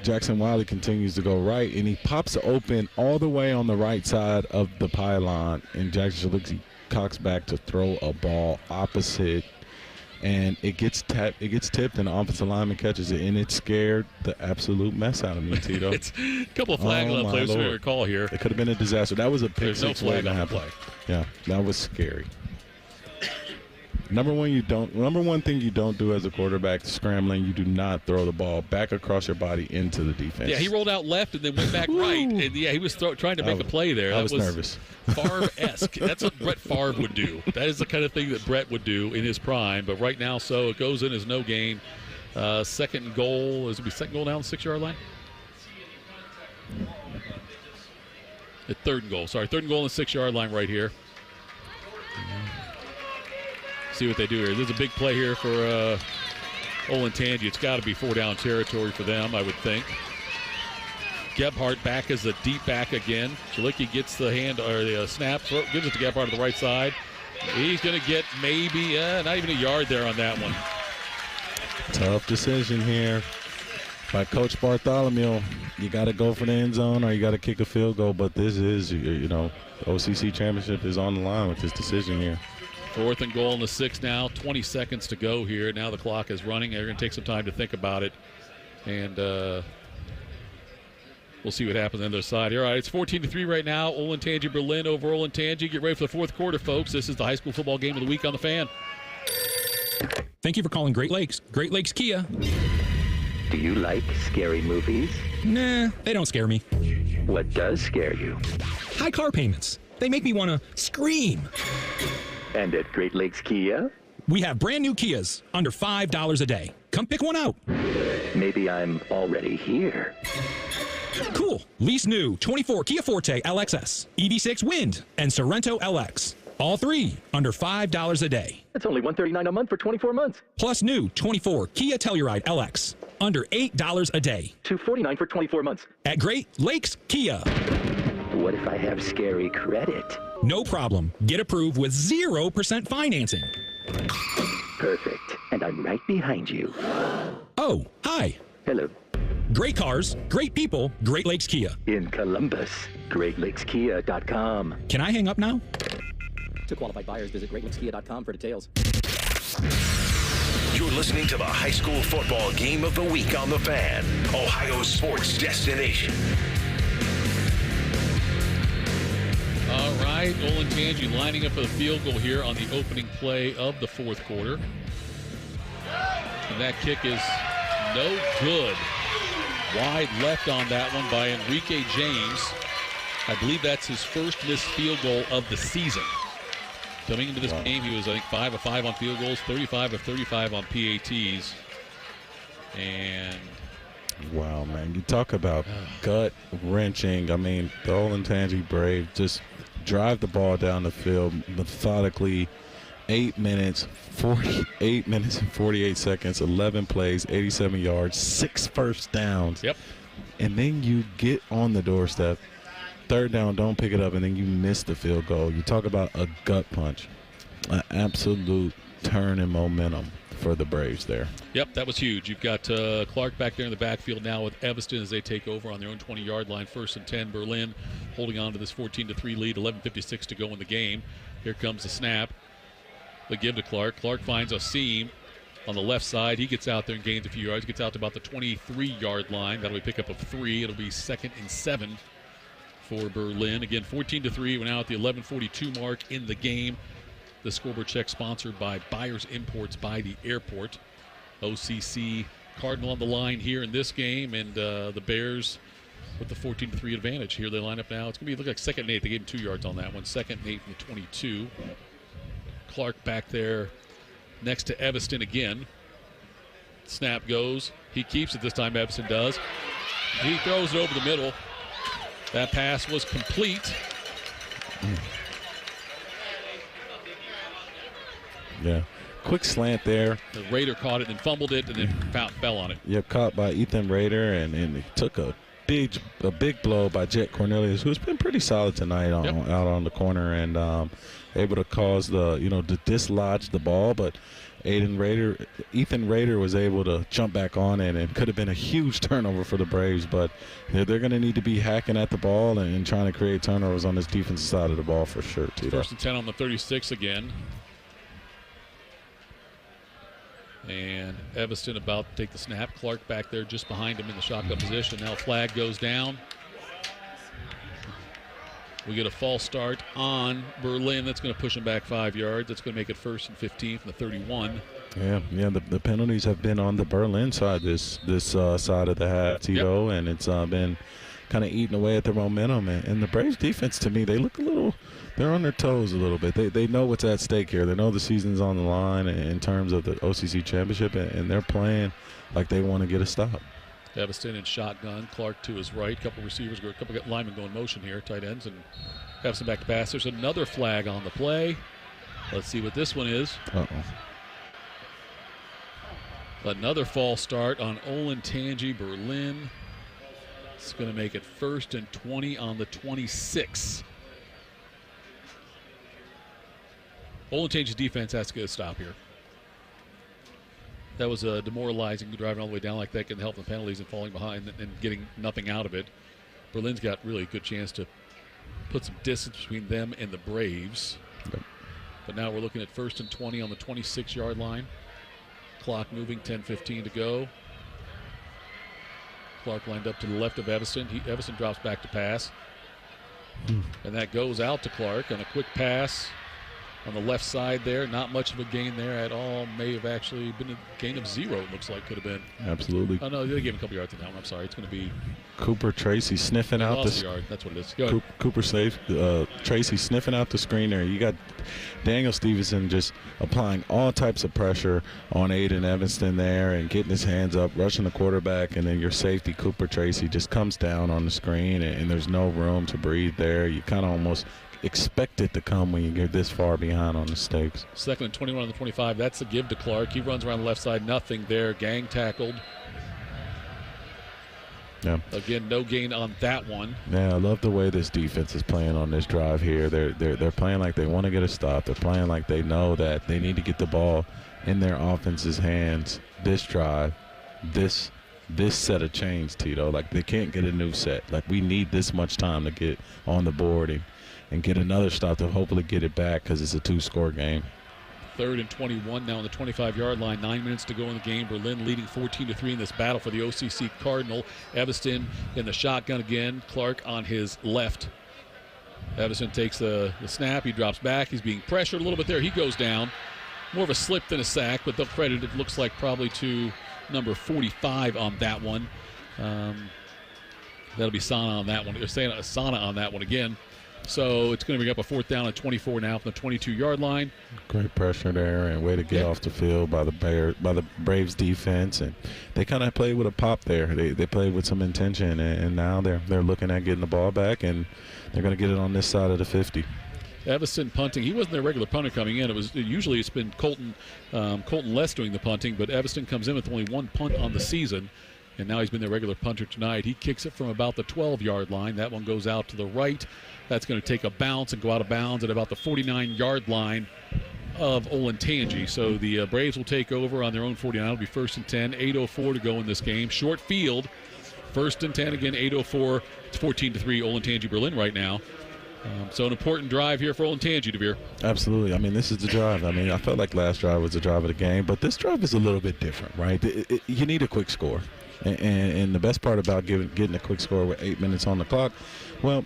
Jackson Wiley continues to go right, and he pops open all the way on the right side of the pylon, and Jackson Chalicki cocks back to throw a ball opposite, and it gets tipped, and the offensive lineman catches it, and it scared the absolute mess out of me, Tito. It's a couple of flags on the play, so I recall here. It could have been a disaster. That was a pick There's no six flag waiting to on the happen. play. Yeah, that was scary. Number one thing you don't do as a quarterback, scrambling, you do not throw the ball back across your body into the defense. Yeah, he rolled out left and then went back right. And yeah, he was trying to make a play there. I was nervous. Favre-esque. That's what Brett Favre would do. That is the kind of thing that Brett would do in his prime. But right now, so it goes in as no gain. Second goal. Is it be second goal down the 6-yard line? Third and goal. Sorry, third and goal on the 6-yard line right here. See what they do here. There's a big play here for Olentangy. It's got to be 4-down territory for them, I would think. Gebhardt back as a deep back again. Chalicki gets the hand or the snap, gives it to Gebhardt to the right side. He's going to get maybe not even a yard there on that one. Tough decision here by Coach Bartholomew. You got to go for the end zone or you got to kick a field goal, but this is, the OCC championship is on the line with this decision here. 4th and goal in the 6 now. 20 seconds to go here. Now the clock is running. They're going to take some time to think about it. And we'll see what happens on the other side. All right, it's 14-3 right now. Olentangy Berlin over Olentangy. Get ready for the 4th quarter, folks. This is the high school football game of the week on the Fan. Thank you for calling Great Lakes. Great Lakes Kia. Do you like scary movies? Nah, they don't scare me. What does scare you? High car payments. They make me want to scream. And at Great Lakes Kia? We have brand new Kias under $5 a day. Come pick one out. Maybe I'm already here. Cool. Lease new 24 Kia Forte LXS, EV6 Wind, and Sorento LX. All 3 under $5 a day. That's only $139 a month for 24 months. Plus new 24 Kia Telluride LX under $8 a day. $249 for 24 months. At Great Lakes Kia. What if I have scary credit? No problem. Get approved with 0% financing. Perfect. And I'm right behind you. Oh, hi. Hello. Great cars, great people, Great Lakes Kia. In Columbus, GreatLakesKia.com. Can I hang up now? To qualified buyers, visit GreatLakesKia.com for details. You're listening to the high school football game of the week on the Fan, Ohio sports destination. All right, Olentangy lining up for the field goal here on the opening play of the 4th quarter. And that kick is no good. Wide left on that one by Enrique James. I believe that's his first missed field goal of the season. Coming into this game, he was, I think, 5 of 5 on field goals, 35 of 35 on PATs. And wow, man, you talk about gut wrenching. I mean, the Olentangy Braves just drive the ball down the field methodically. 8 minutes and 48 seconds, 11 plays, 87 yards, 6 first downs. Yep. And then you get on the doorstep, 3rd down, don't pick it up, and then you miss the field goal. You talk about a gut punch, an absolute turn in momentum for the Braves there. Yep, that was huge. You've got Clark back there in the backfield now with Evanston as they take over on their own 20-yard line. 1st and 10, Berlin holding on to this 14-3 lead, 11:56 to go in the game. Here comes the snap. The give to Clark. Clark finds a seam on the left side. He gets out there and gains a few yards. Gets out to about the 23-yard line. That'll be pickup of 3. It'll be 2nd and 7 for Berlin. Again, 14-3. We're now at the 11:42 mark in the game. The scoreboard check sponsored by Buyers Imports by the airport. OCC Cardinal on the line here in this game, and the Bears with the 14-3 advantage. Here they line up now. It's going to look like 2nd and 8. They gave him 2 yards on that one. 2nd and 8 from the 22. Clark back there next to Evanston again. Snap goes. He keeps it this time, Evanston does. He throws it over the middle. That pass was complete. Yeah. Quick slant there. The Raider caught it and fumbled it and then fell on it. Yeah, caught by Ethan Raider, and he took a big blow by Jet Cornelius, who's been pretty solid tonight out on the corner, and able to cause to dislodge the ball, but Ethan Raider was able to jump back on it, and could have been a huge turnover for the Braves, but they're going to need to be hacking at the ball and trying to create turnovers on this defensive side of the ball for sure, too. 1st and 10 on the 36 again. And Evanston about to take the snap. Clark back there just behind him in the shotgun position. Now flag goes down. We get a false start on Berlin. That's going to push him back 5 yards. That's going to make it 1st and 15 from the 31. Yeah. The penalties have been on the Berlin side this side of the hat, Tito, and it's been kind of eating away at their momentum. And the Braves defense, to me, they look a They're on their toes a little bit. They know what's at stake here. They know the season's on the line in terms of the OCC championship, and they're playing like they want to get a stop. Evanston in shotgun. Clark to his right. Couple receivers, a couple linemen go in motion here. Tight ends, and Evanston back to pass. There's another flag on the play. Let's see what this one is. Another false start on Olentangy Berlin. It's going to make it 1st and 20 on the 26. Olentangy's defense has to get a stop here. That was demoralizing, driving all the way down like that, getting help in the penalties and falling behind and getting nothing out of it. Berlin's got really a good chance to put some distance between them and the Braves. Yep. But now we're looking at 1st and 20 on the 26-yard line. Clock moving, 10:15 to go. Clark lined up to the left of Evanston. Evanston drops back to pass. And that goes out to Clark on a quick pass on the left side there. Not much of a gain there at all. May have actually been a gain of 0, it looks like. Could have been. Absolutely. Oh, no, they gave him a couple yards down. I'm sorry. It's going to be Cooper Tracy sniffing out the yard. That's what it is. Go ahead. Cooper safe. Tracy sniffing out the screen there. You got Daniel Stevenson just applying all types of pressure on Aiden Evanston there and getting his hands up, rushing the quarterback, and then your safety, Cooper Tracy, just comes down on the screen, and there's no room to breathe there. You kind of almost expect it to come when you get this far behind on the stakes. 2nd and 21 on the 25. That's the give to Clark. He runs around the left side. Nothing there. Gang tackled. Yeah. Again, no gain on that one. Yeah, I love the way this defense is playing on this drive here. They're playing like they want to get a stop. They're playing like they know that they need to get the ball in their offense's hands this drive, this set of chains, Tito. Like, they can't get a new set. Like, we need this much time to get on the board and get another stop to hopefully get it back because it's a 2-score game. 3rd and 21 now on the 25-yard line. 9 minutes to go in the game. Berlin leading 14-3 in this battle for the OCC Cardinal. Evanston in the shotgun again. Clark on his left. Evanston takes the snap. He drops back. He's being pressured a little bit there. He goes down. More of a slip than a sack, but they'll credit it looks like probably to number 45 on that one. That'll be Sana on that one. They're saying Sana on that one again. So it's going to bring up a 4th down at 24 now from the 22-yard line. Great pressure there and way to get off the field by the Braves defense, and they kind of played with a pop there. They played with some intention, and now they're looking at getting the ball back, and they're going to get it on this side of the 50. Evanston punting. He wasn't their regular punter coming in. Usually it's been Colton Less doing the punting, but Evanston comes in with only 1 punt on the season. And now he's been their regular punter tonight. He kicks it from about the 12-yard line. That one goes out to the right. That's going to take a bounce and go out of bounds at about the 49-yard line of Olentangy. So the Braves will take over on their own 49. It'll be 1st and 10. 8:04 to go in this game. Short field. 1st and 10 again. 8:04. It's 14-3 Olentangy Berlin right now. So an important drive here for Olentangy, DeVere. Absolutely. I mean, this is the drive. I mean, I felt like last drive was the drive of the game, but this drive is a little bit different, right? You need a quick score. And the best part about getting a quick score with 8 minutes on the clock, well,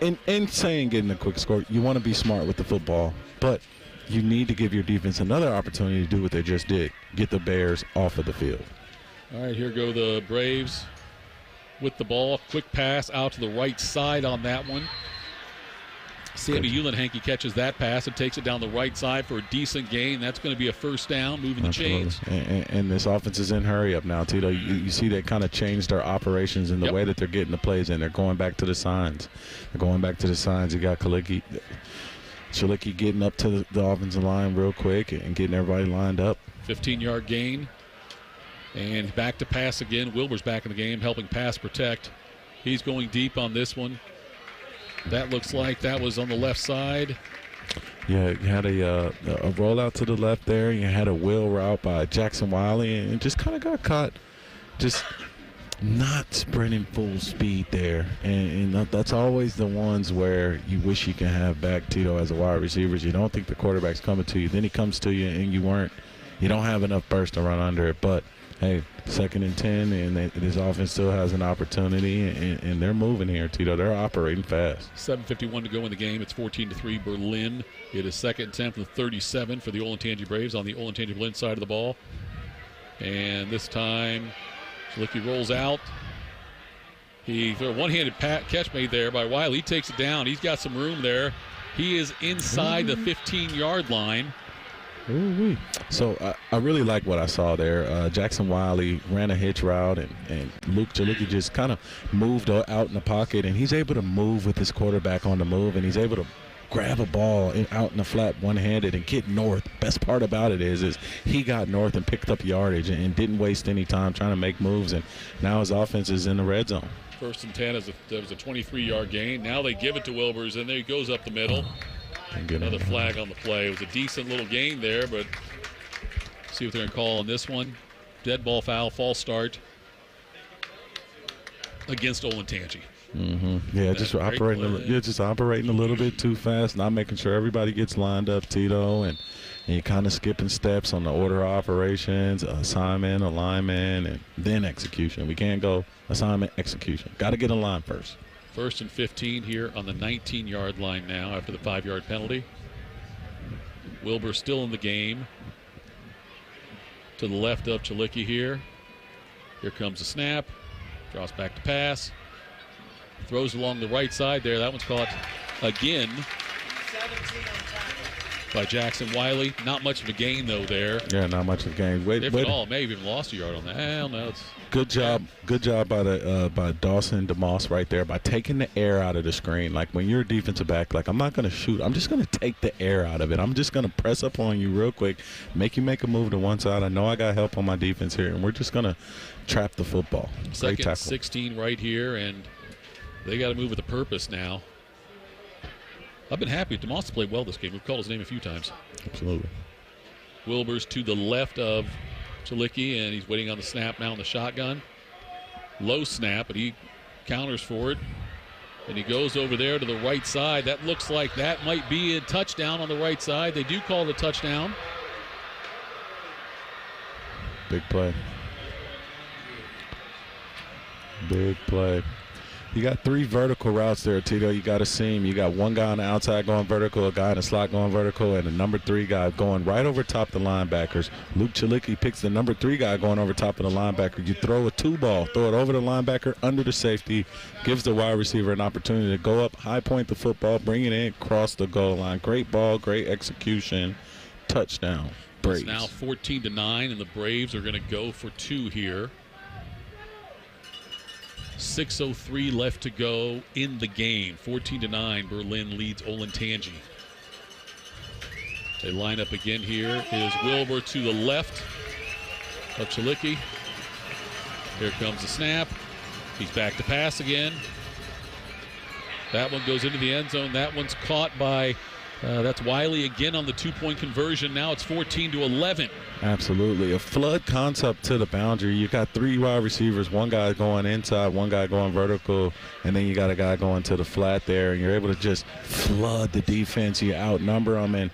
in saying getting a quick score, you want to be smart with the football, but you need to give your defense another opportunity to do what they just did, get the Bears off of the field. All right, here go the Braves with the ball. Quick pass out to the right side on that one. Sammy Eulenhanke catches that pass and takes it down the right side for a decent gain. That's going to be a 1st down, moving Absolutely. the chains. And this offense is in hurry up now, Tito. You see they kind of changed their operations in the way that they're getting the plays in. They're going back to the signs. You got Shalicki getting up to the offensive line real quick and getting everybody lined up. 15-yard gain. And back to pass again. Wilbur's back in the game, helping pass protect. He's going deep on this one. That looks like that was on the left side. Yeah, you had a rollout to the left there. You had a wheel route by Jackson Wiley and just kind of got caught just not sprinting full speed there. And that's always the ones where you wish you can have back, Tito, as a wide receiver. You don't think the quarterback's coming to you. Then he comes to you and you don't have enough burst to run under it. But hey, 2nd and 10, and this offense still has an opportunity, and they're moving here, Tito. They're operating fast. 7:51 to go in the game. It's 14-3 Berlin. It is 2nd and 10 from the 37 for the Olentangy Braves on the Olentangy Berlin side of the ball. And this time, Shalicki rolls out. He threw a one-handed catch made there by Wiley. He takes it down. He's got some room there. He is inside the 15-yard line. Ooh-wee. So I really like what I saw there. Jackson Wiley ran a hitch route, and Luke Jalicki just kind of moved out in the pocket, and he's able to move with his quarterback on the move, and he's able to grab a ball out in the flat one-handed and get north. Best part about it is he got north and picked up yardage and didn't waste any time trying to make moves, and now his offense is in the red zone. 1st and 10 that was a 23-yard gain. Now they give it to Wilbers, and there he goes up the middle. Another flag on the play. It was a decent little gain there, but see what they're going to call on this one. Dead ball foul, false start against Olentangy. Yeah, just operating a little bit too fast, not making sure everybody gets lined up, Tito, and you're kind of skipping steps on the order of operations, assignment, alignment, and then execution. We can't go assignment, execution. Got to get in line first. 1st and 15 here on the 19-yard line now after the 5-yard penalty. Wilbur still in the game. To the left of Jalicki here. Here comes the snap. Draws back to pass. Throws along the right side there. That one's caught again by Jackson Wiley. Not much of a gain, though, there. Yeah, not much of a gain. If at all, maybe even lost a yard on that. Hell no. It's good job by Dawson DeMoss right there by taking the air out of the screen. Like when you're a defensive back, like I'm not going to shoot. I'm just going to take the air out of it. I'm just going to press up on you real quick, make you make a move to one side. I know I got help on my defense here, and we're just going to trap the football. Great tackle. 16 right here, and they got to move with a purpose now. I've been happy. DeMoss played well this game. We've called his name a few times. Absolutely. Wilbers to the left of Jalicki, and he's waiting on the snap now in the shotgun. Low snap, but he counters for it. And he goes over there to the right side. That looks like that might be a touchdown on the right side. They do call it a touchdown. Big play. Big play. You got 3 vertical routes there, Tito. You got a seam. You got one guy on the outside going vertical, a guy in the slot going vertical, and a number 3 guy going right over top the linebackers. Luke Jalicki picks the number 3 guy going over top of the linebacker. You throw a 2-ball, throw it over the linebacker, under the safety, gives the wide receiver an opportunity to go up, high point the football, bring it in, cross the goal line. Great ball, great execution, touchdown. Braves. It's now 14-9, and the Braves are going to go for 2 here. 6:03 left to go in the game. 14-9, Berlin leads Olentangy. They line up again here. Is Wilbur to the left of Jalicki. Here comes the snap. He's back to pass again. That one goes into the end zone. That one's caught by, that's Wiley again on the 2-point conversion. Now it's 14-11. Absolutely. A flood concept to the boundary. You got 3 wide receivers, one guy going inside, one guy going vertical, and then you got a guy going to the flat there, and you're able to just flood the defense. You outnumber them, and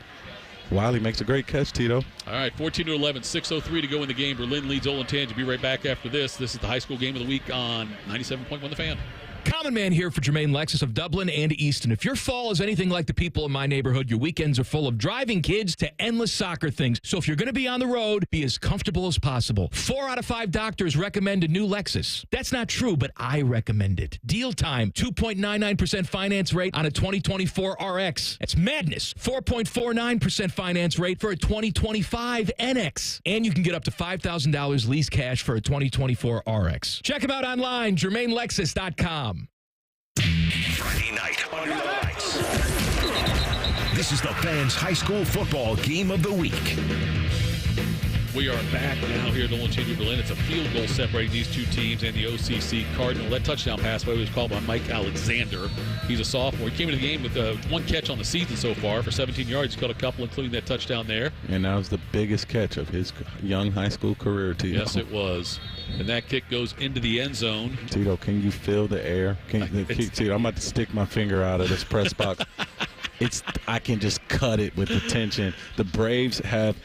Wiley makes a great catch, Tito. All right, 14-11, 6:03 to go in the game. Berlin leads Olentangy. Be right back after this. This is the high school game of the week on 97.1 The Fan. Common Man here for Jermaine Lexus of Dublin and Easton. If your fall is anything like the people in my neighborhood, your weekends are full of driving kids to endless soccer things. So if you're going to be on the road, be as comfortable as possible. 4 out of 5 doctors recommend a new Lexus. That's not true, but I recommend it. Deal time, 2.99% finance rate on a 2024 RX. That's madness. 4.49% finance rate for a 2025 NX. And you can get up to $5,000 lease cash for a 2024 RX. Check them out online, JermaineLexus.com. Friday night under the lights. This is the Fans High School Football Game of the Week. We are back now here at Olentangy Berlin. It's a field goal separating these two teams and the OCC Cardinal. That touchdown pass was called by Mike Alexander. He's a sophomore. He came into the game with 1 catch on the season so far for 17 yards. He's got a couple, including that touchdown there. And that was the biggest catch of his young high school career, Tito. Yes, it was. And that kick goes into the end zone. Tito, can you feel the air? Tito, I'm about to stick my finger out of this press box. I can just cut it with the tension. The Braves have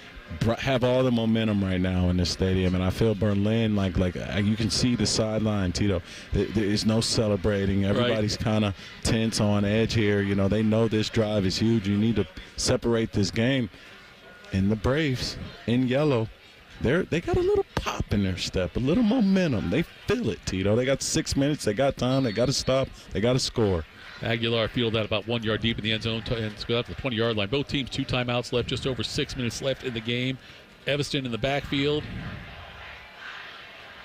all the momentum right now in the stadium, and I feel Berlin like you can see the sideline, Tito. There is no celebrating. Everybody's kind of tense on edge here. You know, they know this drive is huge. You need to separate this game. And the Braves in yellow, they got a little pop in their step, a little momentum. They feel it, Tito. They got 6 minutes. They got time. They got to stop. They got to score. Aguilar fielded that about 1 yard deep in the end zone and it's got out to the 20-yard line. Both teams 2 timeouts left, just over 6 minutes left in the game. Evanston in the backfield.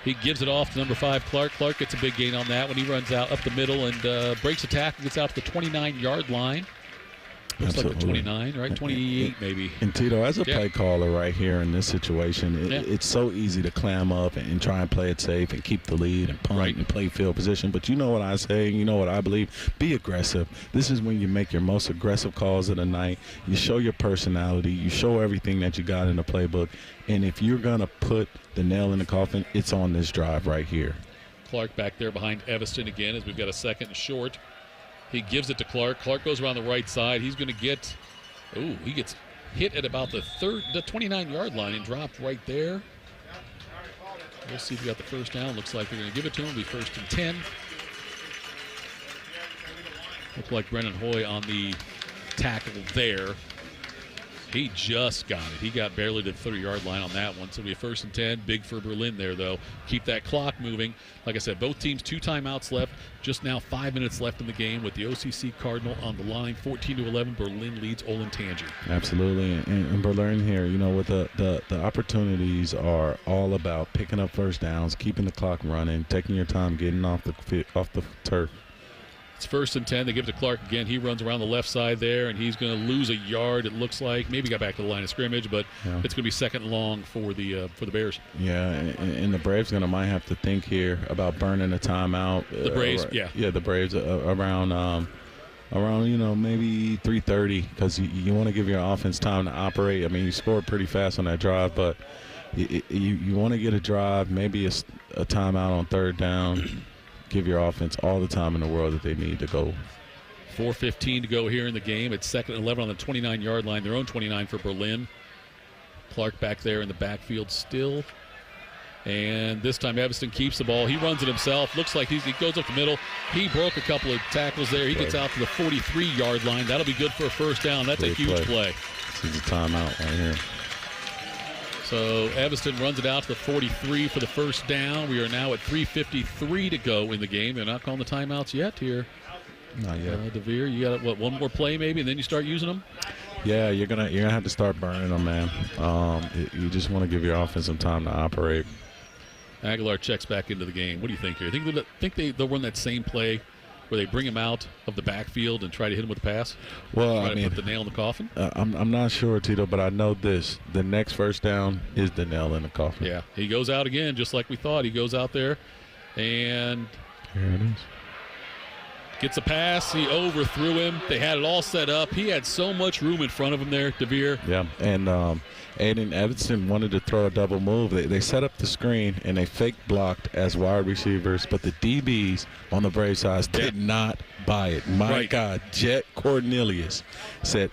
He gives it off to number 5, Clark. Clark gets a big gain on that when he runs out up the middle and breaks a tackle, gets out to the 29-yard line. Looks like the 29, right? 28 maybe. And Tito, as a play caller right here in this situation, it's so easy to clam up and try and play it safe and keep the lead and punt and play field position. But you know what I say, you know what I believe, be aggressive. This is when you make your most aggressive calls of the night. You show your personality. You show everything that you got in the playbook. And if you're going to put the nail in the coffin, it's on this drive right here. Clark back there behind Evanston again as we've got a second and short. He gives it to Clark. Clark goes around the right side. He's going to get, he gets hit at about the 29-yard line and dropped right there. We'll see if we got the first down. Looks like they're going to give it to him. It'll be 1st and 10. Looked like Brennan Hoy on the tackle there. He just got it. He got barely to the 30-yard line on that one. So it'll be a 1st and 10. Big for Berlin there, though. Keep that clock moving. Like I said, both teams 2 timeouts left. Just now 5 minutes left in the game with the OCC Cardinal on the line. 14-11. Berlin leads Olentangy. Absolutely. And Berlin here, you know, with the opportunities are all about picking up first downs, keeping the clock running, taking your time, getting off the turf. It's 1st and 10. They give it to Clark again. He runs around the left side there, and he's going to lose a yard, it looks like. Maybe got back to the line of scrimmage, but it's going to be 2nd and long for the Bears. Yeah, and the Braves might have to think here about burning a timeout. The Braves, the Braves around maybe 3:30 because you want to give your offense time to operate. I mean, you scored pretty fast on that drive, but you want to get a drive, maybe a timeout on 3rd down. Give your offense all the time in the world that they need to go. 4:15 to go here in the game. It's 2nd and 11 on the 29-yard line, their own 29 for Berlin. Clark back there in the backfield still. And this time Evanston keeps the ball. He runs it himself. Looks like he goes up the middle. He broke a couple of tackles there. He gets out to the 43-yard line. That'll be good for a 1st down. That's a huge play. This is a timeout right here. So Evanston runs it out to the 43 for the 1st down. We are now at 3:53 to go in the game. They're not calling the timeouts yet here. Not yet. DeVere, you got one more play maybe, and then you start using them? Yeah, you're gonna have to start burning them, man. You just want to give your offense some time to operate. Aguilar checks back into the game. What do you think here? Think they'll run that same play where they bring him out of the backfield and try to hit him with a pass? Well, I mean, put the nail in the coffin? I'm not sure, Tito, but I know this. The next 1st down is the nail in the coffin. Yeah, he goes out again just like we thought. He goes out there and here it is. Gets a pass. He overthrew him. They had it all set up. He had so much room in front of him there, DeVere. Yeah, and Aiden Evanston wanted to throw a double move. They set up the screen, and they fake blocked as wide receivers, but the DBs on the Brave side did not buy it. My God, Jet Cornelius said,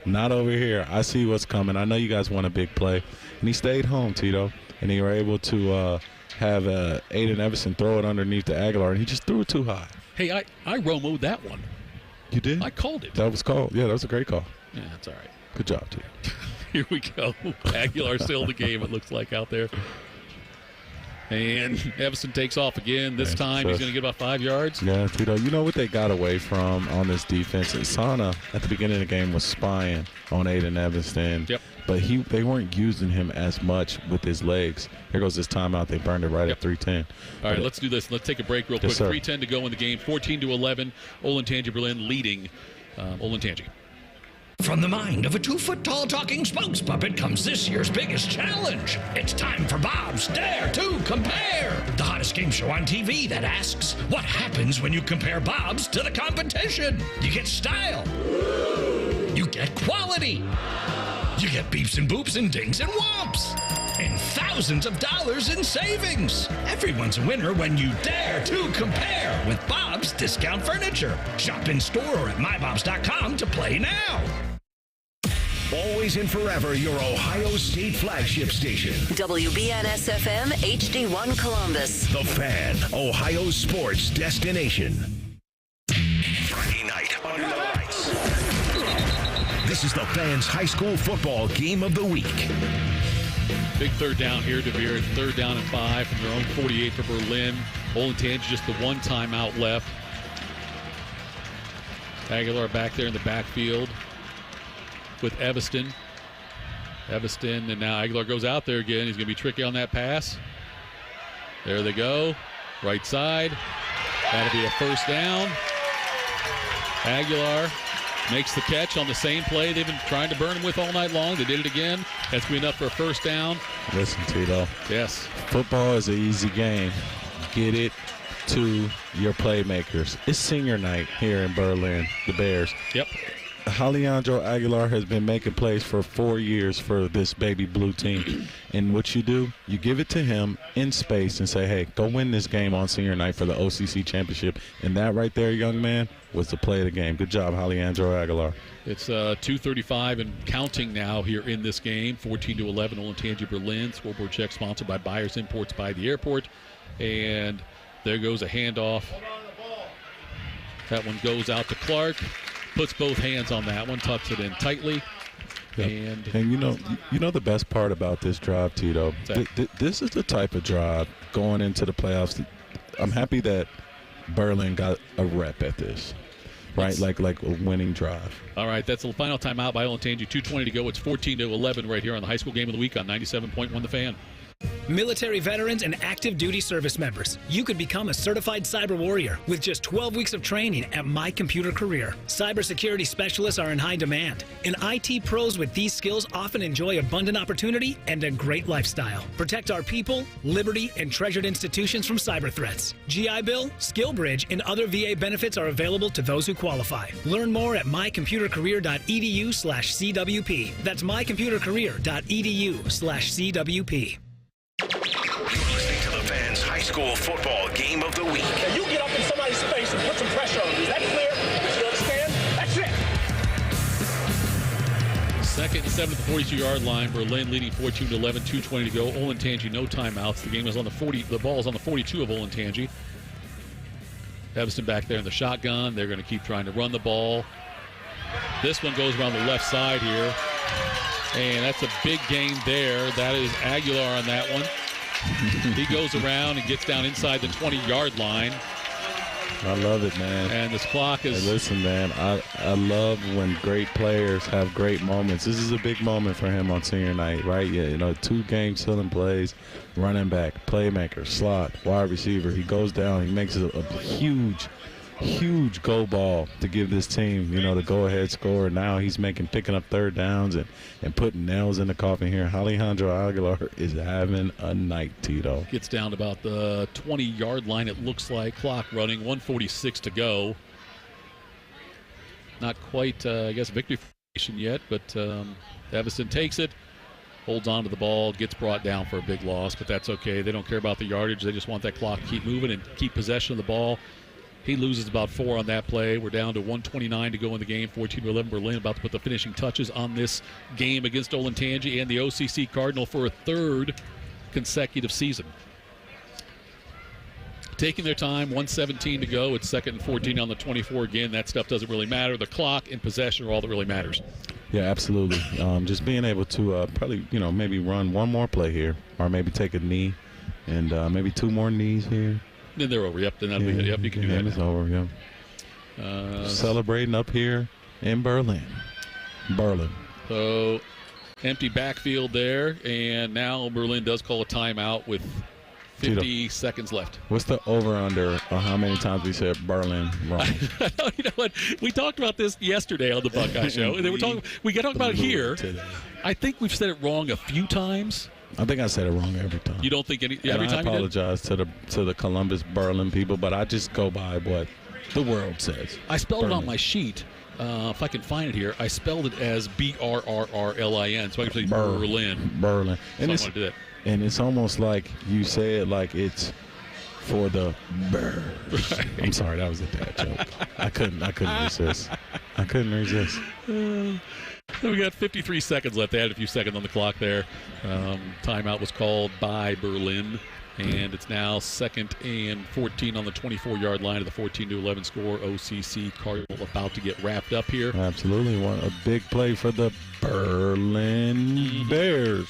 not over here. I see what's coming. I know you guys want a big play. And he stayed home, Tito, and they were able to have Aiden Evanston throw it underneath the Aguilar, and he just threw it too high. Hey, I Romo'd that one. You did? I called it. That was called. Yeah, that was a great call. Yeah, that's all right. Good job, Tito. Here we go. Aguilar still in the game, it looks like, out there. And Evanston takes off again. This time he's going to get about 5 yards. Yeah, Tito, you know what they got away from on this defense? Sana, at the beginning of the game, was spying on Aiden Evanston. Yep. But they weren't using him as much with his legs. Here goes this timeout. They burned it right at 3:10. All right, let's do this. Let's take a break real quick. 3:10 to go in the game. 14-11. Olentangy Berlin leading Olentangy. From the mind of a 2-foot-tall talking spokes puppet comes this year's biggest challenge. It's time for Bob's Dare to Compare, the hottest game show on TV that asks, what happens when you compare Bob's to the competition? You get style. You get quality. You get beeps and boops and dings and whomps. And thousands of dollars in savings. Everyone's a winner when you dare to compare with Bob's Discount Furniture. Shop in store or at mybobs.com to play now. Always and forever, your Ohio State flagship station. WBNS-FM, HD1 Columbus. The Fan, Ohio's sports destination. Friday night, under the lights. This is the Fan's high school football game of the week. Big 3rd down here, DeVere. 3rd down and 5 from their own 48 for Berlin. Olentangy just the one timeout left. Aguilar back there in the backfield with Evanston. Evanston, and now Aguilar goes out there again. He's going to be tricky on that pass. There they go. Right side. That'll be a first down. Aguilar makes the catch on the same play they've been trying to burn him with all night long. They did it again. That's going to be enough for a first down. Listen, Tito. Yes. Football is an easy game. Get it to your playmakers. It's senior night here in Berlin, the Bears. Yep. Alejandro Aguilar has been making plays for 4 years for this baby blue team. And what you do, you give it to him in space and say, hey, go win this game on senior night for the OCC championship. And that right there, young man, was the play of the game. Good job, Alejandro Aguilar. It's 2:35 and counting now here in this game. 14-11, Olentangy Berlin. Scoreboard check sponsored by Buyers Imports by the airport. And there goes a handoff. That one goes out to Clark. Puts both hands on that one, tucks it in tightly. Yep. And you know the best part about this drive, Tito? This is the type of drive going into the playoffs. I'm happy that Berlin got a rep at this, right? Like a winning drive. All right, that's the final timeout by Olentangy. 2:20 to go. It's 14-11 right here on the high school game of the week on 97.1 The Fan. Military veterans and active duty service members, you could become a certified cyber warrior with just 12 weeks of training at My Computer Career. Cybersecurity specialists are in high demand, and IT pros with these skills often enjoy abundant opportunity and a great lifestyle. Protect our people, liberty, and treasured institutions from cyber threats. GI Bill, SkillBridge, and other VA benefits are available to those who qualify. Learn more at mycomputercareer.edu/CWP. That's mycomputercareer.edu/CWP. You're listening to the Fans High School Football Game of the Week. Now you get up in somebody's face and put some pressure on them. Is that clear? You understand? That's it. Second and 7 at the 42-yard line. Berlin leading 14-11, 2:20 to go. Olentangy, no timeouts. The game is on the 40. The ball is on the 42 of Olentangy. Evanston back there in the shotgun. They're going to keep trying to run the ball. This one goes around the left side here. And that's a big gain there. That is Aguilar on that one. He goes around and gets down inside the 20-yard line. I love it, man. And this clock is... Hey, listen, man, I love when great players have great moments. This is a big moment for him on senior night, right? Yeah, 2 game-sealing plays, running back, playmaker, slot, wide receiver. He goes down. He makes a huge go ball to give this team, the go-ahead score. Now he's picking up third downs and putting nails in the coffin here. Alejandro Aguilar is having a night, Tito. Gets down to about the 20-yard line, it looks like. Clock running, 1:46 to go. Not quite, victory formation yet, but Evanston takes it, holds on to the ball, gets brought down for a big loss, but that's okay. They don't care about the yardage. They just want that clock to keep moving and keep possession of the ball. He loses about 4 on that play. We're down to 1:29 to go in the game. 14-11 Berlin about to put the finishing touches on this game against Olentangy and the OCC Cardinal for a 3rd consecutive season. Taking their time, 1:17 to go. It's 2nd and 14 on the 24. Again, that stuff doesn't really matter. The clock and possession are all that really matters. Yeah, absolutely. Just being able to probably, maybe run one more play here or maybe take a knee and maybe 2 more knees here. Then they're over. Yep. Then that'll be it. Yep. You can do that. It's over. Yep. Celebrating up here in Berlin. So empty backfield there, and now Berlin does call a timeout with 50 seconds left. What's the over/under on how many times we said Berlin wrong? You know what? We talked about this yesterday on the Buckeye Show. And they were talking. We got to talk about it here. Today. I think we've said it wrong a few times. I think I said it wrong every time. You don't think every time? I apologize to the Columbus Berlin people, but I just go by what the world says. I spelled it on my sheet. If I can find it here, I spelled it as Brrrlin, so I can say Berlin. Berlin. And so I want to do that. And it's almost like you say it like it's for the Bears. Right. I'm sorry, that was a bad joke. I couldn't resist. So we got 53 seconds left. They had a few seconds on the clock there. Timeout was called by Berlin, and it's now 2nd and 14 on the 24-yard line of the 14-11 score. OCC Cardinal about to get wrapped up here. Absolutely. A big play for the Berlin Bears.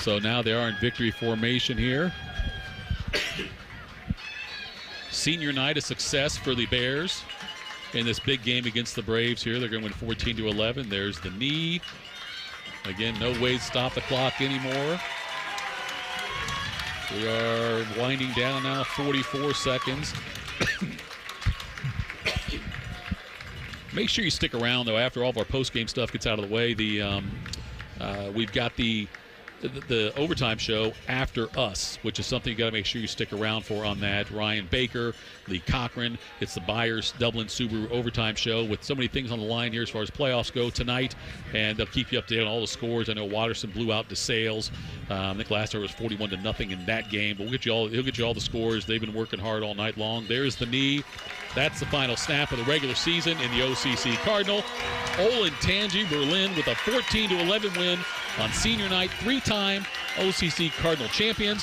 So now they are in victory formation here. Senior night, a success for the Bears in this big game against the Braves here. They're going to win 14-11. There's the knee. Again, no way to stop the clock anymore. We are winding down now, 44 seconds. Make sure you stick around, though, after all of our post-game stuff gets out of the way. We've got the overtime show after us, which is something you got to make sure you stick around for on that. Ryan Baker, Lee Cochran. It's the Byers Dublin Subaru overtime show with so many things on the line here as far as playoffs go tonight, and they'll keep you updated on all the scores. I know Watterson blew out DeSales. I think last hour was 41-0 in that game, but he'll get you all the scores. They've been working hard all night long. There's the knee. That's the final snap of the regular season in the OCC Cardinal. Olentangy Berlin with a 14-11 win on senior night, 3-time OCC Cardinal champions.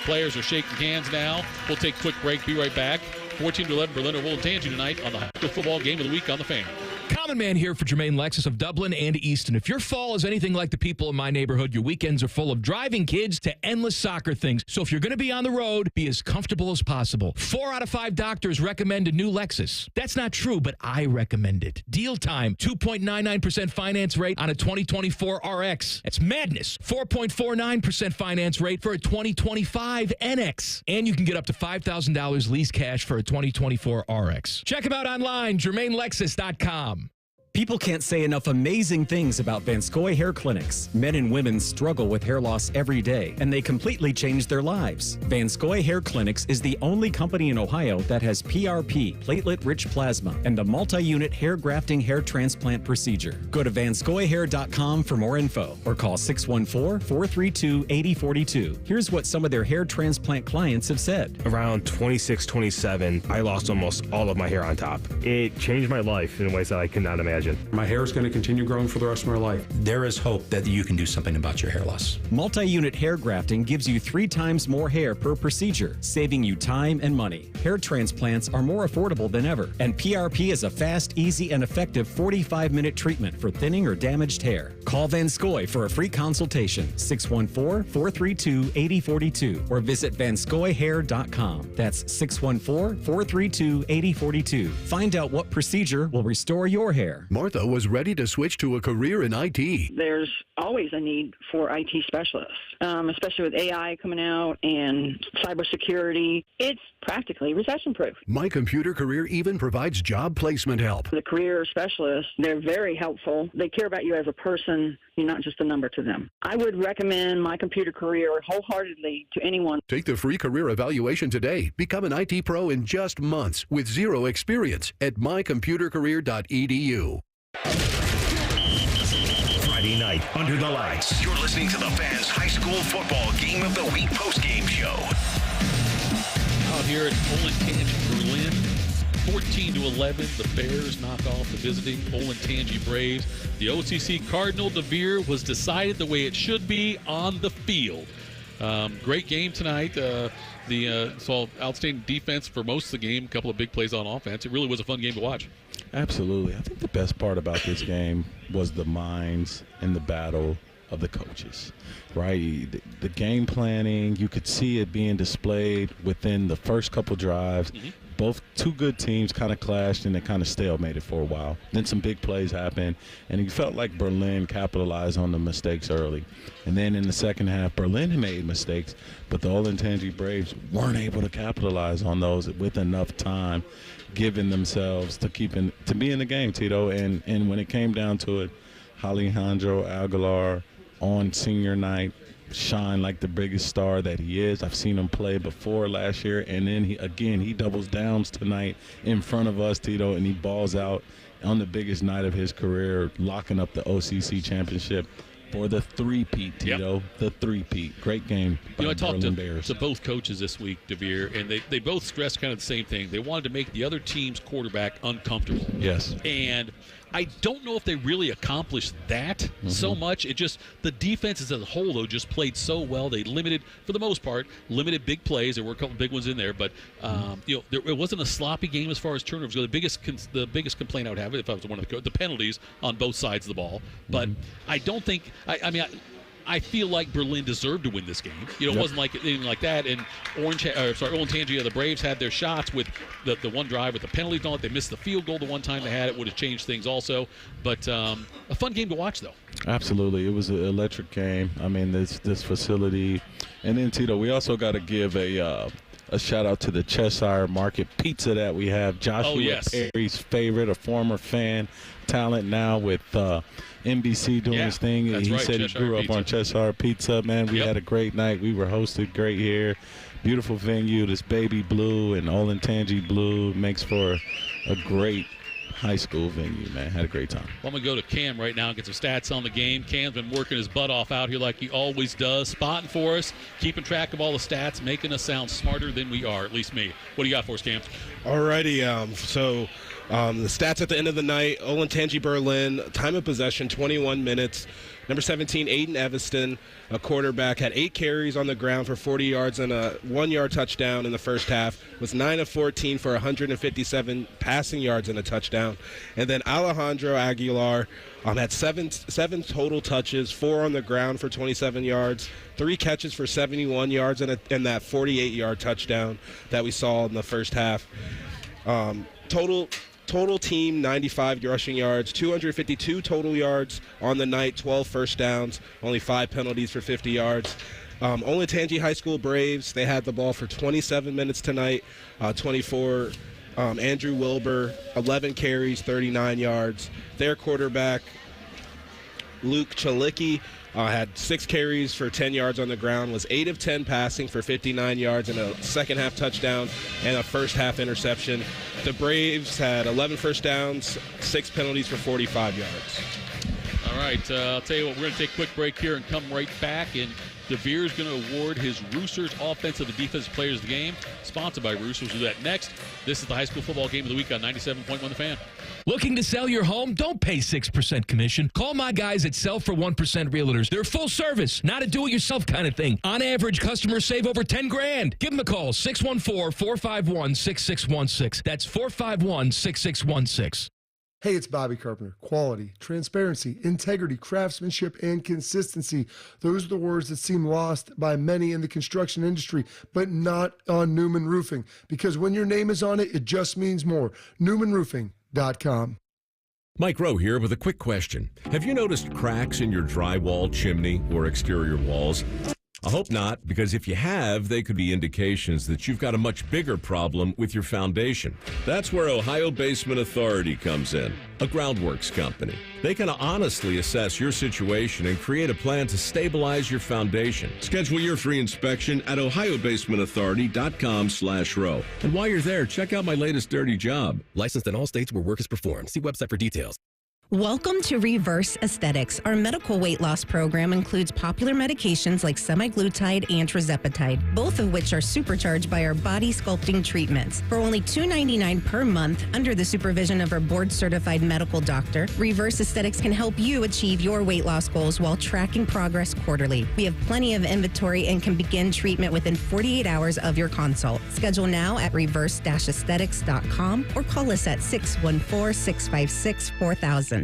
Players are shaking hands now. We'll take a quick break, be right back. 14-11 Berlin over Olentangy tonight on the high school football game of the week on the Fan. Common Man here for Jermaine Lexus of Dublin and Easton. If your fall is anything like the people in my neighborhood, your weekends are full of driving kids to endless soccer things. So if you're going to be on the road, be as comfortable as possible. 4 out of 5 doctors recommend a new Lexus. That's not true, but I recommend it. Deal time, 2.99% finance rate on a 2024 RX. That's madness. 4.49% finance rate for a 2025 NX. And you can get up to $5,000 lease cash for a 2024 RX. Check them out online, JermaineLexus.com. People can't say enough amazing things about Vanscoy Hair Clinics. Men and women struggle with hair loss every day, and they completely change their lives. Vanscoy Hair Clinics is the only company in Ohio that has PRP, platelet-rich plasma, and a multi-unit hair grafting hair transplant procedure. Go to vanscoyhair.com for more info, or call 614-432-8042. Here's what some of their hair transplant clients have said. Around 26, 27, I lost almost all of my hair on top. It changed my life in ways that I could not imagine. My hair is going to continue growing for the rest of my life. There is hope that you can do something about your hair loss. Multi-unit hair grafting gives you 3 times more hair per procedure, saving you time and money. Hair transplants are more affordable than ever, and PRP is a fast, easy, and effective 45-minute treatment for thinning or damaged hair. Call Vanscoy for a free consultation, 614-432-8042, or visit vanscoyhair.com. That's 614-432-8042. Find out what procedure will restore your hair. Martha was ready to switch to a career in IT. There's always a need for IT specialists, especially with AI coming out and cybersecurity. It's practically recession-proof. My Computer Career even provides job placement help. The career specialists, they're very helpful. They care about you as a person. You're not just a number to them. I would recommend My Computer Career wholeheartedly to anyone. Take the free career evaluation today. Become an IT pro in just months with 0 experience at mycomputercareer.edu. Friday night, under the lights. You're listening to the Fans High School Football Game of the Week post-game show. Out here at Olentangy, Berlin, 14-11. The Bears knock off the visiting Olentangy Braves. The OCC Cardinal De Vere was decided the way it should be on the field. Great game tonight. Saw outstanding defense for most of the game. A couple of big plays on offense. It really was a fun game to watch. Absolutely. I think the best part about this game was the minds and the battle of the coaches, right? The game planning, you could see it being displayed within the first couple drives. Mm-hmm. Both two good teams kind of clashed and it kind of stalemated for a while. Then some big plays happened, and you felt like Berlin capitalized on the mistakes early. And then in the second half, Berlin made mistakes, but the Olentangy Braves weren't able to capitalize on those with enough time given themselves to be in the game, Tito. And when it came down to it, Alejandro Aguilar on senior night shine like the biggest star that he is. I've seen him play before last year, and then he doubles downs tonight in front of us, Tito, and he balls out on the biggest night of his career, locking up the OCC championship for the three-peat, Tito. Yep. The three-peat. Great game by I talked to both coaches this week, De Vere, and they both stressed kind of the same thing. They wanted to make the other team's quarterback uncomfortable. Yes. And I don't know if they really accomplished that so much. It just, the defenses as a whole, though, just played so well. They limited, for the most part, big plays. There were a couple big ones in there, but it wasn't a sloppy game as far as turnovers go. The biggest complaint I would have, if I was one of the penalties on both sides of the ball. But I don't think, I feel like Berlin deserved to win this game. It wasn't like anything like that. And Olentangy, the Braves had their shots with the one drive with the penalties on it. They missed the field goal the one time they had it. Would have changed things also. But a fun game to watch, though. Absolutely. It was an electric game. I mean, this facility. And then, Tito, we also got to give a shout-out to the Cheshire Market Pizza that we have. Joshua Perry's favorite, a former fan, talent now with NBC doing his thing. He said Cheshire he grew up on Cheshire Pizza. Man, we had a great night. We were hosted great here. Beautiful venue. This baby blue and Olentangy blue makes for a great high school venue, man. Had a great time. Well, I'm going to go to Cam right now and get some stats on the game. Cam's been working his butt off out here like he always does, spotting for us, keeping track of all the stats, making us sound smarter than we are, at least me. What do you got for us, Cam? All righty. The stats at the end of the night, Olentangy Berlin, time of possession, 21 minutes. Number 17, Aiden Evanston, a quarterback, had 8 carries on the ground for 40 yards and a 1-yard touchdown in the first half. Was 9 of 14 for 157 passing yards and a touchdown. And then Alejandro Aguilar had seven total touches, 4 on the ground for 27 yards, 3 catches for 71 yards, and that 48-yard touchdown that we saw in the first half. Total team, 95 rushing yards, 252 total yards on the night, 12 first downs, only 5 penalties for 50 yards. Olentangy High School Braves, they had the ball for 27 minutes tonight, 24. Andrew Wilbur, 11 carries, 39 yards. Their quarterback, Luke Chalicki, had 6 carries for 10 yards on the ground, was 8 of 10 passing for 59 yards and a second-half touchdown and a first-half interception. The Braves had 11 first downs, 6 penalties for 45 yards. All right, I'll tell you what, we're going to take a quick break here and come right back. And DeVere is going to award his Roosters Offensive and Defensive Players of the Game, sponsored by Roosters. We'll do that next. This is the high school football game of the week on 97.1 The Fan. Looking to sell your home? Don't pay 6% commission. Call my guys at Sell for 1% Realtors. They're full service, not a do-it-yourself kind of thing. On average, customers save over $10,000. Give them a call, 614-451-6616. That's 451-6616. Hey, it's Bobby Carpenter. Quality, transparency, integrity, craftsmanship, and consistency. Those are the words that seem lost by many in the construction industry, but not on Newman Roofing. Because when your name is on it, it just means more. NewmanRoofing.com. Mike Rowe here with a quick question. Have you noticed cracks in your drywall, chimney, or exterior walls? I hope not, because if you have, they could be indications that you've got a much bigger problem with your foundation. That's where Ohio Basement Authority comes in, a groundworks company. They can honestly assess your situation and create a plan to stabilize your foundation. Schedule your free inspection at ohiobasementauthority.com/row. And while you're there, check out my latest dirty job. Licensed in all states where work is performed. See website for details. Welcome to Reverse Aesthetics. Our medical weight loss program includes popular medications like semaglutide and tirzepatide, both of which are supercharged by our body sculpting treatments. For only $2.99 per month, under the supervision of our board-certified medical doctor, Reverse Aesthetics can help you achieve your weight loss goals while tracking progress quarterly. We have plenty of inventory and can begin treatment within 48 hours of your consult. Schedule now at reverse-aesthetics.com or call us at 614-656-4000.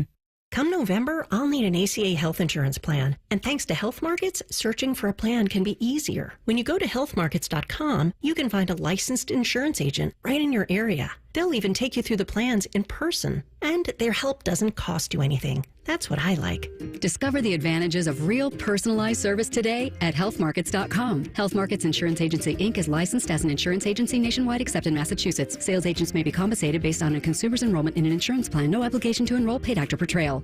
Come November, I'll need an ACA health insurance plan. And thanks to Health Markets, searching for a plan can be easier. When you go to healthmarkets.com, you can find a licensed insurance agent right in your area. They'll even take you through the plans in person. And their help doesn't cost you anything. That's what I like. Discover the advantages of real personalized service today at healthmarkets.com. Health Markets Insurance Agency, Inc. is licensed as an insurance agency nationwide except in Massachusetts. Sales agents may be compensated based on a consumer's enrollment in an insurance plan. No obligation to enroll, paid after per trail.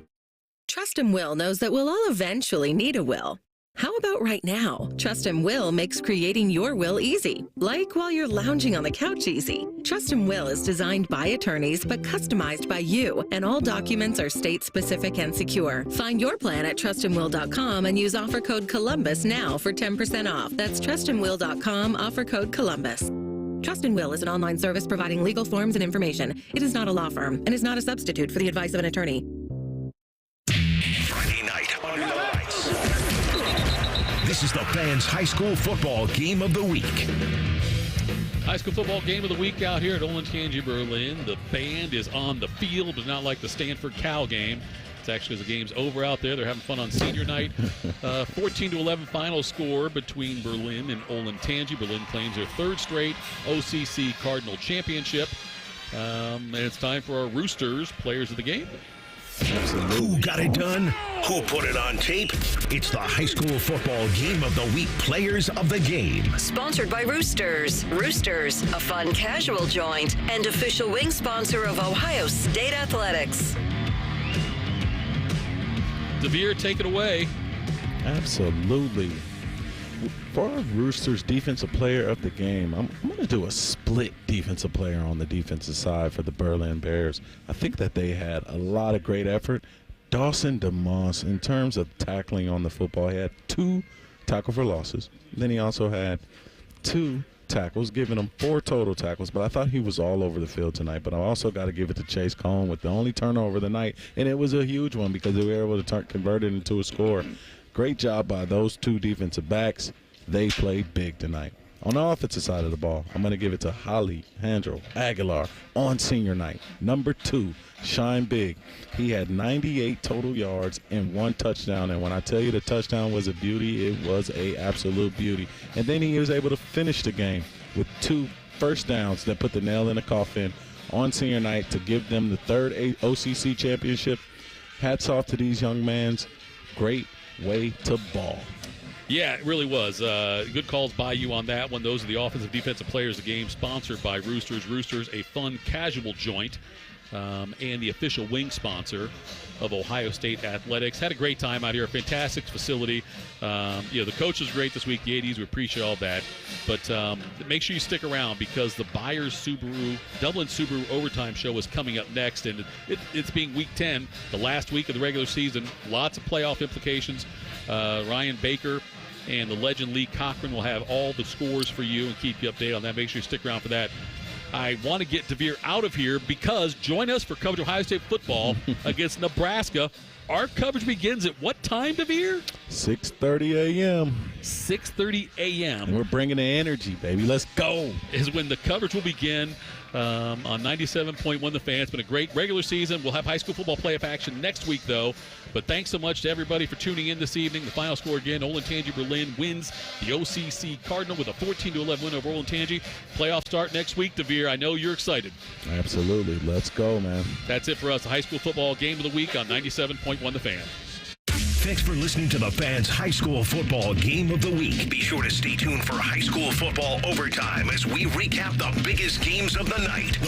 Trust and Will knows that we'll all eventually need a will. How about right now? Trust and Will makes creating your will easy, like while you're lounging on the couch easy. Trust and Will is designed by attorneys but customized by you, and all documents are state-specific and secure. Find your plan at trustandwill.com and use offer code Columbus now for 10% off. That's trustandwill.com, offer code Columbus. Trust and Will is an online service providing legal forms and information. It is not a law firm and is not a substitute for the advice of an attorney. Friday night under the lights. This is the Fan's high school football game of the week. High school football game of the week out here at Olentangy, Berlin. The band is on the field, but not like the Stanford Cal game. It's actually the game's over out there. They're having fun on senior night. 14-11 final score between Berlin and Olentangy. Berlin claims their third straight OCC Cardinal Championship. And it's time for our Roosters players of the game. Who got it done? Who put it on tape? It's the high school football game of the week players of the game. Sponsored by Roosters. Roosters, a fun casual joint and official wing sponsor of Ohio State Athletics. DeVere, take it away. Absolutely. For our Roosters defensive player of the game, I'm going to do a split defensive player on the defensive side for the Berlin Bears. I think that they had a lot of great effort. Dawson DeMoss, in terms of tackling on the football, he had 2 tackle for losses. Then he also had 2 tackles, giving him 4 total tackles. But I thought he was all over the field tonight. But I also got to give it to Chase Cohn with the only turnover of the night. And it was a huge one because they were able to convert it into a score. Great job by those 2 defensive backs. They played big tonight. On the offensive side of the ball, I'm going to give it to Alejandro Aguilar on senior night. Number 2, shine big. He had 98 total yards and 1 touchdown. And when I tell you the touchdown was a beauty, it was a absolute beauty. And then he was able to finish the game with 2 first downs that put the nail in the coffin on senior night to give them the 3rd OCC championship. Hats off to these young men. Great way to ball. Yeah, it really was. Good calls by you on that one. Those are the offensive defensive players of the game, sponsored by Roosters. Roosters, a fun casual joint, and the official wing sponsor of Ohio State Athletics. Had a great time out here. A fantastic facility. The coach was great this week. The ADs, we appreciate all that. But make sure you stick around because the Byers Dublin Subaru Overtime Show is coming up next. And it's being week 10, the last week of the regular season. Lots of playoff implications. Ryan Baker and the legend Lee Cochran will have all the scores for you and keep you updated on that. Make sure you stick around for that. I want to get DeVere out of here because join us for coverage of Ohio State football against Nebraska. Our coverage begins at what time, DeVere? 6:30 a.m. 6:30 a.m. And we're bringing the energy, baby. Let's go. Is when the coverage will begin on 97.1 The Fan. It's been a great regular season. We'll have high school football playoff action next week, though. But thanks so much to everybody for tuning in this evening. The final score again, Olentangy Berlin wins the OCC Cardinal with a 14-11 win over Olentangy. Playoff start next week, DeVere. I know you're excited. Absolutely. Let's go, man. That's it for us. The high school football game of the week on 97.1 The Fan. Thanks for listening to the Fans High School Football Game of the Week. Be sure to stay tuned for high school football overtime as we recap the biggest games of the night.